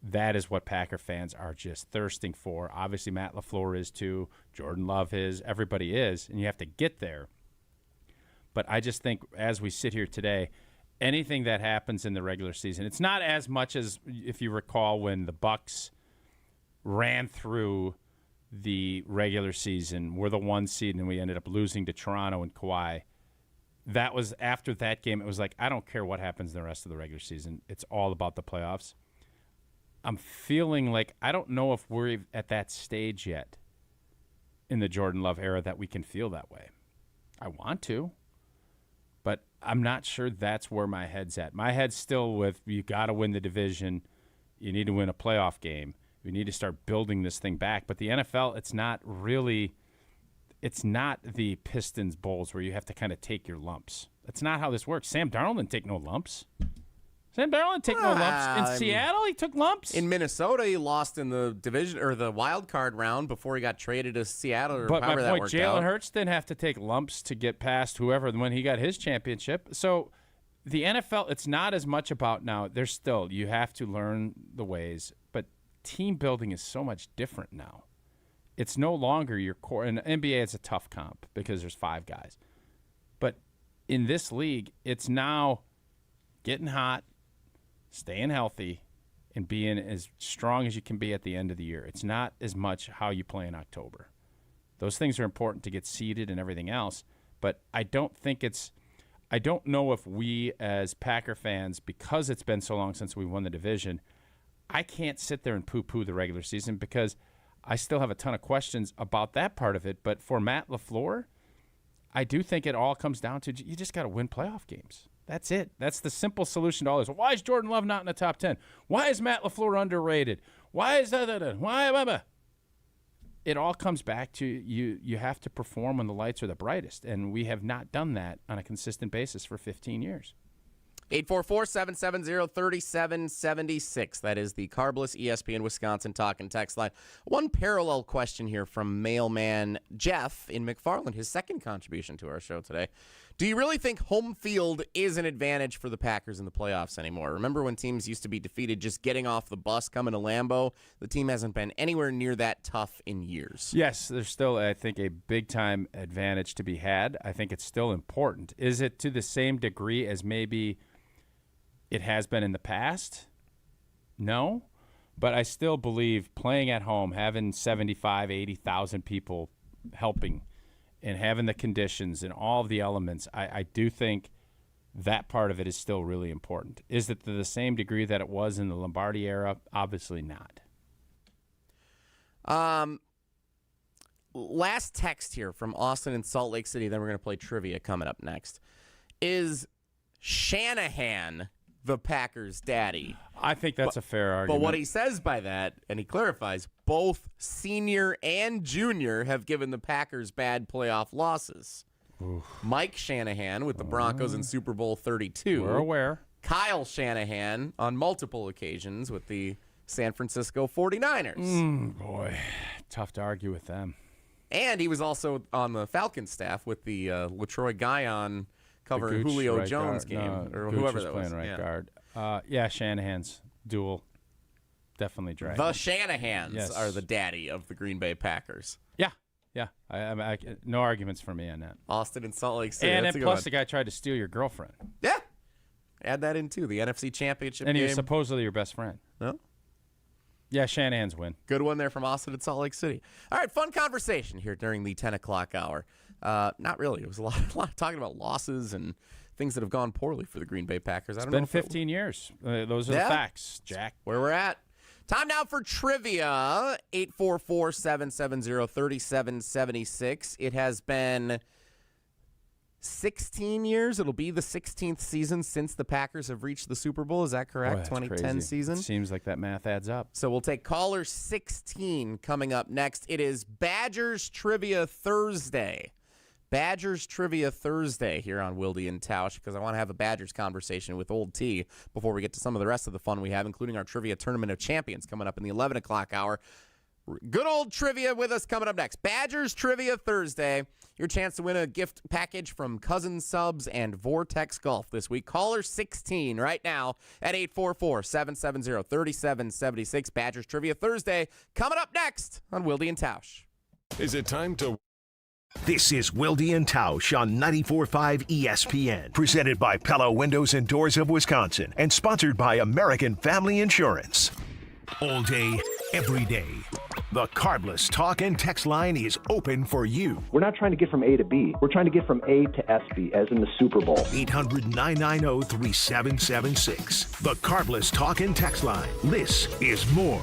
S9: that is what Packer fans are just thirsting for. Obviously, Matt LaFleur is too. Jordan Love is. Everybody is. And you have to get there. But I just think as we sit here today, anything that happens in the regular season, it's not as much as, if you recall, when the Bucs ran through the regular season, we're the 1 seed, and we ended up losing to Toronto and Kawhi. That was after that game. It was like, I don't care what happens in the rest of the regular season. It's all about the playoffs. I'm feeling like I don't know if we're at that stage yet in the Jordan Love era that we can feel that way. I want to, but I'm not sure that's where my head's at. My head's still with, you got to win the division. You need to win a playoff game. We need to start building this thing back. But the NFL, it's not the Pistons Bulls where you have to kind of take your lumps. That's not how this works. Sam Darnold didn't take no lumps. Sam Darnold didn't take no lumps. In Seattle, he took lumps.
S8: In Minnesota, he lost in the division or the wild card round before he got traded to Seattle. Or
S9: but
S8: however
S9: my
S8: that
S9: point,
S8: worked
S9: Jalen
S8: out.
S9: Hurts didn't have to take lumps to get past whoever when he got his championship. So the NFL, it's not as much about now. There's still, you have to learn the ways, but team building is so much different now. It's no longer your core. In the NBA, it's a tough comp because there's 5 guys. But in this league, it's now getting hot, staying healthy, and being as strong as you can be at the end of the year. It's not as much how you play in October. Those things are important to get seeded and everything else, but I don't know if we as Packer fans, because it's been so long since we won the division, I can't sit there and poo-poo the regular season because I still have a ton of questions about that part of it. But for Matt LaFleur, I do think it all comes down to you just got to win playoff games. That's it. That's the simple solution to all this. Why is Jordan Love not in the top 10? Why is Matt LaFleur underrated? Why is that? Why? It all comes back to you have to perform when the lights are the brightest, and we have not done that on a consistent basis for 15 years.
S8: 844-770-3776. That is the Carbless ESPN Wisconsin talk and text line. One parallel question here from mailman Jeff in McFarland, his second contribution to our show today. Do you really think home field is an advantage for the Packers in the playoffs anymore? Remember when teams used to be defeated just getting off the bus coming to Lambeau? The team hasn't been anywhere near that tough in years.
S9: Yes, there's still, I think, a big-time advantage to be had. I think it's still important. Is it to the same degree as maybe it has been in the past? No. But I still believe playing at home, having 75, 80,000 people helping and having the conditions and all of the elements, I do think that part of it is still really important. Is it to the same degree that it was in the Lombardi era? Obviously not.
S8: Last text here from Austin in Salt Lake City, then we're going to play trivia coming up next. Is Shanahan the Packers' daddy?
S9: I think that's a fair argument.
S8: But what he says by that, and he clarifies, both senior and junior have given the Packers bad playoff losses.
S9: Oof.
S8: Mike Shanahan with the Broncos in Super Bowl 32.
S9: We're aware.
S8: Kyle Shanahan on multiple occasions with the San Francisco 49ers.
S9: Boy, tough to argue with them.
S8: And he was also on the Falcons staff with the LaTroy Guion covering Julio
S9: right
S8: Jones
S9: guard.
S8: game, or
S9: Gooch
S8: whoever
S9: was
S8: that
S9: playing
S8: was.
S9: right
S8: Yeah.
S9: guard. Yeah, Shanahan's duel. Definitely drag.
S8: The Shanahans
S9: Yes.
S8: are the daddy of the Green Bay Packers.
S9: Yeah. I no arguments for me on that.
S8: Austin and Salt Lake City.
S9: And
S8: That's
S9: then
S8: a good
S9: plus
S8: one.
S9: the guy tried to steal your girlfriend.
S8: Yeah. Add that in, too. The NFC Championship
S9: And he
S8: game.
S9: was supposedly your best friend.
S8: No?
S9: Yeah, Shanahan's win.
S8: Good one there from Austin and Salt Lake City. All right, fun conversation here during the 10 o'clock hour. Not really. It was a lot talking about losses and things that have gone poorly for the Green Bay Packers.
S9: It's been 15 years. Those are the facts, Jack.
S8: Where we're at. Time now for trivia. 844-770-3776. It has been 16 years. It'll be the 16th season since the Packers have reached the Super Bowl. Is that correct?
S9: Boy, that's
S8: 2010
S9: crazy.
S8: season.
S9: It seems like that math adds up.
S8: So we'll take caller 16 coming up next. It is Badgers Trivia Thursday. Badgers Trivia Thursday here on Wilde and Tausch, because I want to have a Badgers conversation with Old T before we get to some of the rest of the fun we have, including our Trivia Tournament of Champions coming up in the 11 o'clock hour. Good old trivia with us coming up next. Badgers Trivia Thursday. Your chance to win a gift package from Cousin Subs and Vortex Golf this week. Caller 16 right now at 844-770-3776. Badgers Trivia Thursday coming up next on Wilde and Tausch.
S4: Is it time to...
S12: This is Wilde and Tausch on 94.5 ESPN, presented by Pella Windows and Doors of Wisconsin, and sponsored by American Family Insurance. All day, every day. The Carbless talk and text line is open for you.
S10: We're not trying to get from A to B. We're trying to get from A to SB, as in the Super Bowl.
S12: 800-990-3776. The Carbless talk and text line. This is more.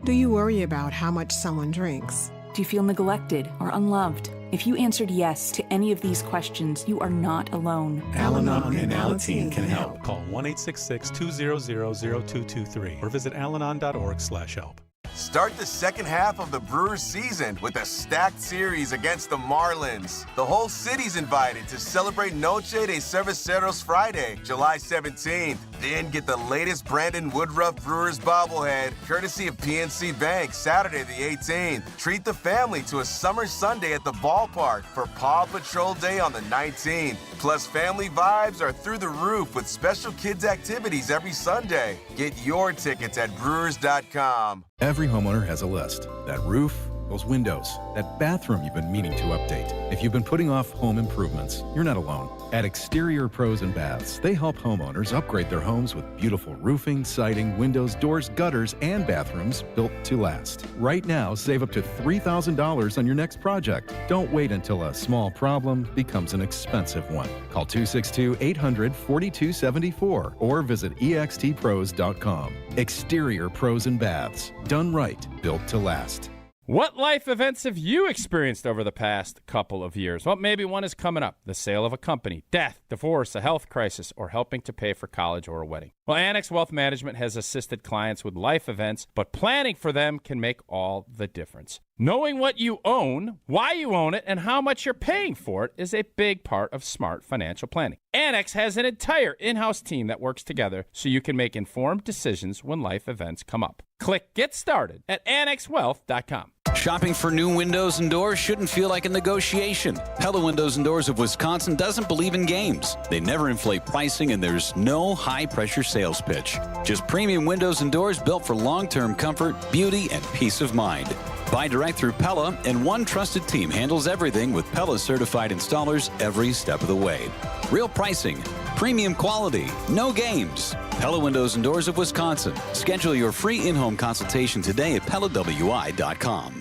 S15: Do you worry about how much someone drinks?
S17: Do you feel neglected or unloved? If you answered yes to any of these questions, you are not alone.
S19: Al-Anon and Alateen can help. Call 1-866-200-0223 or visit alanon.org/help.
S1: Start the second half of the Brewers season with a stacked series against the Marlins. The whole city's invited to celebrate Noche de Cerveceros Friday, July 17th. Then get the latest Brandon Woodruff Brewers bobblehead, courtesy of PNC Bank, Saturday the 18th. Treat the family to a summer Sunday at the ballpark for Paw Patrol Day on the 19th. Plus, family vibes are through the roof with special kids activities every Sunday. Get your tickets at brewers.com.
S7: Every homeowner has a list. That roof, those windows, that bathroom you've been meaning to update. If you've been putting off home improvements, you're not alone. At Exterior Pros and Baths, they help homeowners upgrade their homes with beautiful roofing, siding, windows, doors, gutters, and bathrooms built to last. Right now, save up to $3,000 on your next project. Don't wait until a small problem becomes an expensive one. Call 262-800-4274 or visit extpros.com. Exterior Pros and Baths. Done right, built to last.
S9: What life events have you experienced over the past couple of years? Well, maybe one is coming up. The sale of a company, death, divorce, a health crisis, or helping to pay for college or a wedding. Well, Annex Wealth Management has assisted clients with life events, but planning for them can make all the difference. Knowing what you own, why you own it, and how much you're paying for it is a big part of smart financial planning. Annex has an entire in-house team that works together so you can make informed decisions when life events come up. Click Get Started at annexwealth.com.
S2: Shopping for new windows and doors shouldn't feel like a negotiation. Pella Windows and Doors of Wisconsin doesn't believe in games. They never inflate pricing, and there's no high-pressure sales pitch. Just premium windows and doors built for long-term comfort, beauty, and peace of mind. Buy direct through Pella, and one trusted team handles everything with Pella-certified installers every step of the way. Real pricing, premium quality, no games. Pella Windows and Doors of Wisconsin. Schedule your free in-home consultation today at PellaWI.com.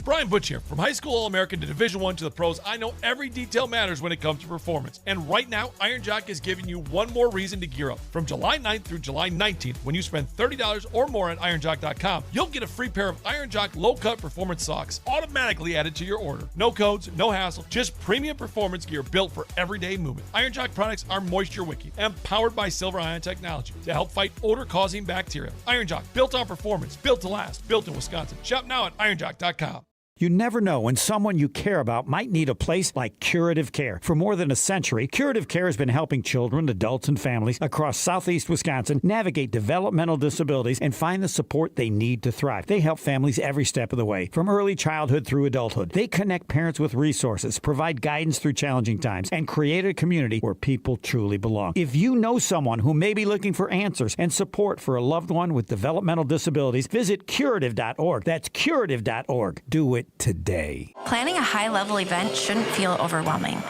S3: Brian Butch here. From high school All-American to Division I to the pros, I know every detail matters when it comes to performance. And right now, Iron Jock is giving you one more reason to gear up. From July 9th through July 19th, when you spend $30 or more at IronJock.com, you'll get a free pair of Iron Jock low-cut performance socks automatically added to your order. No codes, no hassle, just premium performance gear built for everyday movement. Iron Jock products are moisture wicking and powered by silver ion technology to help fight odor-causing bacteria. Iron Jock, built on performance, built to last, built in Wisconsin. Shop now at IronJock.com.
S20: You never know when someone you care about might need a place like Curative Care. For more than a century, Curative Care has been helping children, adults, and families across southeast Wisconsin navigate developmental disabilities and find the support they need to thrive. They help families every step of the way, from early childhood through adulthood. They connect parents with resources, provide guidance through challenging times, and create a community where people truly belong. If you know someone who may be looking for answers and support for a loved one with developmental disabilities, visit curative.org. That's curative.org. Do it today.
S21: Planning a high-level event shouldn't feel overwhelming.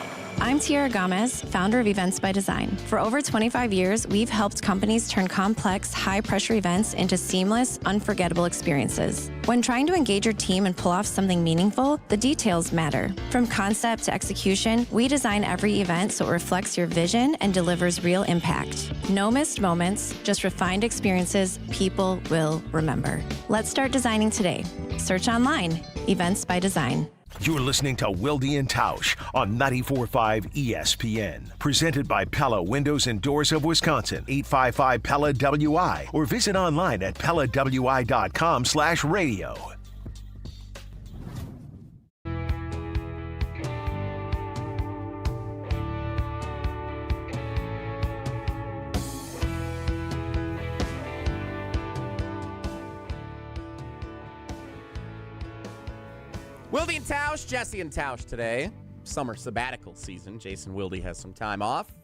S21: I'm Tiara Gomez, founder of Events by Design. For over 25 years, we've helped companies turn complex, high-pressure events into seamless, unforgettable experiences. When trying to engage your team and pull off something meaningful, the details matter. From concept to execution, we design every event so it reflects your vision and delivers real impact. No missed moments, just refined experiences people will remember. Let's start designing today. Search online, Events by Design.
S12: You're listening to Wilde and Tausch on 94.5 ESPN. Presented by Pella Windows and Doors of Wisconsin, 855-PELLA-WI, or visit online at PellaWI.com/radio.
S8: Wilde and Tausch, Jesse and Tausch today. Summer sabbatical season. Jason Wilde has some time off.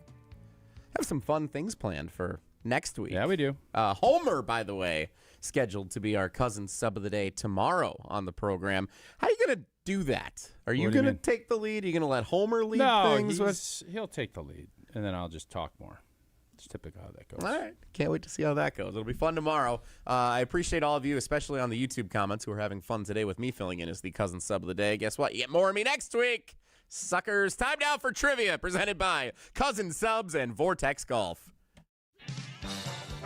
S8: Have some fun things planned for next week.
S9: Yeah, we do.
S8: Homer, by the way, scheduled to be our cousin sub of the day tomorrow on the program. How are you going to do that? Are you going to take the lead? Are you going to let Homer lead things?
S9: No, he'll take the lead, and then I'll just talk more. It's typical how that goes.
S8: All right. Can't wait to see how that goes. It'll be fun tomorrow. I appreciate all of you, especially on the YouTube comments, who are having fun today with me filling in as the cousin sub of the day. Guess what? You get more of me next week. Suckers. Time now for trivia presented by Cousin Subs and Vortex Golf.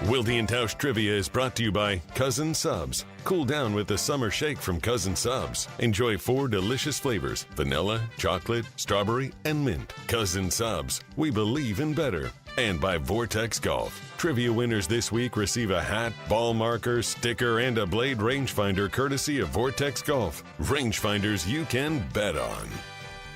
S4: Wilde and Tausch Trivia is brought to you by Cousin Subs. Cool down with the summer shake from Cousin Subs. Enjoy 4 delicious flavors: vanilla, chocolate, strawberry, and mint. Cousin Subs. We believe in better. And by Vortex Golf. Trivia winners this week receive a hat, ball marker, sticker, and a blade rangefinder courtesy of Vortex Golf. Rangefinders you can bet on.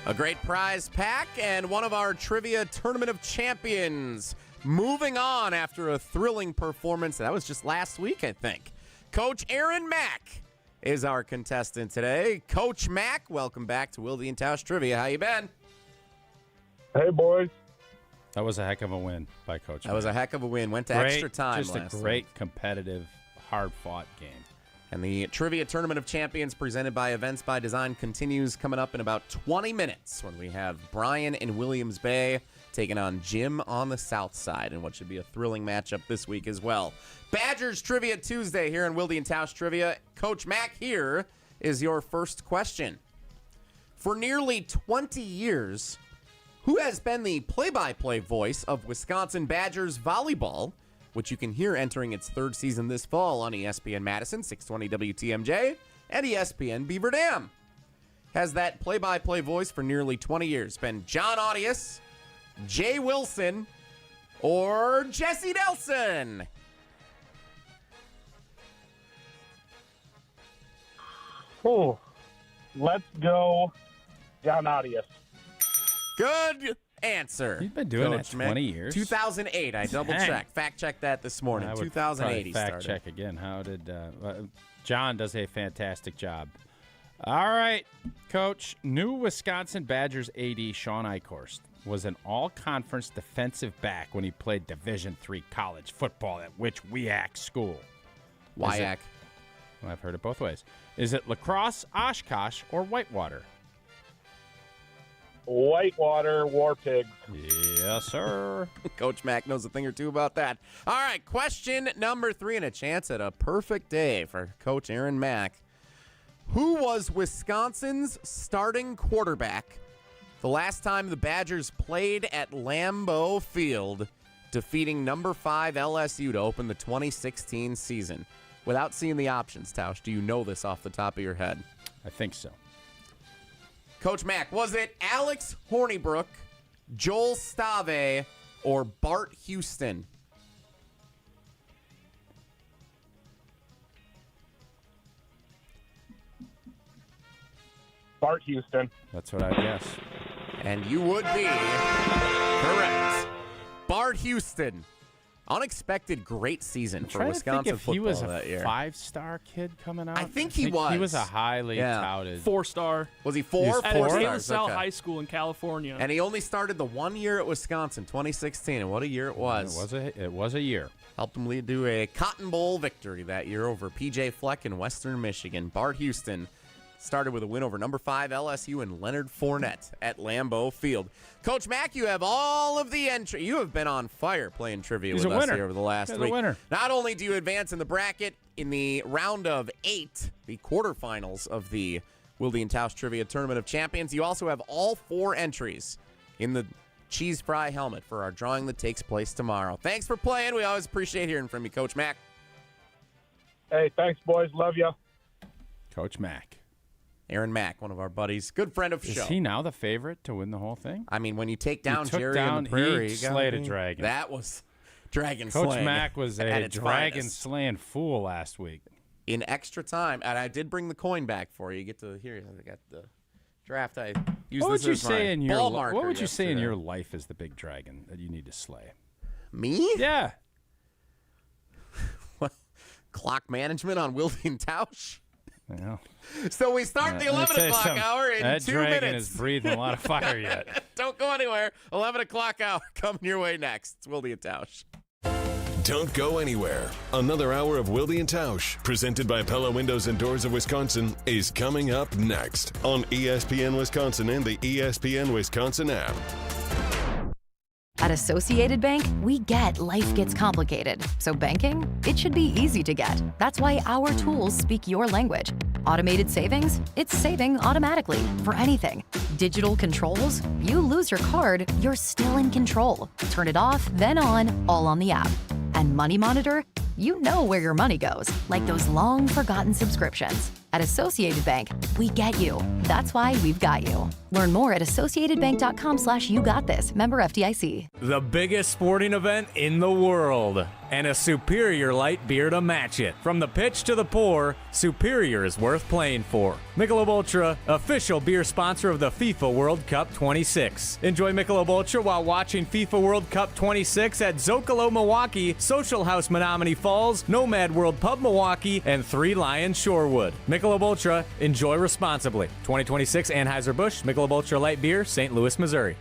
S8: A great prize pack and one of our trivia tournament of champions. Moving on after a thrilling performance. That was just last week, I think. Coach Aaron Mack is our contestant today. Coach Mack, welcome back to Wilde and Tausch Trivia. How you been?
S5: Hey, boys.
S9: That was a heck of a win by Coach.
S8: That was a heck of a win. Went to extra time
S9: last week. Just a great, competitive, hard-fought game.
S8: And the Trivia Tournament of Champions presented by Events by Design continues coming up in about 20 minutes when we have Brian in Williams Bay taking on Jim on the South Side in what should be a thrilling matchup this week as well. Badgers Trivia Tuesday here in Wilde and Tausch Trivia. Coach Mack, here is your first question. For nearly 20 years, who has been the play-by-play voice of Wisconsin Badgers volleyball, which you can hear entering its third season this fall on ESPN Madison, 620 WTMJ, and ESPN Beaver Dam? Has that play-by-play voice for nearly 20 years been John Audius, Jay Wilson, or Jesse Nelson?
S5: Oh, let's go John Audius.
S8: Good answer.
S9: You've been doing
S8: Coach
S9: it 20
S8: Mick.
S9: years.
S8: 2008. I double-checked. Fact-checked that this morning.
S9: I would
S8: 2008 he
S9: fact
S8: started.
S9: check again. How did John does a fantastic job. All right, Coach. New Wisconsin Badgers AD Sean Eichhorst was an all-conference defensive back when he played Division III college football at which WIAC school?
S8: WIAC.
S9: Well, I've heard it both ways. Is it La Crosse, Oshkosh, or Whitewater?
S5: Whitewater War Pigs.
S9: Yes, sir.
S8: Coach Mack knows a thing or two about that. All right, question number 3 and a chance at a perfect day for Coach Aaron Mack. Who was Wisconsin's starting quarterback the last time the Badgers played at Lambeau Field, defeating number 5 LSU to open the 2016 season? Without seeing the options, Tausch, do you know this off the top of your head?
S9: I think so.
S8: Coach Mack, was it Alex Hornibrook, Joel Stave, or Bart Houston?
S5: Bart Houston.
S9: That's what I guess.
S8: And you would be correct. Bart Houston. Unexpected great season for Wisconsin football
S9: he was
S8: that year.
S9: a 5-star kid coming out.
S8: I think he was.
S9: He was a highly touted
S11: 4-star.
S8: Was he 4?
S11: At
S8: 4
S11: De La
S8: stars.
S11: Salle
S8: Okay.
S11: High School in California.
S8: And he only started the 1 year at Wisconsin, 2016. And what a year it was.
S9: It was a year.
S8: Helped him lead to a Cotton Bowl victory that year over P.J. Fleck in Western Michigan. Bart Houston started with a win over number 5 LSU and Leonard Fournette at Lambeau Field. Coach Mack, you have all of the entry. You have been on fire playing trivia with us here over the last week.
S9: Winner.
S8: Not only do you advance in the bracket in the round of 8, the quarterfinals of the Wilde and Tausch Trivia Tournament of Champions, you also have all 4 entries in the cheese fry helmet for our drawing that takes place tomorrow. Thanks for playing. We always appreciate hearing from you, Coach Mack.
S5: Hey, thanks, boys. Love you.
S9: Coach Mack.
S8: Aaron Mack, one of our buddies, good friend of the show.
S9: Is he now the favorite to win the whole thing?
S8: I mean, when you take down Jerry
S9: down,
S8: and the Prairie,
S9: he slayed a dragon.
S8: That was dragon
S9: Coach
S8: slaying.
S9: Mack was a dragon slaying fool last week.
S8: In extra time, and I did bring the coin back for you. You get to hear. I got the draft. I used
S9: What
S8: this
S9: would you
S8: as
S9: say
S8: my
S9: in your
S8: ball marker
S9: What would you say in
S8: yesterday.
S9: your life is the big dragon that you need to slay?
S8: Me?
S9: Yeah.
S8: Clock management on Wilde and Tausch.
S9: Well,
S8: So we start the 11 o'clock hour in 2 minutes.
S9: That dragon is breathing a lot of fire yet.
S8: Don't go anywhere. 11 o'clock hour coming your way next. It's Wilde and Tausch.
S4: Don't go anywhere. Another hour of Wilde and Tausch, presented by Pella Windows and Doors of Wisconsin, is coming up next on ESPN Wisconsin and the ESPN Wisconsin app.
S13: At Associated Bank, we get life gets complicated. So banking, it should be easy to get. That's why our tools speak your language. Automated savings, it's saving automatically for anything. Digital controls, you lose your card, you're still in control. Turn it off, then on, all on the app. And Money Monitor, you know where your money goes, like those long-forgotten subscriptions. At Associated Bank, we get you. That's why we've got you. Learn more at associatedbank.com/YouGotThis. Member FDIC.
S11: The biggest sporting event in the world, and a superior light beer to match it. From the pitch to the pour, Superior is worth playing for. Michelob Ultra, official beer sponsor of the FIFA World Cup 26. Enjoy Michelob Ultra while watching FIFA World Cup 26 at Zocalo Milwaukee, Social House Menominee Falls, Nomad World Pub Milwaukee, and Three Lions Shorewood. Michelob Ultra, enjoy responsibly. 2026 Anheuser-Busch, Michelob Ultra Light Beer, St. Louis, Missouri.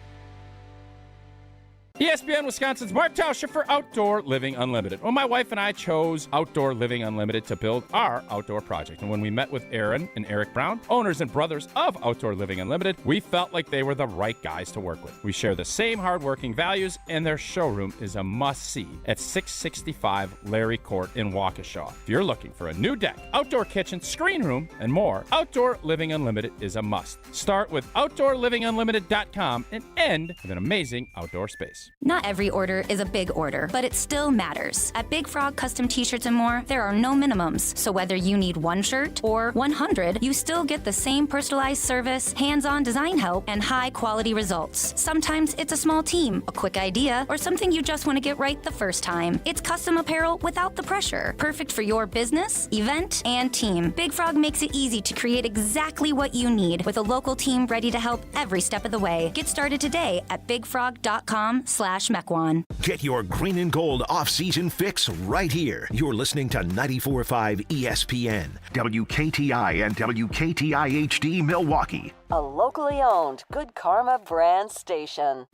S9: ESPN Wisconsin's Mark Tauscher for Outdoor Living Unlimited. Well, my wife and I chose Outdoor Living Unlimited to build our outdoor project. And when we met with Aaron and Eric Brown, owners and brothers of Outdoor Living Unlimited, we felt like they were the right guys to work with. We share the same hardworking values, and their showroom is a must-see at 665 Larry Court in Waukesha. If you're looking for a new deck, outdoor kitchen, screen room, and more, Outdoor Living Unlimited is a must. Start with OutdoorLivingUnlimited.com and end with an amazing outdoor space.
S14: Not every order is a big order, but it still matters. At Big Frog Custom T-Shirts and more, there are no minimums. So whether you need 1 shirt or 100, you still get the same personalized service, hands-on design help, and high-quality results. Sometimes it's a small team, a quick idea, or something you just want to get right the first time. It's custom apparel without the pressure. Perfect for your business, event, and team. Big Frog makes it easy to create exactly what you need with a local team ready to help every step of the way. Get started today at bigfrog.com/Mequon.
S12: Get your green and gold off-season fix right here. You're listening to 94.5 ESPN, WKTI and WKTI HD Milwaukee.
S16: A locally owned Good Karma brand station.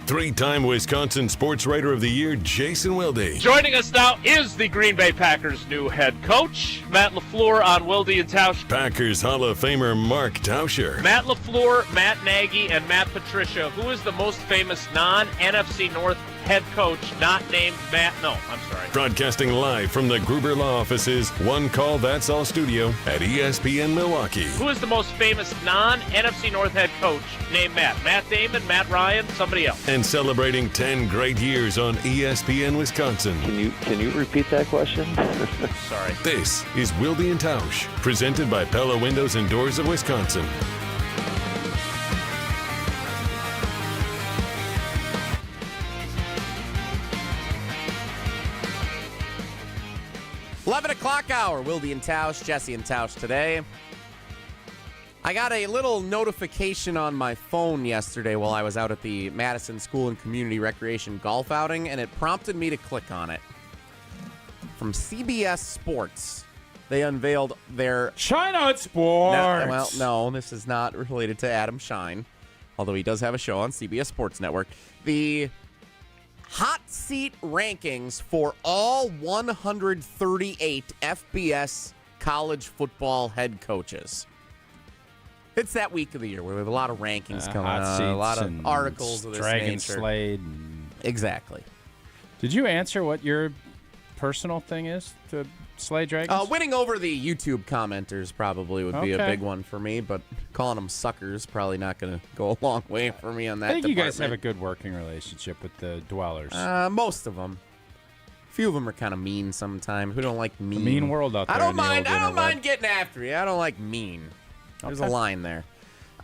S4: 3-time Wisconsin Sports Writer of the Year, Jason Wilde.
S18: Joining us now is the Green Bay Packers' new head coach, Matt LaFleur on Wilde and Tausch.
S4: Packers Hall of Famer Mark Tauscher.
S18: Matt LaFleur, Matt Nagy, and Matt Patricia. Who is the most famous non-NFC North head coach not named Matt? No, I'm sorry.
S4: Broadcasting live from the Gruber Law Offices, One Call That's All studio at ESPN Milwaukee.
S18: Who is the most famous non-NFC North head coach named Matt? Matt Damon, Matt Ryan, somebody else.
S4: And celebrating 10 great years on ESPN Wisconsin.
S10: Can you repeat that question?
S18: Sorry.
S4: This is Wilde and Tausch, presented by Pella Windows and Doors of Wisconsin.
S8: Hour, Wilde and Tausch, Jesse and Tausch today. I got a little notification on my phone yesterday while I was out at the Madison School and Community Recreation golf outing, and it prompted me to click on it. From CBS Sports, they unveiled their...
S9: Shine on Sports!
S8: No, this is not related to Adam Shine, although he does have a show on CBS Sports Network. The hot seat rankings for all 138 FBS college football head coaches. It's that week of the year where we have a lot of rankings coming out, a lot of articles of this
S9: Dragon
S8: nature.
S9: Slade.
S8: Exactly.
S9: Did you answer what your personal thing is to slay dragons?
S8: Winning over the YouTube commenters probably would be a big one for me, but calling them suckers probably not going to go a long way for me on that.
S9: I think you guys have a good working relationship with the dwellers.
S8: Most of them. A few of them are kind of mean sometimes. Who don't like mean?
S9: The mean world out there.
S8: I don't mind getting after you. I don't like mean. There's a line there.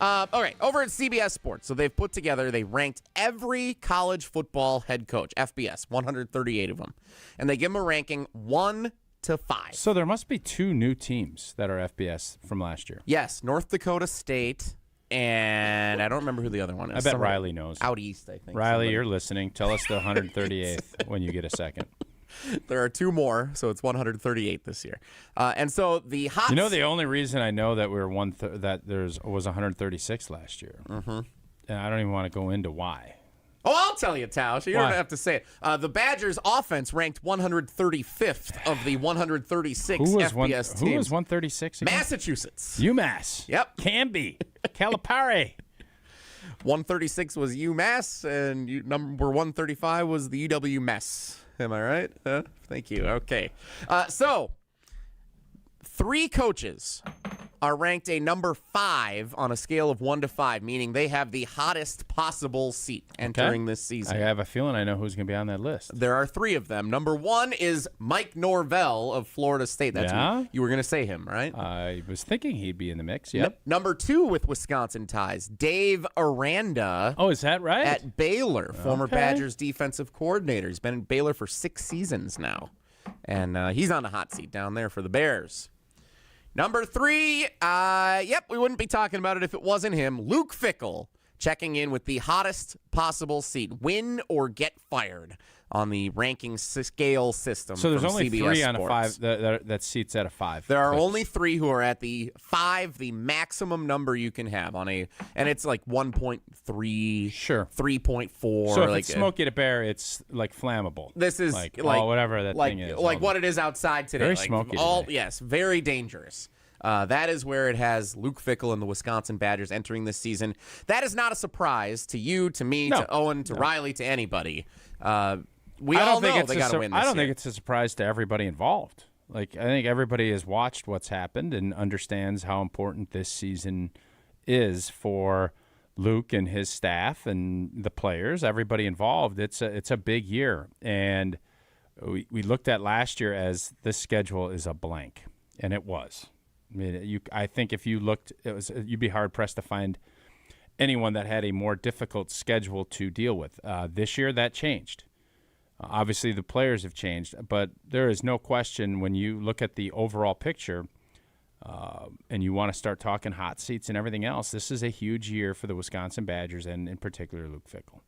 S8: All right, over at CBS Sports. So they've put together, they ranked every college football head coach, FBS, 138 of them. And they give them a ranking 1 to 5.
S9: So there must be 2 new teams that are FBS from last year.
S8: Yes, North Dakota State, and I don't remember who the other one is.
S9: I bet Riley knows.
S8: Out east, I think.
S9: Riley, you're listening. Tell us the 138th when you get a second.
S8: There are 2 more, so it's 138 this year. And so the hot...
S9: You know, the only reason I know that we were was 136 last year. Mm-hmm. And I don't even want to go into why.
S8: Oh, I'll tell you, Tausch. You don't have to say it. The Badgers' offense ranked 135th of the 136 FBS teams.
S9: Who was 136 again?
S8: Massachusetts.
S9: UMass.
S8: Yep.
S9: Canby. Calipari.
S8: 136 was UMass, and number 135 was the UW Mess. Am I right? Thank you. Okay. So, 3 coaches are ranked a number 5 on a scale of 1 to 5, meaning they have the hottest possible seat entering this season.
S9: I have a feeling I know who's going to be on that list.
S8: There are 3 of them. Number 1 is Mike Norvell of Florida State. That's who you were going to say him, right?
S9: I was thinking he'd be in the mix, yep.
S8: Number 2 with Wisconsin ties, Dave Aranda.
S9: Oh, is that right?
S8: At Baylor, former Badgers defensive coordinator. He's been in Baylor for 6 seasons now. And he's on the hot seat down there for the Bears. Number 3, we wouldn't be talking about it if it wasn't him. Luke Fickell checking in with the hottest possible seat. Win or get fired on the ranking scale system.
S9: So there's only
S8: CBS
S9: 3 on
S8: Sports.
S9: a 5 that seats at a 5.
S8: There are only 3 who are at the 5, the maximum number you can have on and it's like 1.3,
S9: sure,
S8: 3.4.
S9: So if it's Smokey the Bear, it's like flammable.
S8: This is
S9: like whatever that thing is.
S8: Like what it is outside today.
S9: Very
S8: like
S9: smoky.
S8: Yes, very dangerous. That is where it has Luke Fickell and the Wisconsin Badgers entering this season. That is not a surprise to you, to me, to Owen, to Riley, to anybody. We all know they got to win this
S9: I don't
S8: year.
S9: think it's a surprise to everybody involved. Like, I think everybody has watched what's happened and understands how important this season is for Luke and his staff and the players, everybody involved. It's a big year. And we looked at last year as this schedule is a blank, and it was. I mean, I think if you looked, you'd be hard-pressed to find anyone that had a more difficult schedule to deal with. This year, that changed. Obviously, the players have changed, but there is no question when you look at the overall picture and you want to start talking hot seats and everything else, this is a huge year for the Wisconsin Badgers and in particular Luke Fickell.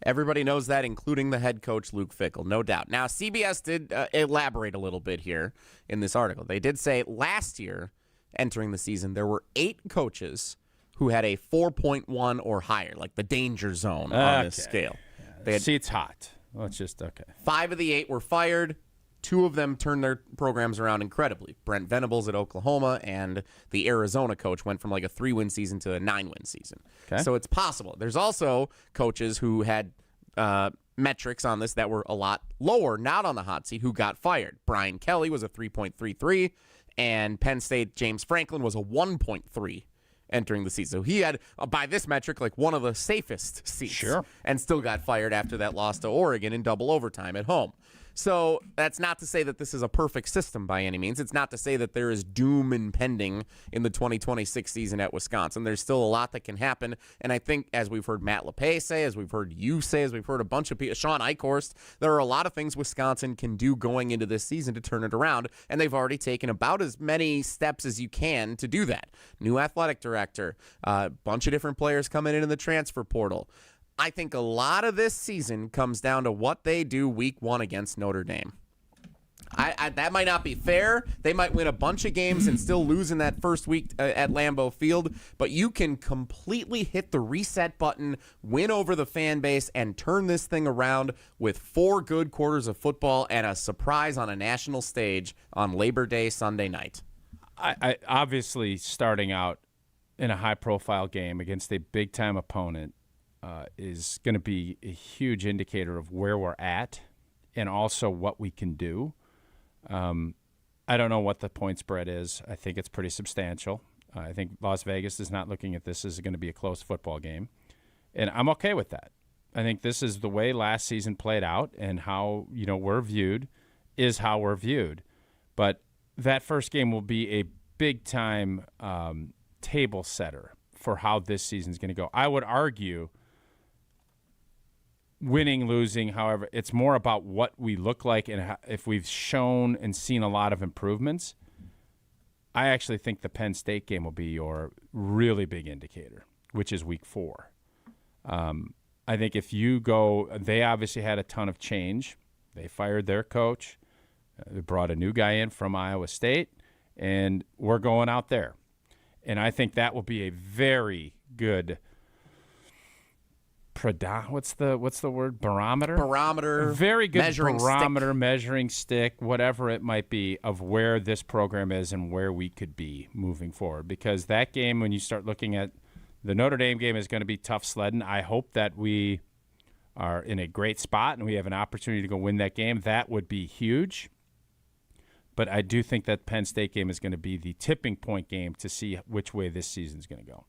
S8: Everybody knows that, including the head coach, Luke Fickell, no doubt. Now, CBS did elaborate a little bit here in this article. They did say last year, entering the season, there were 8 coaches who had a 4.1 or higher, like the danger zone on this scale.
S9: Yeah, seat's hot. Well, it's just okay.
S8: 5 of the 8 were fired. 2 of them turned their programs around incredibly. Brent Venables at Oklahoma and the Arizona coach went from like a 3-win season to a 9-win season.
S9: Okay.
S8: So it's possible. There's also coaches who had metrics on this that were a lot lower, not on the hot seat, who got fired. Brian Kelly was a 3.33, and Penn State James Franklin was a 1.3 entering the season. So he had, by this metric, like one of the safest seats.
S9: Sure.
S8: And still got fired after that loss to Oregon in double overtime at home. So that's not to say that this is a perfect system by any means. It's not to say that there is doom impending in the 2026 season at Wisconsin. There's still a lot that can happen. And I think, as we've heard Matt LaFleur say, as we've heard you say, as we've heard a bunch of people, Sean Eichhorst, there are a lot of things Wisconsin can do going into this season to turn it around. And they've already taken about as many steps as you can to do that. New athletic director, a bunch of different players coming in the transfer portal. I think a lot of this season comes down to what they do week 1 against Notre Dame. That might not be fair. They might win a bunch of games and still lose in that first week at Lambeau Field, but you can completely hit the reset button, win over the fan base, and turn this thing around with 4 good quarters of football and a surprise on a national stage on Labor Day Sunday night.
S9: I obviously starting out in a high-profile game against a big-time opponent is going to be a huge indicator of where we're at and also what we can do. I don't know what the point spread is. I think it's pretty substantial. I think Las Vegas is not looking at this as going to be a close football game, and I'm okay with that. I think this is the way last season played out, and how we're viewed is how we're viewed. But that first game will be a big-time table setter for how this season is going to go. I would argue winning, losing, however, it's more about what we look like and if we've shown and seen a lot of improvements. I actually think the Penn State game will be your really big indicator, which is week 4. I think if you go, they obviously had a ton of change. They fired their coach. They brought a new guy in from Iowa State, and we're going out there. And I think that will be a very good what's the word? Barometer. Very good measuring stick, whatever it might be, of where this program is and where we could be moving forward. Because that game, when you start looking at the Notre Dame game, is going to be tough sledding. I hope that we are in a great spot and we have an opportunity to go win that game. That would be huge. But I do think that Penn State game is going to be the tipping point game to see which way this season's going to go.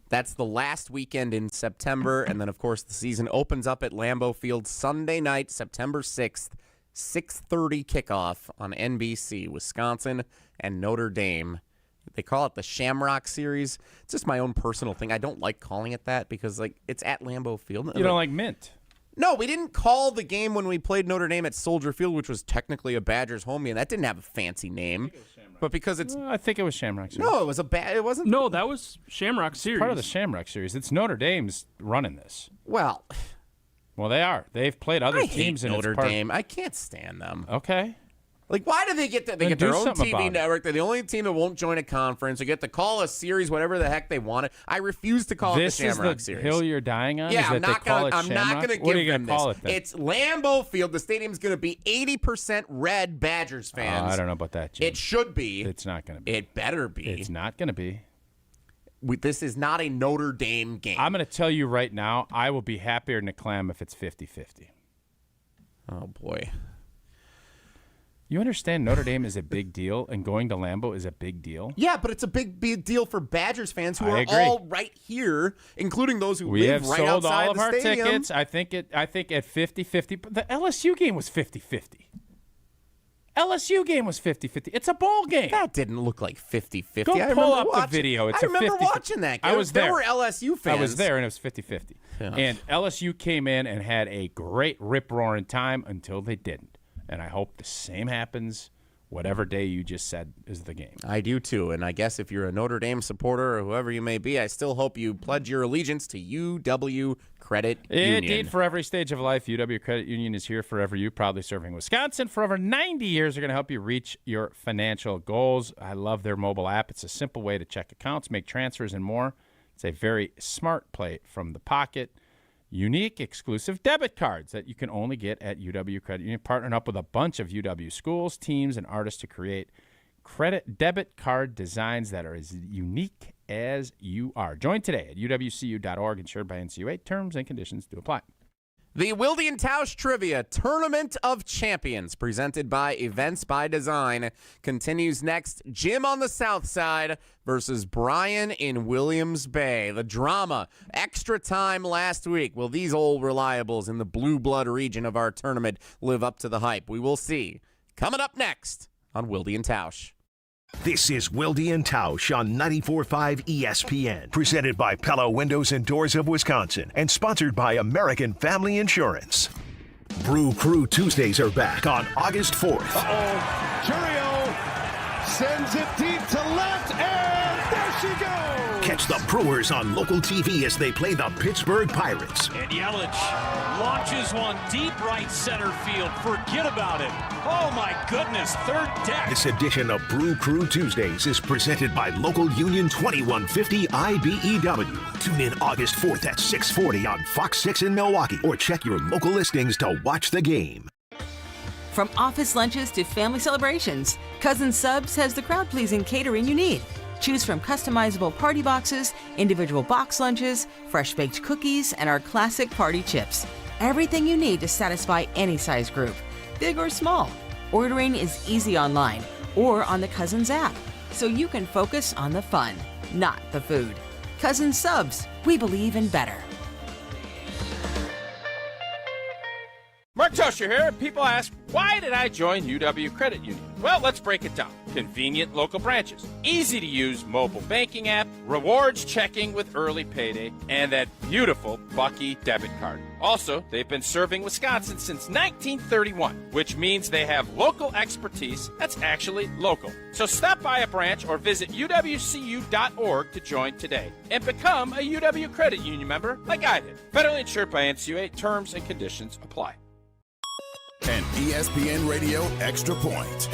S8: That's the last weekend in September, and then, of course, the season opens up at Lambeau Field Sunday night, September 6th, 6:30 kickoff on NBC, Wisconsin and Notre Dame. They call it the Shamrock Series. It's just my own personal thing. I don't like calling it that because, like, it's at Lambeau Field.
S9: You don't like mint?
S8: No, we didn't call the game when we played Notre Dame at Soldier Field, which was technically a Badgers home game. That didn't have a fancy name. But because it's...
S9: I think it was Shamrock Series.
S8: No, it wasn't...
S6: No, that was Shamrock Series.
S9: Part of the Shamrock Series. It's Notre Dame's running this.
S8: Well,
S9: they are. They've played other teams in
S8: Notre Dame. I can't stand them.
S9: Okay.
S8: Like, why do they get that? They get their own TV network. They're the only team that won't join a conference. They get to call a series whatever the heck they want it. I refuse to call it the Shamrock Series.
S9: This is the hill you're dying on?
S8: Yeah,
S9: I'm
S8: not going to give
S9: what are you
S8: them
S9: gonna call
S8: this.
S9: it then?
S8: It's Lambeau Field. The stadium's going to be 80% red Badgers fans.
S9: I don't know about that, Jim.
S8: It should be.
S9: It's not going to be.
S8: It better be.
S9: It's not going to be.
S8: This is not a Notre Dame game.
S9: I'm going to tell you right now, I will be happier than a clam if it's 50-50.
S8: Oh, boy.
S9: You understand Notre Dame is a big deal, and going to Lambeau is a big deal?
S8: Yeah, but it's a big deal for Badgers fans who are all right here, including those who live right outside the stadium.
S9: We have sold all of our tickets. I think at 50-50. But the LSU game was 50-50. LSU game was 50-50. It's a bowl game.
S8: That didn't look like 50-50.
S9: Go pull up the video. It's
S8: I remember watching that game.
S9: I was there.
S8: There were LSU fans.
S9: I was there, and it was 50-50.
S8: Yeah.
S9: And LSU came in and had a great rip-roaring time until they didn't. And I hope the same happens whatever day you just said is the game.
S8: I do, too. And I guess if you're a Notre Dame supporter or whoever you may be, I still hope you pledge your allegiance to UW Credit Union.
S9: Indeed, for every stage of life, UW Credit Union is here forever you, proudly serving Wisconsin. For over 90 years, they're going to help you reach your financial goals. I love their mobile app. It's a simple way to check accounts, make transfers, and more. It's a very smart play from the pocket. Unique, exclusive debit cards that you can only get at UW Credit Union. Partnering up with a bunch of UW schools, teams, and artists to create credit debit card designs that are as unique as you are. Join today at uwcu.org, insured by NCUA. Terms and conditions do apply.
S8: The Wilde and Tausch Trivia Tournament of Champions, presented by Events by Design, continues next. Jim on the South Side versus Brian in Williams Bay. The drama, extra time last week. Will these old reliables in the blue blood region of our tournament live up to the hype? We will see. Coming up next on Wilde and Tausch.
S12: This is Wilde and Tausch on 94.5 ESPN, presented by Pella Windows and Doors of Wisconsin, and sponsored by American Family Insurance. Brew Crew Tuesdays are back on August 4th.
S22: Curio sends it deep to left, and there she goes!
S12: Catch the Brewers on local TV as they play the Pittsburgh Pirates.
S23: And Yelich launches one deep right center field. Forget about it. Oh, my goodness, third deck.
S12: This edition of Brew Crew Tuesdays is presented by Local Union 2150 IBEW. Tune in August 4th at 6:40 on Fox 6 in Milwaukee, or check your local listings to watch the game.
S24: From office lunches to family celebrations, Cousin Subs has the crowd-pleasing catering you need. Choose from customizable party boxes, individual box lunches, fresh-baked cookies, and our classic party chips. Everything you need to satisfy any size group, big or small. Ordering is easy online or on the Cousins app, so you can focus on the fun, not the food. Cousin Subs, we believe in better.
S9: Mark Tosher here. People ask, why did I join UW Credit Union? Well, let's break it down. Convenient local branches, easy to use mobile banking app, rewards checking with early payday, and that beautiful Bucky debit card. Also, they've been serving Wisconsin since 1931, which means they have local expertise that's actually local. So stop by a branch or visit uwcu.org to join today and become a UW Credit Union member like I did. Federally insured by NCUA. Terms and conditions apply.
S25: An ESPN Radio Extra Point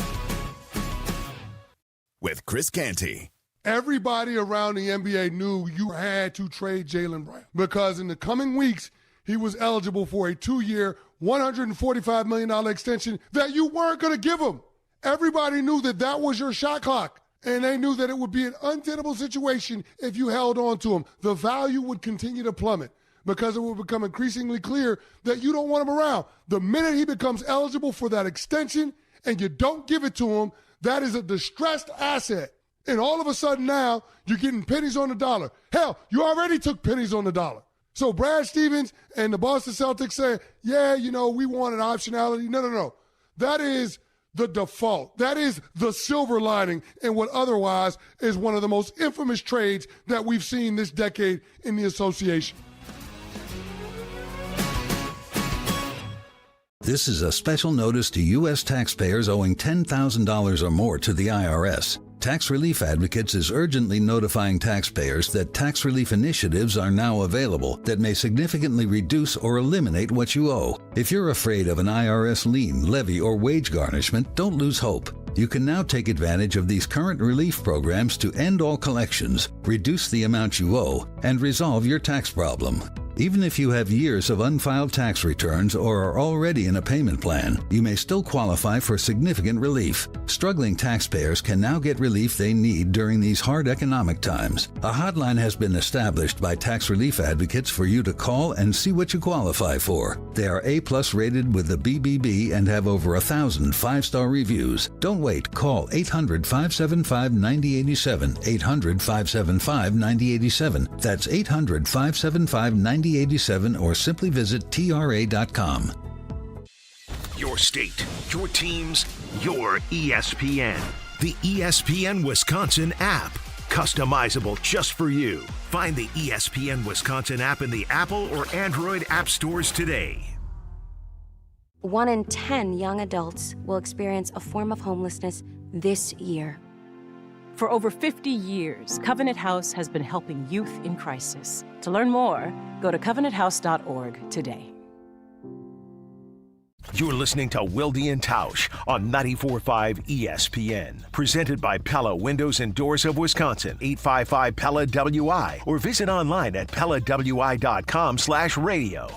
S25: with Chris Canty.
S26: Everybody around the NBA knew you had to trade Jaylen Brown because in the coming weeks, he was eligible for a 2-year, $145 million extension that you weren't going to give him. Everybody knew that that was your shot clock, and they knew that it would be an untenable situation if you held on to him. The value would continue to plummet, because it will become increasingly clear that you don't want him around. The minute he becomes eligible for that extension and you don't give it to them, that is a distressed asset. And all of a sudden now, you're getting pennies on the dollar. Hell, you already took pennies on the dollar. So Brad Stevens and the Boston Celtics say, yeah, we wanted optionality. No. That is the default. That is the silver lining in what otherwise is one of the most infamous trades that we've seen this decade in the association.
S1: This is a special notice to U.S. taxpayers owing $10,000 or more to the IRS. Tax Relief Advocates is urgently notifying taxpayers that tax relief initiatives are now available that may significantly reduce or eliminate what you owe. If you're afraid of an IRS lien, levy, or wage garnishment, don't lose hope. You can now take advantage of these current relief programs to end all collections, reduce the amount you owe, and resolve your tax problem. Even if you have years of unfiled tax returns or are already in a payment plan, you may still qualify for significant relief. Struggling taxpayers can now get relief they need during these hard economic times. A hotline has been established by Tax Relief Advocates for you to call and see what you qualify for. They are A+ rated with the BBB and have over 1,000 5-star reviews. Don't wait. Call 800-575-9087, 800-575-9087. That's 800-575-9087, or simply visit TRA.com.
S12: Your state, your teams, your ESPN. The ESPN Wisconsin app. Customizable just for you. Find the ESPN Wisconsin app in the Apple or Android app stores today.
S2: 1 in 10 young adults will experience a form of homelessness this year.
S7: For over 50 years, Covenant House has been helping youth in crisis. To learn more, go to covenanthouse.org today.
S12: You're listening to Wilde and Tausch on 94.5 ESPN. Presented by Pella Windows and Doors of Wisconsin, 855 Pella WI, or visit online at PellaWI.com/radio.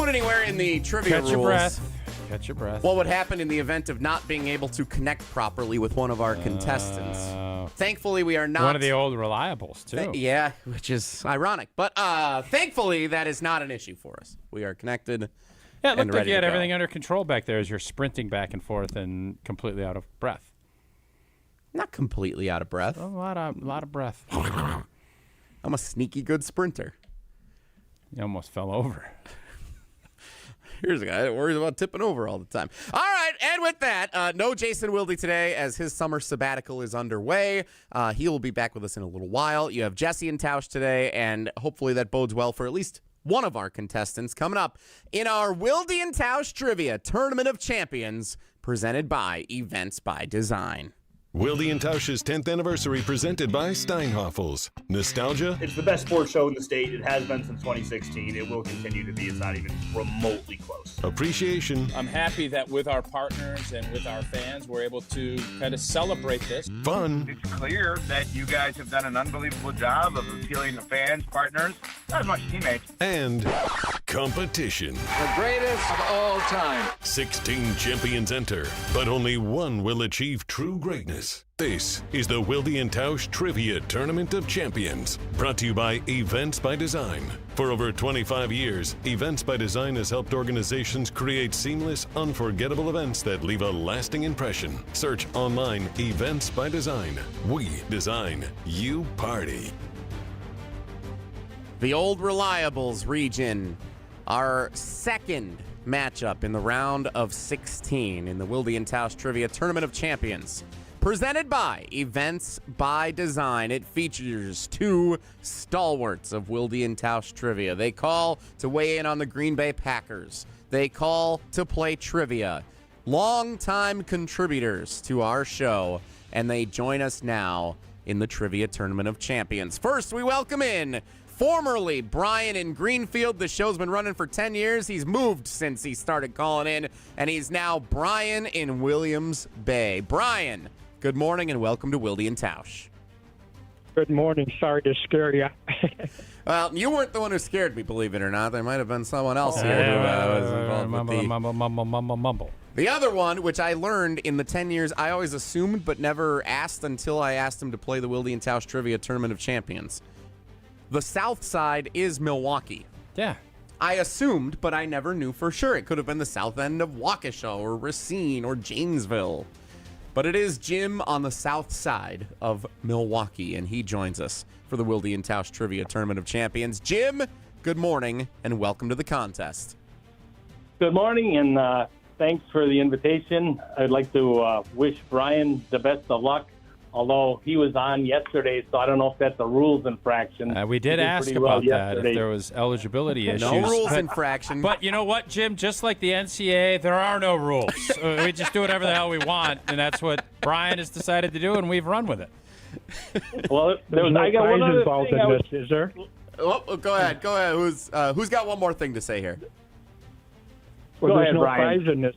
S8: Anywhere in the trivia rules.
S9: Catch your breath.
S8: What would happen in the event of not being able to connect properly with one of our contestants? Thankfully, we are not.
S9: One of the old reliables, too.
S8: Yeah, which is ironic. But thankfully, that is not an issue for us. We are connected.
S9: Yeah, it looked like you had
S8: go.
S9: everything under control back there as you're sprinting back and forth and completely out of breath.
S8: Not completely out of breath.
S9: A lot of breath.
S8: I'm a sneaky good sprinter.
S9: You almost fell over.
S8: Here's a guy that worries about tipping over all the time. All right, and with that, no Jason Wilde today as his summer sabbatical is underway. He will be back with us in a little while. You have Jesse and Tausch today, and hopefully that bodes well for at least one of our contestants coming up in our Wilde and Tausch Trivia Tournament of Champions presented by Events by Design.
S4: Wilde and Tausch's 10th anniversary presented by Steinhoffels. Nostalgia?
S15: It's the best sports show in the state. It has been since 2016. It will continue to be. It's not even remotely close.
S4: Appreciation.
S23: I'm happy that with our partners and with our fans, we're able to kind of celebrate this.
S4: Fun.
S17: It's clear that you guys have done an unbelievable job of appealing to fans, partners, not as much teammates.
S4: And competition.
S17: The greatest of all time.
S4: 16 champions enter, but only one will achieve true greatness. This is the Wilde and Tausch Trivia Tournament of Champions, brought to you by Events by Design. For over 25 years, Events by Design has helped organizations create seamless, unforgettable events that leave a lasting impression. Search online Events by Design. We design, you party.
S8: The Old Reliables region, our second matchup in the round of 16 in the Wilde and Tausch Trivia Tournament of Champions. Presented by Events by Design. It features two stalwarts of Wilde and Tausch Trivia. They call to weigh in on the Green Bay Packers. They call to play trivia. longtime contributors to our show, and they join us now in the Trivia Tournament of Champions. First, we welcome in formerly Brian in Greenfield. The show's been running for 10 years. He's moved since he started calling in, and he's now Brian in Williams Bay. Brian, good morning and welcome to Wilde and Tausch.
S3: Good morning. Sorry to scare you.
S8: Well, you weren't the one who scared me, believe it or not. There might have been someone else here who was involved with the...
S9: Mumble.
S8: The other one, which I learned in the 10 years, I always assumed but never asked until I asked him to play the Wilde and Tausch Trivia Tournament of Champions. The south side is Milwaukee.
S9: Yeah.
S8: I assumed, but I never knew for sure. It could have been the south end of Waukesha or Racine or Janesville. But it is Jim on the south side of Milwaukee, and he joins us for the Wilde and Tausch Trivia Tournament of Champions. Jim, good morning, and welcome to the contest.
S3: Good morning, and thanks for the invitation. I'd like to wish Brian the best of luck, although he was on yesterday, so I don't know if that's a rules infraction.
S9: We did ask about that, if there was eligibility issues.
S8: No rules infraction.
S9: But you know what, Jim? Just like the NCAA, there are no rules. We just do whatever the hell we want, and that's what Brian has decided to do, and we've run with it.
S3: Well, I got one other thing. Is there?
S8: Oh, go ahead. Who's got one more thing to say here?
S3: Well, go ahead,
S22: no
S3: Brian.
S22: prize in this.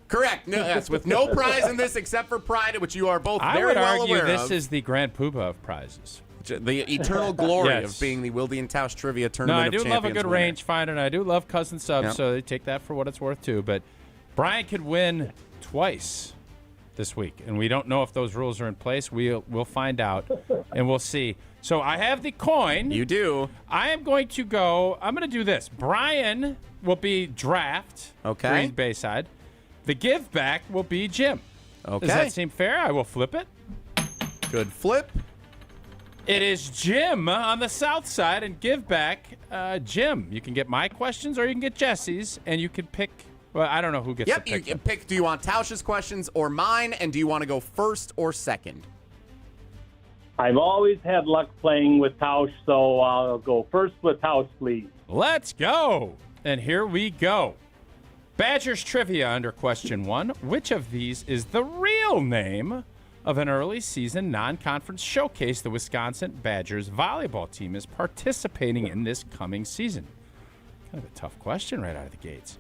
S8: Correct. No, yes, with no prize in this except for pride, which you are both
S9: I
S8: very
S9: would
S8: well
S9: argue
S8: aware
S9: this
S8: of.
S9: is the grand poobah of prizes.
S8: The eternal glory
S9: Yes.
S8: of being the Wilde and Tausch Trivia
S9: No,
S8: Tournament
S9: I
S8: of
S9: do
S8: Champions
S9: love a good
S8: winner.
S9: rangefinder, and I do love cousin subs,
S8: Yep.
S9: so they take that for what it's worth, too. But Brian could win twice this week, and we don't know if those rules are in place. We'll find out, and we'll see. So I have the coin.
S8: You do.
S9: I'm going to do this. Brian will be draft.
S8: Okay.
S9: Green Bay side. The give back will be Jim.
S8: Okay.
S9: Does that seem fair? I will flip it.
S8: Good flip.
S9: It is Jim on the south side, and give back, Jim. You can get my questions or you can get Jesse's, and you can pick. Well, I don't know who gets to
S8: Yep,
S9: pick
S8: you can
S9: them.
S8: pick. Do you want Tausch's questions or mine, and do you want to go first or second?
S3: I've always had luck playing with Tausch, so I'll go first with Tausch, please.
S9: Let's go. And here we go. Badgers trivia under question 1. Which of these is the real name of an early season non-conference showcase the Wisconsin Badgers volleyball team is participating in this coming season? Kind of a tough question right out of the gates.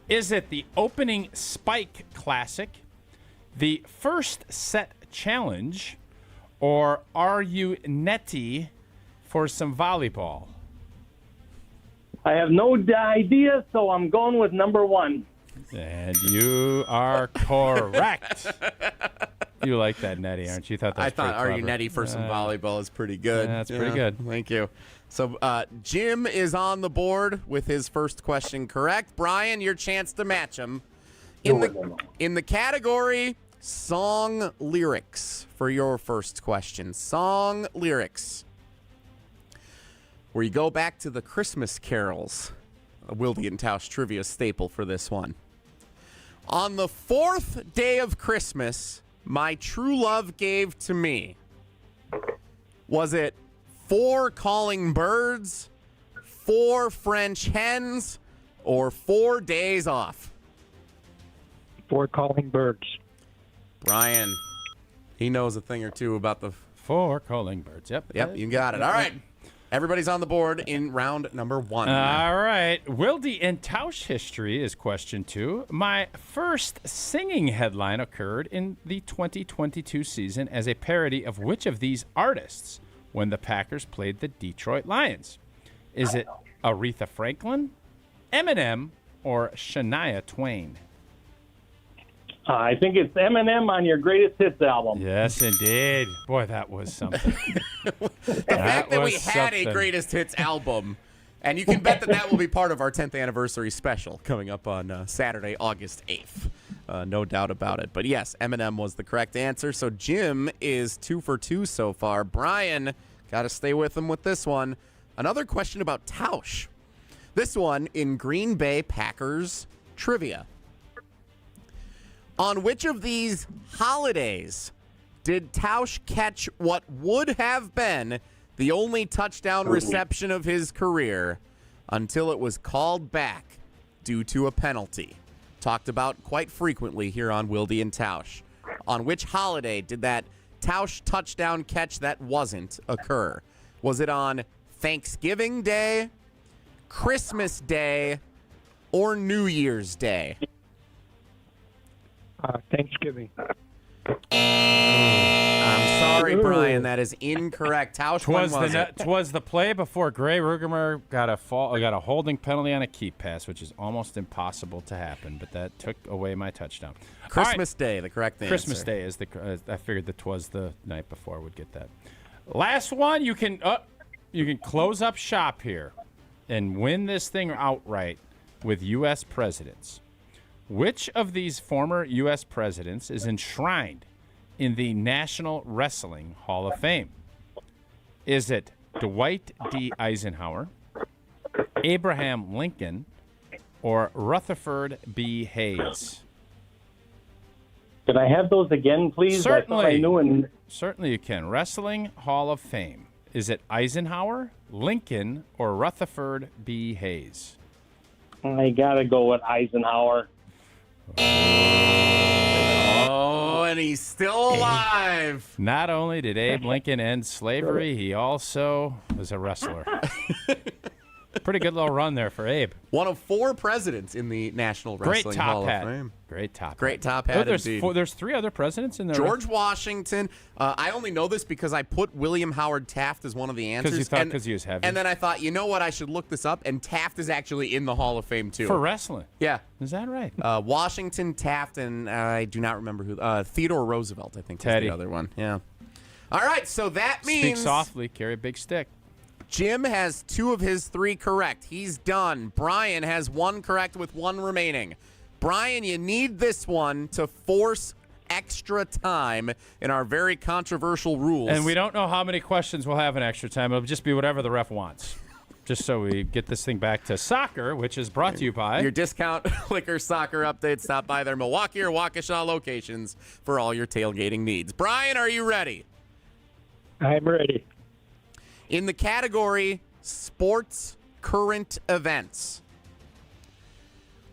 S9: Is it the opening Spike Classic, the first set challenge, or are you netty for some volleyball?
S3: I have no idea, so I'm going with number 1.
S9: And you are correct. You like that, Nettie, aren't you?
S8: I thought Are You Netty for some volleyball is pretty good.
S9: That's pretty good.
S8: Thank you. So Jim is on the board with his first question correct. Brian, your chance to match him. In the category song lyrics for your first question. Song lyrics. Where you go back to the Christmas carols. A Wilde and Tausch trivia staple for this one. On the 4th day of Christmas, my true love gave to me. Was it 4 calling birds, 4 French hens, or 4 days off?
S22: 4 calling birds.
S8: Brian, he knows a thing or two about the
S9: 4 calling birds. Yep,
S8: you got it. All right. Everybody's on the board in round number 1.
S9: All right. Wilde and Tausch history is question 2. My first singing headline occurred in the 2022 season as a parody of which of these artists when the Packers played the Detroit Lions? Is it Aretha Franklin, Eminem, or Shania Twain?
S3: I think it's Eminem on your greatest hits album.
S9: Yes, indeed. Boy, that was something.
S8: The fact that we had a greatest hits album, and you can bet that will be part of our 10th anniversary special coming up on Saturday, August 8th. No doubt about it. But yes, Eminem was the correct answer. So Jim is 2 for 2 so far. Brian, got to stay with him with this one. Another question about Tausch. This one in Green Bay Packers trivia. On which of these holidays did Tausch catch what would have been the only touchdown reception of his career until it was called back due to a penalty? talked about quite frequently here on Wilde and Tausch. On which holiday did that Tausch touchdown catch that wasn't occur? Was it on Thanksgiving Day, Christmas Day, or New Year's Day?
S5: Thanksgiving.
S8: I'm sorry, Brian. That is incorrect. Tausch, when was it?
S9: Twas the play before Gray Rugemer got a holding penalty on a keep pass, which is almost impossible to happen, but that took away my touchdown.
S8: Christmas Day, the correct answer.
S9: Christmas Day is I figured that twas the night before would get that. Last one, you can close up shop here and win this thing outright with U.S. presidents. Which of these former U.S. presidents is enshrined in the National Wrestling Hall of Fame? Is it Dwight D. Eisenhower, Abraham Lincoln, or Rutherford B. Hayes?
S3: Can I have those again, please?
S9: Certainly. Certainly you can. Wrestling Hall of Fame. Is it Eisenhower, Lincoln, or Rutherford B. Hayes?
S3: I got to go with Eisenhower.
S8: Oh, and he's still alive.
S9: Not only did Abe Lincoln end slavery, he also was a wrestler. Pretty good little run there for Abe.
S8: One of 4 presidents in the National Wrestling Hall of Fame.
S9: Great top hat.
S8: Great top hat, indeed.
S9: There's 3 other presidents in there.
S8: George Washington. I only know this because I put William Howard Taft as one of the answers.
S9: Because he was heavy.
S8: And then I thought, you know what, I should look this up. And Taft is actually in the Hall of Fame, too.
S9: For wrestling?
S8: Yeah.
S9: Is that right?
S8: Washington, Taft, and I do not remember who. Theodore Roosevelt, I think,
S9: Teddy.
S8: was the other one. Yeah. All right, so that means...
S9: Speak softly, carry a big stick.
S8: Jim has 2 of his 3 correct. He's done. Brian has 1 correct with 1 remaining. Brian, you need this one to force extra time in our very controversial rules.
S9: And we don't know how many questions we'll have in extra time. It'll just be whatever the ref wants. Just so we get this thing back to soccer, which is brought to you by...
S8: Your Discount Liquor Soccer Update. Stop by their Milwaukee or Waukesha locations for all your tailgating needs. Brian, are you ready?
S5: I'm ready.
S8: In the category Sports Current Events,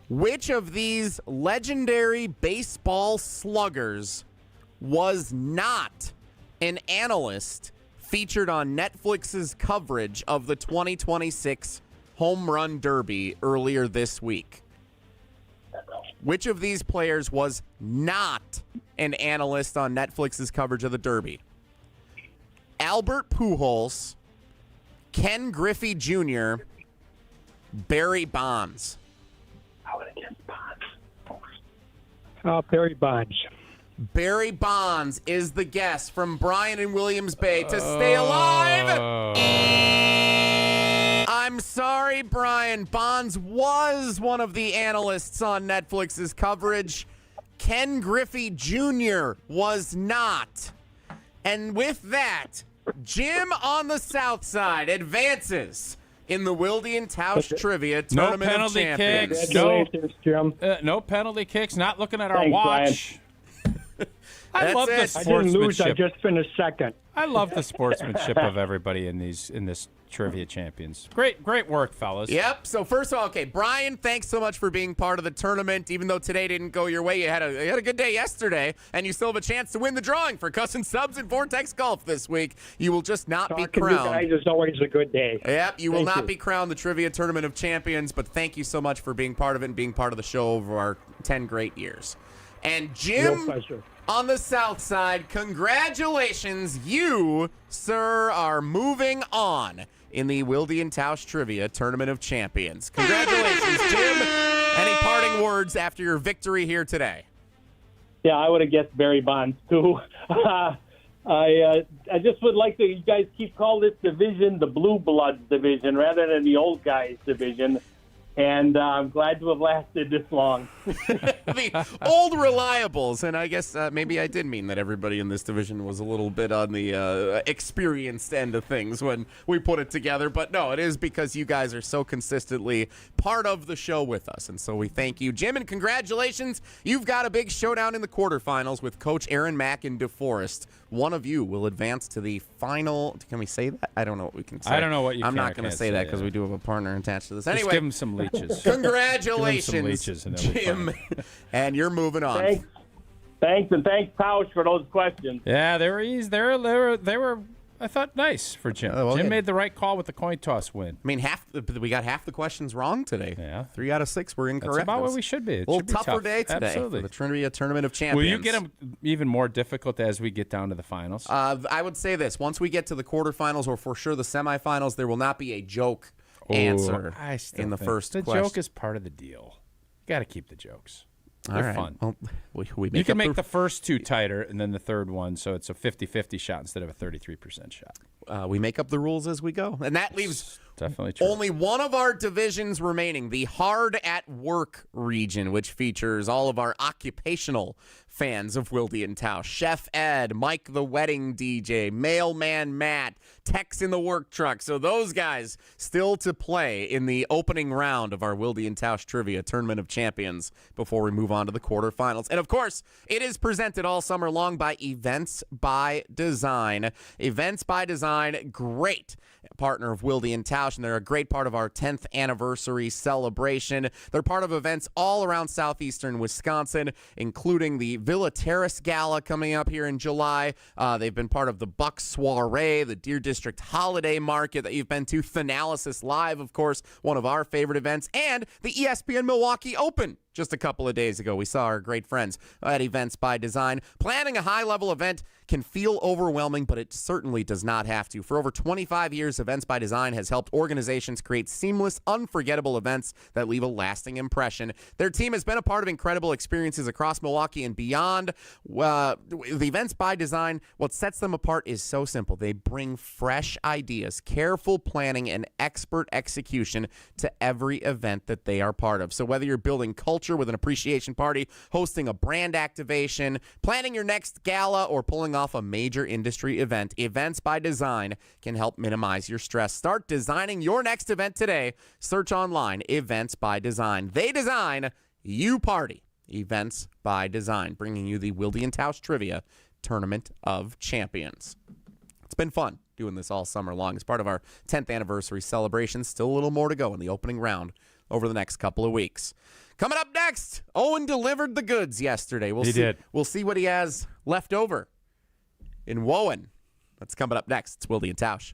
S8: which of these legendary baseball sluggers was not an analyst featured on Netflix's coverage of the 2026 Home Run Derby earlier this week? Which of these players was not an analyst on Netflix's coverage of the Derby? Albert Pujols, Ken Griffey Jr., Barry Bonds.
S5: I would have guessed Bonds. Barry Bonds.
S8: Barry Bonds is the guess from Brian in Williams Bay to stay alive. I'm sorry, Brian. Bonds was one of the analysts on Netflix's coverage. Ken Griffey Jr. was not. And with that, Jim on the South Side advances in the Wilde and Tausch Trivia Tournament of Champions.
S5: Congratulations, Jim.
S9: No penalty kicks. Not looking at our
S5: Thanks,
S9: watch. I love the sportsmanship.
S5: I didn't lose. I just finished second.
S9: I love the sportsmanship of everybody in this Trivia Champions. Great work, fellas.
S8: Yep. So first of all, okay, Brian, thanks so much for being part of the tournament. Even though today didn't go your way, you had a good day yesterday, and you still have a chance to win the drawing for Custom Subs and Vortex Golf this week. You will just not be crowned.
S5: You guys is always a good day.
S8: Yep. You will not be crowned the Trivia Tournament of Champions, but thank you so much for being part of it and being part of the show over our 10 great years. And Jim, on the South Side, congratulations. You, sir, are moving on in the Wilde and Tausch Trivia Tournament of Champions. Congratulations, Jim. Any parting words after your victory here today?
S3: Yeah, I would have guessed Barry Bonds, too. I just would like to, you guys keep calling this division the Blue Bloods division rather than the old guys division. And I'm glad to have lasted this long.
S8: The old reliables. And I guess maybe I did mean that everybody in this division was a little bit on the experienced end of things when we put it together. But no, it is because you guys are so consistently part of the show with us. And so we thank you, Jim, and congratulations. You've got a big showdown in the quarterfinals with Coach Aaron Mack in DeForest. One of you will advance to the final. Can we say that? I don't know what we can say.
S9: I don't know what you can.
S8: I'm not going to say that because we do have a partner attached to this.
S9: Just
S8: anyway,
S9: give him some lead leeches.
S8: Congratulations,
S9: leeches and then
S8: Jim. And you're moving on.
S3: Thanks, and thanks, Tausch, for those questions.
S9: Yeah, they were easy. They were. I thought nice for Jim. Jim made the right call with the coin toss win.
S8: I mean, we got half the questions wrong today.
S9: Yeah,
S8: 3 out of 6 were incorrect.
S9: That's about where we should be.
S8: A little tougher day today.
S9: Absolutely.
S8: For the Trivia Tournament of Champions.
S9: Will you get them even more difficult as we get down to the finals?
S8: I would say this: once we get to the quarterfinals, or for sure the semifinals, there will not be a joke answer in the first
S9: the
S8: question.
S9: joke is part of the deal. You got to keep the jokes. They're fun.
S8: Well, we
S9: you can make the first 2 tighter and then the third one, so it's a 50-50 shot instead of a 33% shot.
S8: We make up the rules as we go. And that leaves
S9: definitely true.
S8: Only one of our divisions remaining, the hard at work region, which features all of our occupational fans of Wilde and Tausch. Chef Ed, Mike the wedding DJ, Mailman Matt, Tex in the work truck. So those guys still to play in the opening round of our Wilde and Tausch Trivia Tournament of Champions before we move on to the quarterfinals. And of course, it is presented all summer long by Events by Design. Events by Design, great partner of Wilde and Tausch, and they're a great part of our 10th anniversary celebration. They're part of events all around southeastern Wisconsin, including the Villa Terrace Gala coming up here in July. They've been part of the Buck Soiree, the Deer District Holiday Market that you've been to, Finalysis Live, of course, one of our favorite events, and the ESPN Milwaukee Open. Just a couple of days ago, we saw our great friends at Events by Design. Planning a high-level event can feel overwhelming, but it certainly does not have to. For over 25 years, Events by Design has helped organizations create seamless, unforgettable events that leave a lasting impression. Their team has been a part of incredible experiences across Milwaukee and beyond. The Events by Design, what sets them apart is so simple. They bring fresh ideas, careful planning, and expert execution to every event that they are part of. So whether you're building culture with an appreciation party, hosting a brand activation, planning your next gala, or pulling off a major industry event, Events by Design can help minimize your stress. Start designing your next event today. Search online, Events by Design. They design, you party. Events by Design, bringing you the Wilde and Tausch Trivia Tournament of Champions. It's been fun doing this all summer long as part of our 10th anniversary celebration. Still a little more to go in the opening round over the next couple of weeks. Coming up next, Owen delivered the goods yesterday. He did. We'll see what he has left over in Wowen. That's coming up next. It's Wilde and Tausch.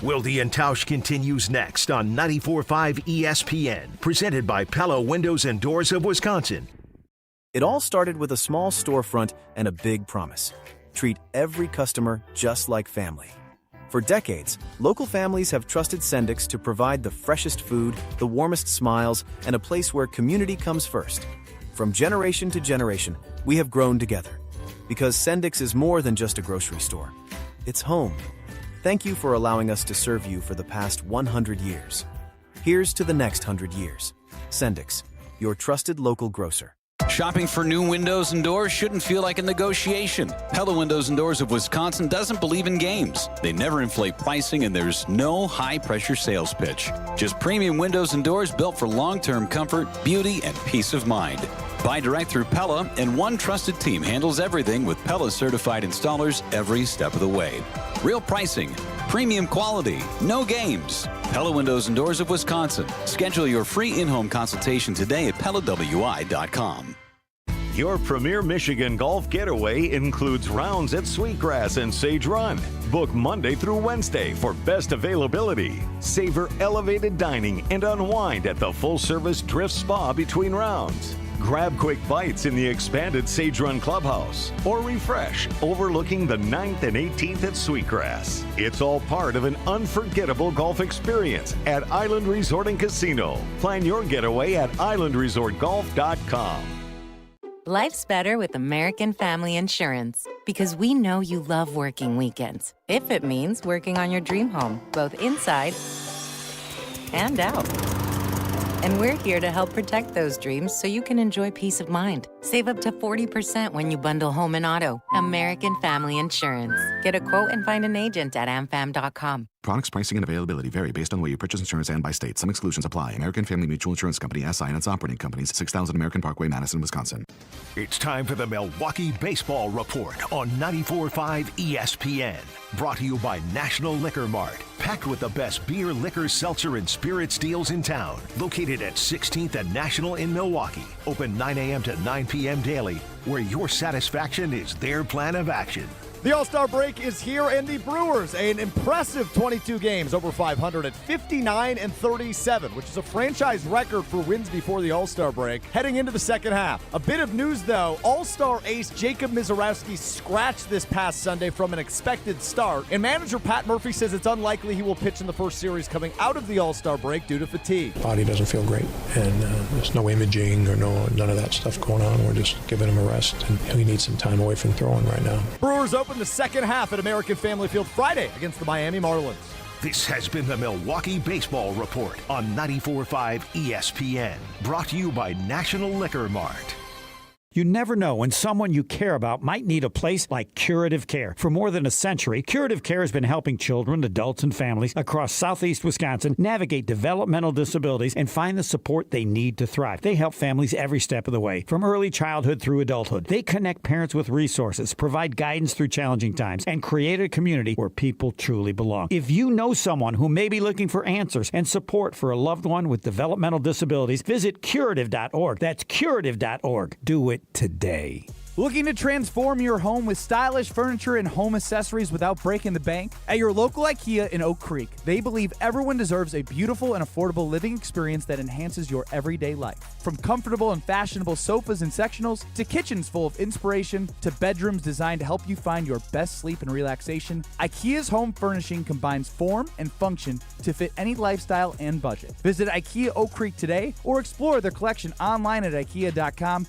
S12: Wilde and Tausch continues next on 94.5 ESPN, presented by Pella Windows and Doors of Wisconsin.
S11: It all started with a small storefront and a big promise. Treat every customer just like family. For decades, local families have trusted Sendix to provide the freshest food, the warmest smiles, and a place where community comes first. From generation to generation, we have grown together. Because Sendix is more than just a grocery store. It's home. Thank you for allowing us to serve you for the past 100 years. Here's to the next 100 years. Sendix, your trusted local grocer.
S13: Shopping for new windows and doors shouldn't feel like a negotiation. Pella Windows and Doors of Wisconsin doesn't believe in games. They never inflate pricing, and there's no high-pressure sales pitch. Just premium windows and doors built for long-term comfort, beauty, and peace of mind. Buy direct through Pella, and one trusted team handles everything with Pella-certified installers every step of the way. Real pricing, premium quality, no games. Pella Windows and Doors of Wisconsin. Schedule your free in-home consultation today at PellaWI.com.
S14: Your premier Michigan golf getaway includes rounds at Sweetgrass and Sage Run. Book Monday through Wednesday for best availability. Savor elevated dining and unwind at the full-service Drift Spa between rounds. Grab quick bites in the expanded Sage Run Clubhouse, or refresh overlooking the 9th and 18th at Sweetgrass. It's all part of an unforgettable golf experience at Island Resort and Casino. Plan your getaway at islandresortgolf.com.
S19: Life's better with American Family Insurance because we know you love working weekends. If it means working on your dream home, both inside and out. And we're here to help protect those dreams so you can enjoy peace of mind. Save up to 40% when you bundle home and auto. American Family Insurance. Get a quote and find an agent at amfam.com.
S6: Products, pricing, and availability vary based on the way you purchase insurance and by state. Some exclusions apply. American Family Mutual Insurance Company, SI, and its operating companies, 6000 American Parkway, Madison, Wisconsin.
S12: It's time for the Milwaukee Baseball Report on 94.5 ESPN. Brought to you by National Liquor Mart. Packed with the best beer, liquor, seltzer, and spirits deals in town. Located at 16th and National in Milwaukee. Open 9 a.m. to 9 p.m. daily, where your satisfaction is their plan of action.
S10: The All-Star break is here, and the Brewers, an impressive 22 games, over 500 at 59-37, which is a franchise record for wins before the All-Star break, heading into the second half. A bit of news, though. All-Star ace Jacob Misiorowski scratched this past Sunday from an expected start, and manager Pat Murphy says it's unlikely he will pitch in the first series coming out of the All-Star break due to fatigue.
S16: Body doesn't feel great, and there's no imaging or none of that stuff going on. We're just giving him a rest, and he needs some time away from throwing right now.
S10: Brewers open the second half at American Family Field Friday against the Miami Marlins.
S12: This has been the Milwaukee Baseball Report on 94.5 ESPN. Brought to you by National Liquor Mart.
S18: You never know when someone you care about might need a place like Curative Care. For more than a century, Curative Care has been helping children, adults, and families across southeast Wisconsin navigate developmental disabilities and find the support they need to thrive. They help families every step of the way, from early childhood through adulthood. They connect parents with resources, provide guidance through challenging times, and create a community where people truly belong. If you know someone who may be looking for answers and support for a loved one with developmental disabilities, visit curative.org. That's curative.org. Do it today.
S20: Looking to transform your home with stylish furniture and home accessories without breaking the bank? At your local IKEA in Oak Creek, they believe everyone deserves a beautiful and affordable living experience that enhances your everyday life. From comfortable and fashionable sofas and sectionals, to kitchens full of inspiration, to bedrooms designed to help you find your best sleep and relaxation, IKEA's home furnishing combines form and function to fit any lifestyle and budget. Visit IKEA Oak Creek today or explore their collection online at ikea.com/US.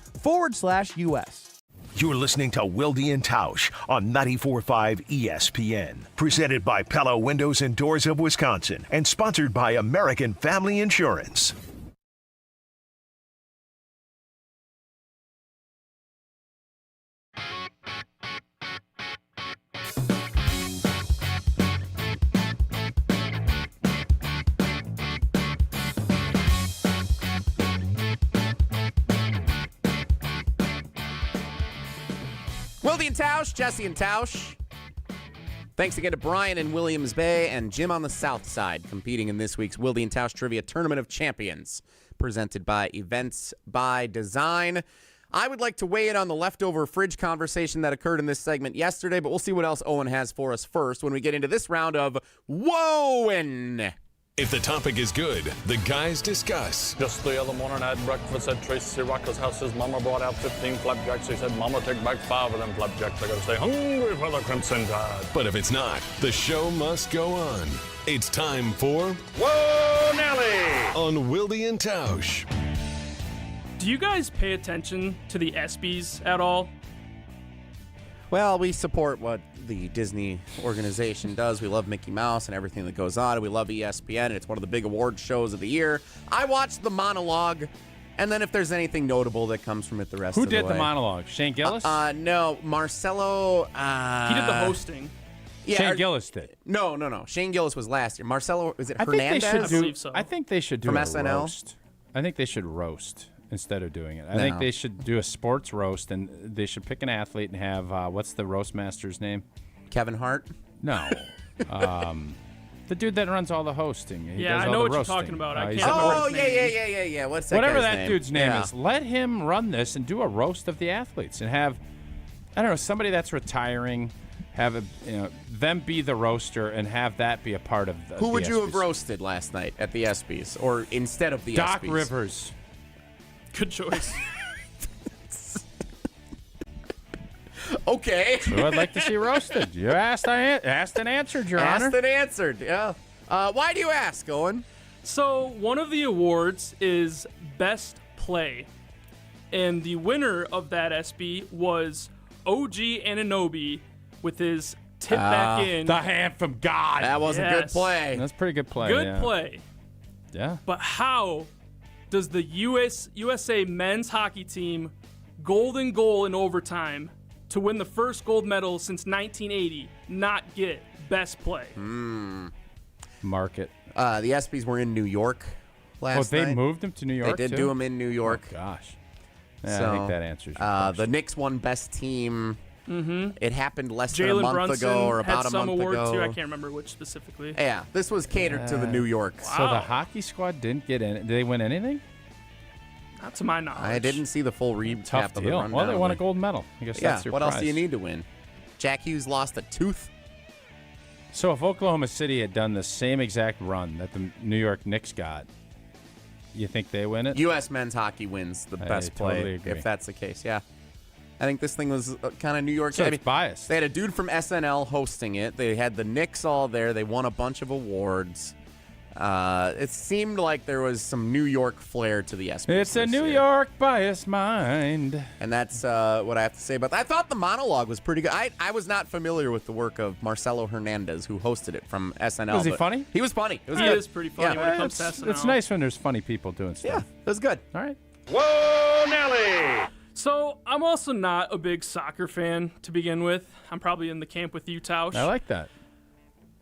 S12: You're listening to Wilde and Tausch on 94.5 ESPN. Presented by Pella Windows and Doors of Wisconsin and sponsored by American Family Insurance.
S8: Wilde and Tausch, Jesse and Tausch. Thanks again to Brian in Williams Bay and Jim on the South Side, competing in this week's Wilde and Tausch Trivia Tournament of Champions, presented by Events by Design. I would like to weigh in on the leftover fridge conversation that occurred in this segment yesterday, but we'll see what else Owen has for us first when we get into this round of Woen.
S4: If the topic is good, the guys discuss.
S21: Just the other morning I had breakfast at Tracy Rocker's house. His mama brought out 15 flapjacks. He said, Mama, take back 5 of them flapjacks. I gotta stay hungry for the Crimson Tide.
S4: But if it's not, the show must go on. It's time for
S21: Whoa, Nelly!
S4: On Wilde and Tausch.
S27: Do you guys pay attention to the ESPYs at all?
S8: Well, we support what the Disney organization does. We love Mickey Mouse and everything that goes on. We love ESPN, and it's one of the big award shows of the year. I watched the monologue, and then if there's anything notable that comes from it the rest of the way.
S9: Who did the monologue? Shane Gillis?
S8: No, Marcelo.
S27: He did the hosting.
S8: Yeah,
S9: Shane Gillis did.
S8: No. Shane Gillis was last year. Marcelo, is it
S9: I
S8: Hernandez?
S27: I
S9: think they should do
S8: From
S9: a
S8: SNL?
S9: roast. I think they should roast instead of doing it. I think they should do a sports roast, and they should pick an athlete and have, what's the roast master's name?
S8: Kevin Hart?
S9: No. The dude that runs all the hosting. He
S27: Yeah,
S9: does
S27: I
S9: all
S27: know
S9: the
S27: what you're
S9: roasting.
S27: talking about. I
S9: he's
S27: can't
S9: a-
S27: remember
S8: Oh,
S27: his name.
S8: yeah. What's that
S9: Whatever
S8: guy's
S9: that
S8: name?
S9: dude's name
S8: Yeah.
S9: is, let him run this and do a roast of the athletes and have, I don't know, somebody that's retiring, have them be the roaster and have that be a part of the
S8: Who would you have
S9: ESPYs.
S8: roasted last night at the ESPYs, or instead of the
S9: Doc
S8: ESPYs?
S9: Rivers.
S27: Good choice.
S8: Okay.
S9: Who I'd like to see roasted. You asked and answered, Your Honor.
S8: Asked and answered, yeah. Why do you ask, Owen?
S27: So one of the awards is Best Play. And the winner of that ESPY was OG Anunoby with his tip back in.
S9: The hand from God.
S8: That was a good play.
S9: That's pretty good play.
S27: Good play.
S9: Yeah.
S27: But how does the USA men's hockey team golden goal in overtime to win the first gold medal since 1980 not get Best Play?
S9: market.
S8: The ESPYs were in New York last night.
S9: They moved them to New York,
S8: They did
S9: too?
S8: do them in New York.
S9: Oh, gosh. Yeah,
S8: So,
S9: I think that answers your question.
S8: the Knicks won best team.
S27: Mm-hmm.
S8: It happened less than a
S27: Jalen
S8: month
S27: Brunson
S8: ago or
S27: had
S8: about a
S27: some
S8: month
S27: award
S8: ago.
S27: too. I can't remember which specifically.
S8: Yeah, this was catered to the New York.
S9: So the hockey squad didn't get in. Did they win anything?
S27: Not to my knowledge.
S8: I didn't see the full recap
S9: Tough
S8: of the
S9: deal.
S8: rundown.
S9: Well, they won a gold medal. I guess
S8: Yeah,
S9: that's your
S8: what
S9: prize.
S8: else do you need to win? Jack Hughes lost a tooth.
S9: So if Oklahoma City had done the same exact run that the New York Knicks got, you think they win it?
S8: U.S. men's hockey wins the best play,
S9: totally agree.
S8: if that's the case. Yeah. I think this thing was kind of New York.
S9: So
S8: I
S9: it's biased.
S8: They had a dude from SNL hosting it. They had the Knicks all there. They won a bunch of awards. It seemed like there was some New York flair to the ESPYs.
S9: It's a
S8: this
S9: New
S8: year.
S9: York biased mind.
S8: And that's what I have to say about that. I thought the monologue was pretty good. I was not familiar with the work of Marcelo Hernandez, who hosted it from SNL.
S9: Was he
S8: but
S9: funny?
S8: He was funny. It was
S27: He
S8: good.
S27: is pretty funny when it comes to SNL.
S9: It's nice when there's funny people doing stuff.
S8: Yeah, it was good.
S9: All right.
S22: Whoa, Nelly!
S27: So I'm also not a big soccer fan to begin with. I'm probably in the camp with you, Tausch.
S9: I like that.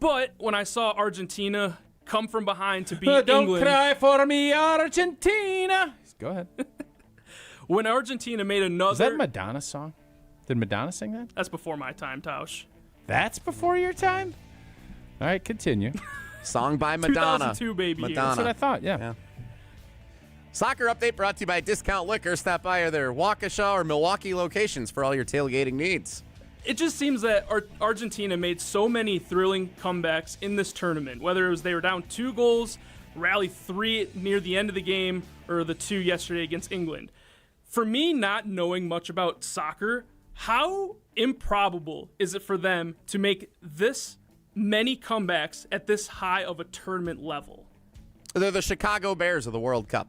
S27: But when I saw Argentina come from behind to beat
S9: Don't
S27: England,
S9: cry for me, Argentina. Go ahead.
S27: when Argentina made another,
S9: Is that a Madonna song? Did Madonna sing that?
S27: That's before my time, Tausch.
S9: That's before your time? All right, continue.
S8: Song by Madonna.
S27: 2002, baby.
S8: Madonna.
S9: That's what I thought, yeah.
S8: Soccer update brought to you by Discount Liquor. Stop by their Waukesha or Milwaukee locations for all your tailgating needs.
S27: It just seems that Argentina made so many thrilling comebacks in this tournament, whether it was they were down 2 goals, rally 3 near the end of the game, or the 2 yesterday against England. For me, not knowing much about soccer, how improbable is it for them to make this many comebacks at this high of a tournament level?
S8: They're the Chicago Bears of the World Cup.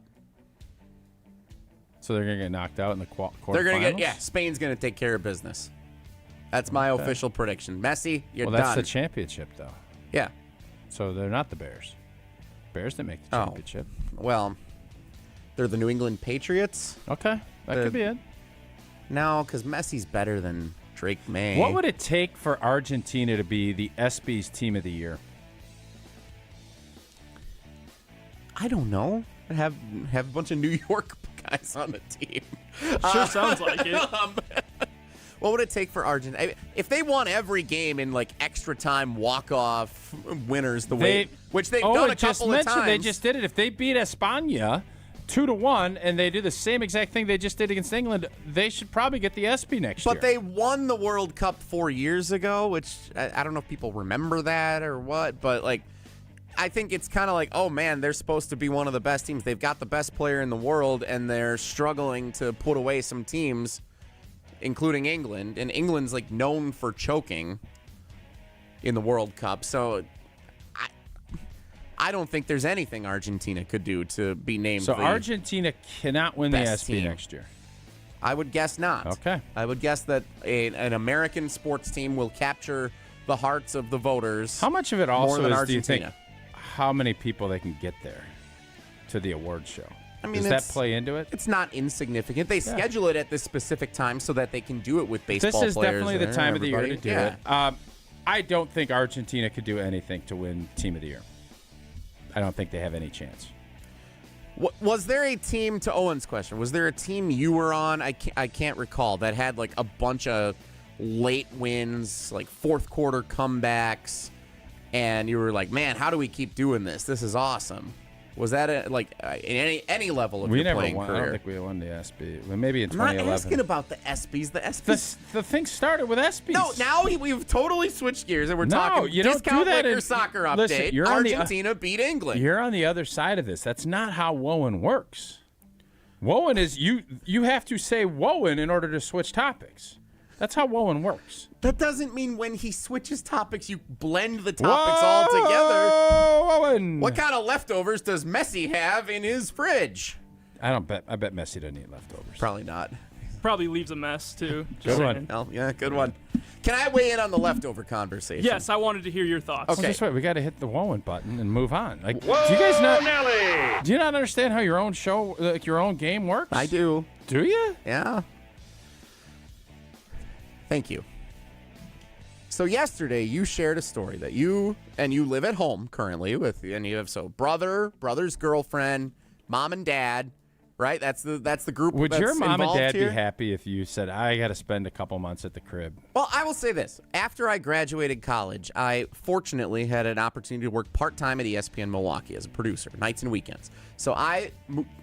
S9: So they're going to get knocked out in the quarterfinals?
S8: They're going to get, Spain's going to take care of business. That's my official prediction. Messi, you're
S9: well, that's
S8: done.
S9: the championship, though.
S8: Yeah.
S9: So they're not the Bears. Bears didn't make the championship.
S8: Well, they're the New England Patriots.
S9: Okay, that could be it.
S8: No, because Messi's better than Drake May.
S9: What would it take for Argentina to be the ESPYs Team of the Year?
S8: I don't know. Have a bunch of New York guys on the team.
S27: Sure sounds like it.
S8: What would it take for Argentina? If they won every game in like extra time walk-off winners which they've done a couple of times.
S9: They just did it. If they beat España 2-1 and they do the same exact thing they just did against England, they should probably get the ESPY next year.
S8: But they won the World Cup 4 years ago, which I don't know if people remember that or what, but like I think it's kind of like, oh man, they're supposed to be one of the best teams. They've got the best player in the world, and they're struggling to put away some teams, including England. And England's like known for choking in the World Cup. So I don't think there's anything Argentina could do to be named.
S9: So
S8: the
S9: Argentina cannot win the
S8: best
S9: ESPY
S8: team.
S9: next year.
S8: I would guess not.
S9: Okay.
S8: I would guess that an American sports team will capture the hearts of the voters.
S9: How much of it
S8: more
S9: also
S8: than
S9: is,
S8: Argentina.
S9: do you think, how many people they can get there to the award show?
S8: I mean,
S9: does that play into it?
S8: It's not insignificant. They schedule it at this specific time so that they can do it with baseball
S9: This is
S8: players.
S9: definitely the
S8: and
S9: time of the year to
S8: everybody.
S9: do
S8: Yeah.
S9: it. I don't think Argentina could do anything to win Team of the Year. I don't think they have any chance.
S8: Was there a team, to Owen's question, was there a team you were on, I can't recall, that had like a bunch of late wins, like fourth quarter comebacks, and you were like, man, how do we keep doing this? This is awesome. Was that in any level of
S9: We
S8: your
S9: never
S8: playing
S9: won.
S8: career?
S9: I don't think we won the ESPY. Well, maybe in
S8: I'm not
S9: 2011.
S8: asking about the ESPYs. The ESPYs.
S9: The thing started with ESPYs.
S8: No, now we've totally switched gears and we're talking
S9: you don't do
S8: discount
S9: that
S8: liquor
S9: in-
S8: soccer update.
S9: Listen, you're on the-
S8: Argentina beat England.
S9: You're on the other side of this. That's not how Wowen works. Wowen is you have to say Wowen in order to switch topics. That's how Wowen works.
S8: That doesn't mean when he switches topics, you blend the topics all together.
S9: Wowen.
S8: What kind of leftovers does Messi have in his fridge?
S9: I bet Messi doesn't eat leftovers.
S8: Probably not.
S27: Probably leaves a mess, too.
S9: Good one.
S8: Oh, yeah, good one. Can I weigh in on the leftover conversation?
S27: Yes, I wanted to hear your thoughts.
S9: Well, guess what? We got to hit the Wowen button and move on. Like, do you guys not?
S22: Nelly!
S9: Do you not understand how your own show, like your own game works?
S8: I do.
S9: Do you?
S8: Yeah. Thank you. So yesterday you shared a story that you live at home currently and you have brother's girlfriend, mom and dad, right? That's the group.
S9: Would
S8: that's
S9: your mom and dad
S8: here.
S9: be happy if you said, I got to spend a couple months at the crib?
S8: Well, I will say this. After I graduated college, I fortunately had an opportunity to work part-time at ESPN Milwaukee as a producer, nights and weekends. So I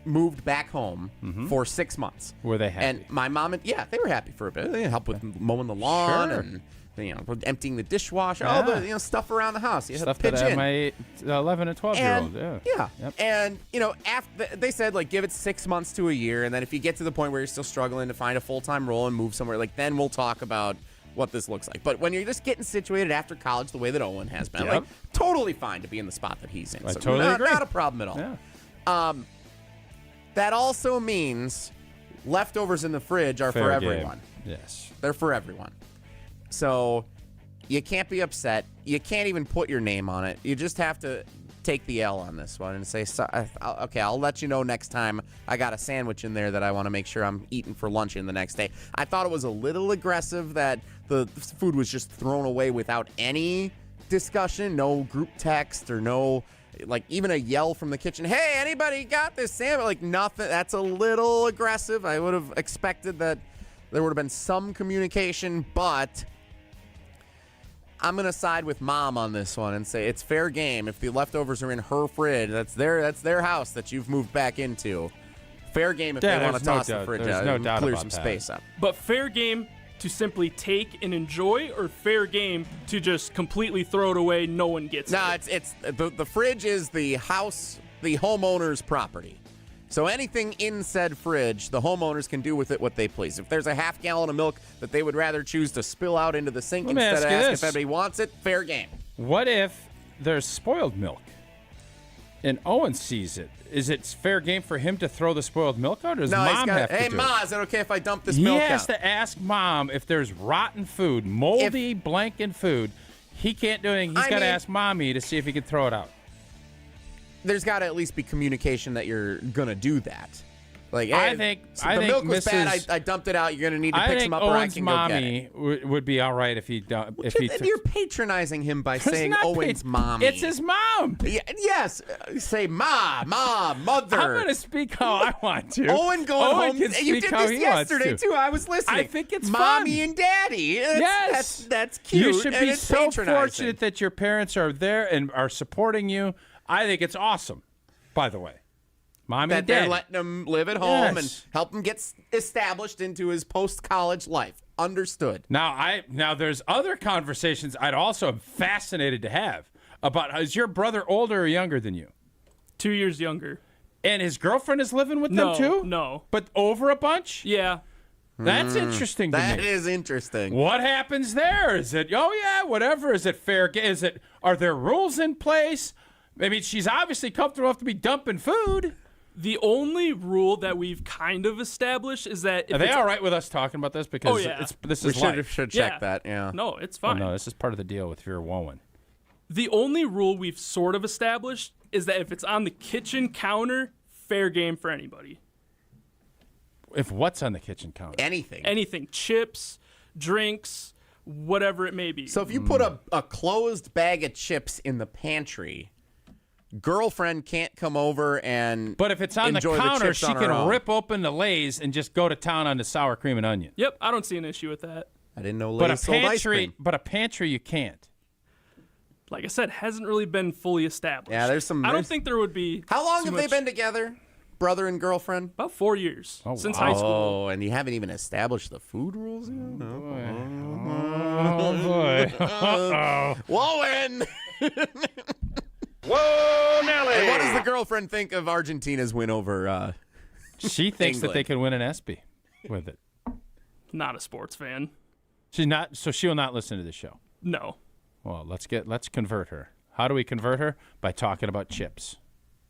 S8: moved back home for 6 months.
S9: Were they happy?
S8: And my mom they were happy for a bit. They helped with mowing the lawn and emptying the dishwasher, all the stuff around the house. You
S9: Stuff
S8: have to pitch
S9: that
S8: in.
S9: My 11 and 12-year-old,
S8: Yeah.
S9: Yep.
S8: And, after they said, give it 6 months to a year, and then if you get to the point where you're still struggling to find a full-time role and move somewhere, then we'll talk about what this looks like. But when you're just getting situated after college the way that Owen has been, totally fine to be in the spot that he's in.
S9: I totally agree.
S8: Not a problem at all.
S9: Yeah.
S8: That also means leftovers in the fridge are for everyone.
S9: Yes.
S8: They're for everyone. So you can't be upset. You can't even put your name on it. You just have to take the L on this one and say, okay, I'll let you know next time I got a sandwich in there that I want to make sure I'm eating for lunch in the next day. I thought it was a little aggressive that the food was just thrown away without any discussion, no group text or no, even a yell from the kitchen, hey, anybody got this sandwich? Nothing. That's a little aggressive. I would have expected that there would have been some communication, but I'm going to side with Mom on this one and say it's fair game. If the leftovers are in her fridge, that's their house that you've moved back into. Fair game if they want to toss the fridge out and clear some space up.
S27: But fair game to simply take and enjoy, or fair game to just completely throw it away, no one gets it?
S8: No, it's the fridge is the homeowner's property. So anything in said fridge, the homeowners can do with it what they please. If there's a half gallon of milk that they would rather choose to spill out into the sink instead of ask if anybody wants it, fair game.
S9: What if there's spoiled milk and Owen sees it? Is it fair game for him to throw the spoiled milk out, or does Mom have to do it?
S8: Hey, Ma, is it okay if I dump this milk out?
S9: He has to ask Mom if there's rotten food, moldy, blanking food. He can't do anything. He's got to ask Mommy to see if he can throw it out.
S8: There's got to at least be communication that you're going to do that. Hey,
S9: I think
S8: milk was bad. I dumped it out. You're going to need to pick some up, or I can go get it.
S9: Mommy would be all right if he
S8: You're patronizing him by saying Owen's mommy.
S9: It's his mom.
S8: Yes. Say mother.
S9: I'm going to speak how I want to.
S8: Owen going home.
S9: Can
S8: you did this yesterday, too. I was listening.
S9: I think it's
S8: Mommy
S9: fun.
S8: and Daddy.
S9: Yes.
S8: That's cute.
S9: You should
S8: and
S9: be
S8: it's
S9: so
S8: patronizing.
S9: fortunate that your parents are there and are supporting you. I think it's awesome, by the way. Mommy and Daddy.
S8: They're letting him live at home and help him get established into his post-college life. Understood.
S9: Now there's other conversations I'd also am fascinated to have about, is your brother older or younger than you?
S27: 2 years younger.
S9: And his girlfriend is living with them too?
S27: No.
S9: But over a bunch?
S27: Yeah.
S9: That's interesting to me.
S8: That is interesting.
S9: What happens there? Is it, whatever? Is it fair? Are there rules in place? I mean, she's obviously comfortable enough to be dumping food.
S27: The only rule that we've kind of established is that...
S9: Are they all right with us talking about this? Because this is life.
S8: We should check that, yeah.
S27: No, it's fine.
S9: Oh, no, this is part of the deal with your Wowan.
S27: The only rule we've sort of established is that if it's on the kitchen counter, fair game for anybody.
S9: If what's on the kitchen counter?
S8: Anything.
S27: Anything. Chips, drinks, whatever it may be.
S8: So if you put a closed bag of chips in the pantry... Girlfriend can't come over and
S9: But if it's on the counter, she can rip open the Lay's and just go to town on the sour cream and onion.
S27: Yep, I don't see an issue with that.
S8: I didn't know Lay's sold ice cream.
S9: But a pantry, you can't.
S27: Like I said, hasn't really been fully established.
S8: Yeah, there's some...
S27: I don't think there would be...
S8: How long have they been together, brother and girlfriend?
S27: About 4 years, since high school.
S8: Oh, and you haven't even established the food rules yet?
S9: Oh, boy. Uh-oh.
S8: Wowan!
S22: Whoa, Nelly!
S8: And what does the girlfriend think of Argentina's win over
S9: She thinks that they could win an ESPY with it.
S27: Not a sports fan.
S9: She's not, so she will not listen to the show.
S27: No.
S9: Well, let's convert her. How do we convert her? By talking about chips.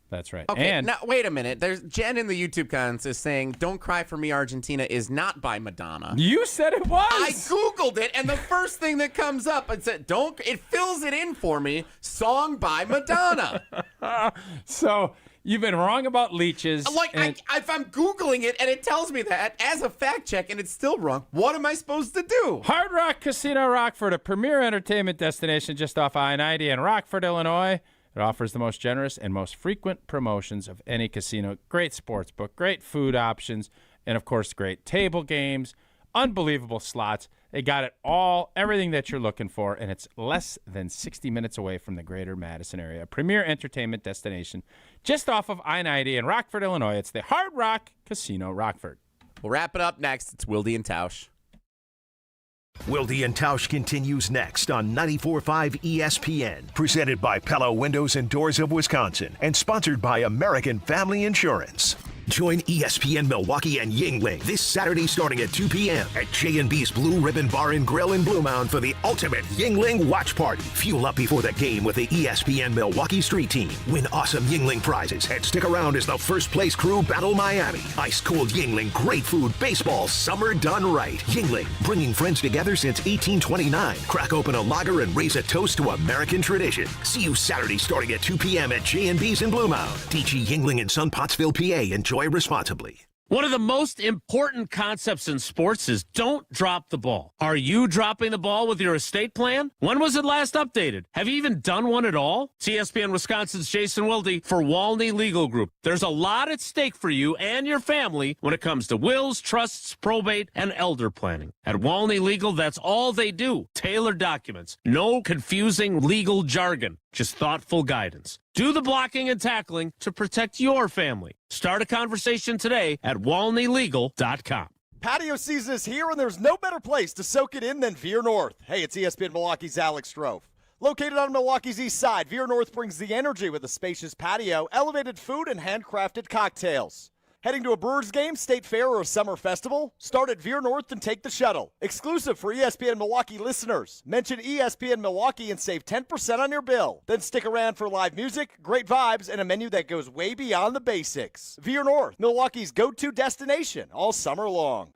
S9: That's right.
S8: Okay,
S9: and
S8: now wait a minute. There's Jen in the YouTube comments is saying, "Don't Cry for Me, Argentina" is not by Madonna.
S9: You said it was.
S8: I Googled it, and the first thing that comes up, it said, "Don't." It fills it in for me. Song by Madonna.
S9: So You've been wrong about leeches.
S8: If I'm Googling it and it tells me that as a fact check and it's still wrong, what am I supposed to do?
S9: Hard Rock Casino Rockford, a premier entertainment destination just off I-90 in Rockford, Illinois. It offers the most generous and most frequent promotions of any casino. Great sports book, great food options, and, of course, great table games, unbelievable slots. They got it all, everything that you're looking for, and it's less than 60 minutes away from the greater Madison area. A premier entertainment destination just off of I-90 in Rockford, Illinois. It's the Hard Rock Casino Rockford.
S8: We'll wrap it up next. It's Wilde and Tausch.
S12: Wilde and Tausch continues next on 94.5 ESPN. Presented by Pella Windows and Doors of Wisconsin and sponsored by American Family Insurance. Join ESPN Milwaukee and Yingling this Saturday starting at 2 p.m. at J&B's Blue Ribbon Bar and Grill in Blue Mound for the ultimate Yingling watch party. Fuel up before the game with the ESPN Milwaukee Street Team. Win awesome Yingling prizes and stick around as the first place crew battle Miami. Ice cold Yingling, great food, baseball, summer done right. Yingling, bringing friends together since 1829. Crack open a lager and raise a toast to American tradition. See you Saturday starting at 2 p.m. at J&B's in Blue Mound. DG Yingling in Sun Pottsville, PA. Enjoy responsibly.
S23: One of the most important concepts in sports is don't drop the ball. Are you dropping the ball with your estate plan? When was it last updated? Have you even done one at all? It's ESPN Wisconsin's Jason Wilde for Walney Legal Group. There's a lot at stake for you and your family when it comes to wills, trusts, probate, and elder planning. At Walney Legal, that's all they do. Tailored documents. No confusing legal jargon. Just thoughtful guidance. Do the blocking and tackling to protect your family. Start a conversation today at WalneyLegal.com.
S10: Patio season is here, and there's no better place to soak it in than Veer North. Hey, it's ESPN Milwaukee's Alex Strofe. Located on Milwaukee's east side, Veer North brings the energy with a spacious patio, elevated food, and handcrafted cocktails. Heading to a Brewers game, state fair, or a summer festival? Start at Veer North and take the shuttle. Exclusive for ESPN Milwaukee listeners. Mention ESPN Milwaukee and save 10% on your bill. Then stick around for live music, great vibes, and a menu that goes way beyond the basics. Veer North, Milwaukee's go-to destination all summer long.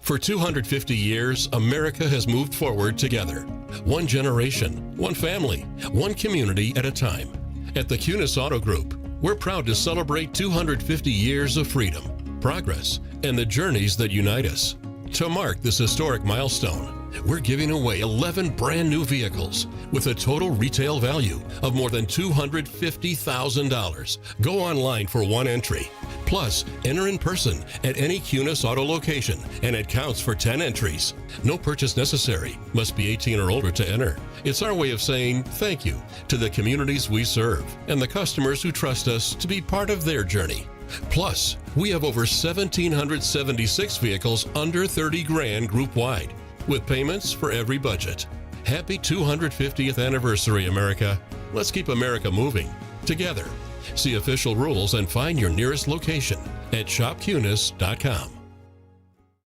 S1: For 250 years, America has moved forward together. One generation, one family, one community at a time. At the Cunis Auto Group, we're proud to celebrate 250 years of freedom, progress, and the journeys that unite us. To mark this historic milestone, we're giving away 11 brand new vehicles with a total retail value of more than $250,000. Go online for one entry. Plus, enter in person at any Cunis Auto location, and it counts for 10 entries. No purchase necessary. Must be 18 or older to enter. It's our way of saying thank you to the communities we serve and the customers who trust us to be part of their journey. Plus, we have over 1,776 vehicles under 30 grand group-wide, with payments for every budget. Happy 250th anniversary, America. Let's keep America moving together. See official rules and find your nearest location at shopcunis.com.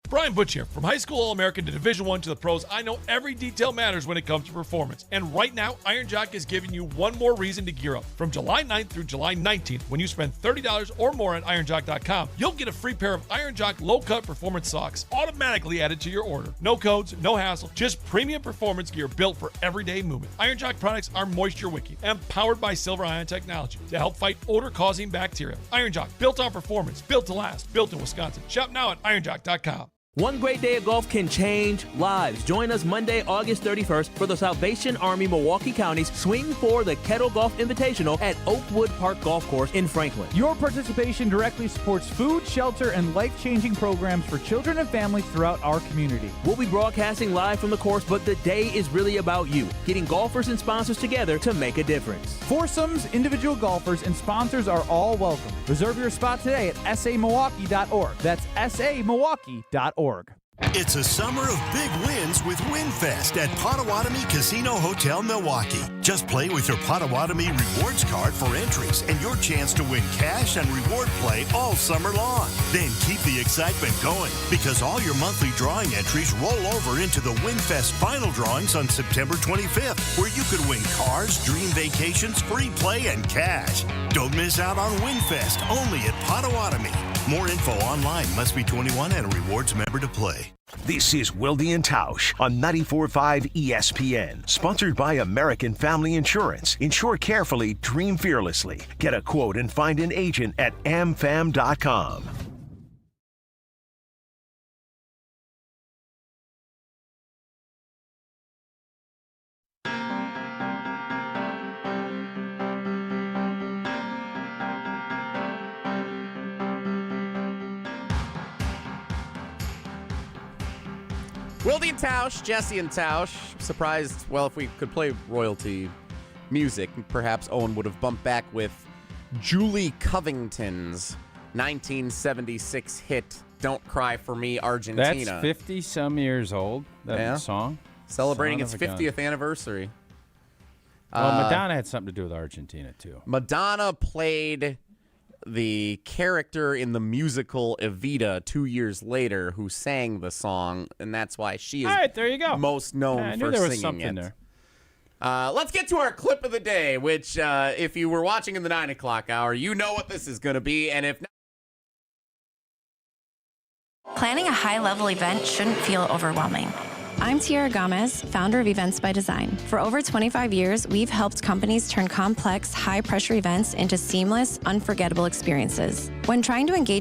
S2: Brian Butch here. From high school All-American to Division I to the pros, I know every detail matters when it comes to performance. And right now, Iron Jock is giving you one more reason to gear up. From July 9th through July 19th, when you spend $30 or more at ironjock.com, you'll get a free pair of Iron Jock low-cut performance socks automatically added to your order. No codes, no hassle, just premium performance gear built for everyday movement. Iron Jock products are moisture-wicking and powered by silver ion technology to help fight odor-causing bacteria. Iron Jock, built on performance, built to last, built in Wisconsin. Shop now at ironjock.com.
S7: One great day of golf can change lives. Join us Monday, August 31st for the Salvation Army Milwaukee County's Swing for the Kettle Golf Invitational at Oakwood Park Golf Course in Franklin.
S20: Your participation directly supports food, shelter, and life-changing programs for children and families throughout our community.
S7: We'll be broadcasting live from the course, but the day is really about you, getting golfers and sponsors together to make a difference.
S20: Foursomes, individual golfers, and sponsors are all welcome. Reserve your spot today at samilwaukee.org. That's samilwaukee.org.
S15: It's a summer of big wins with WinFest at Potawatomi Casino Hotel Milwaukee. Just play with your Potawatomi Rewards card for entries and your chance to win cash and reward play all summer long. Then keep the excitement going because all your monthly drawing entries roll over into the WinFest final drawings on September 25th, where you could win cars, dream vacations, free play, and cash. Don't miss out on WinFest only at Potawatomi. More info online. Must be 21 and a rewards member to play.
S12: This is Wilde and Tausch on 94.5 ESPN. Sponsored by American Family Insurance. Insure carefully, dream fearlessly. Get a quote and find an agent at amfam.com.
S8: Wilde and Tausch, Jesse and Tausch. Surprised, well, if we could play royalty music, perhaps Owen would have bumped back with Julie Covington's 1976 hit, Don't Cry for Me, Argentina.
S9: That's 50-some years old, that song.
S8: Celebrating its
S9: Son of a gun.
S8: 50th anniversary.
S9: Well, Madonna had something to do with Argentina, too.
S8: Madonna played the character in the musical Evita 2 years later who sang the song, and that's why she is
S9: All right, there you go.
S8: most known
S9: I
S8: for
S9: knew there was
S8: singing
S9: something
S8: it.
S9: there.
S8: Let's get to our clip of the day, which if you were watching in the 9 o'clock hour, you know what this is going to be, and if not,
S3: Planning a high-level event shouldn't feel overwhelming. I'm Tiara Gomez, founder of Events by Design. For over 25 years, we've helped companies turn complex, high-pressure events into seamless, unforgettable experiences. When trying to engage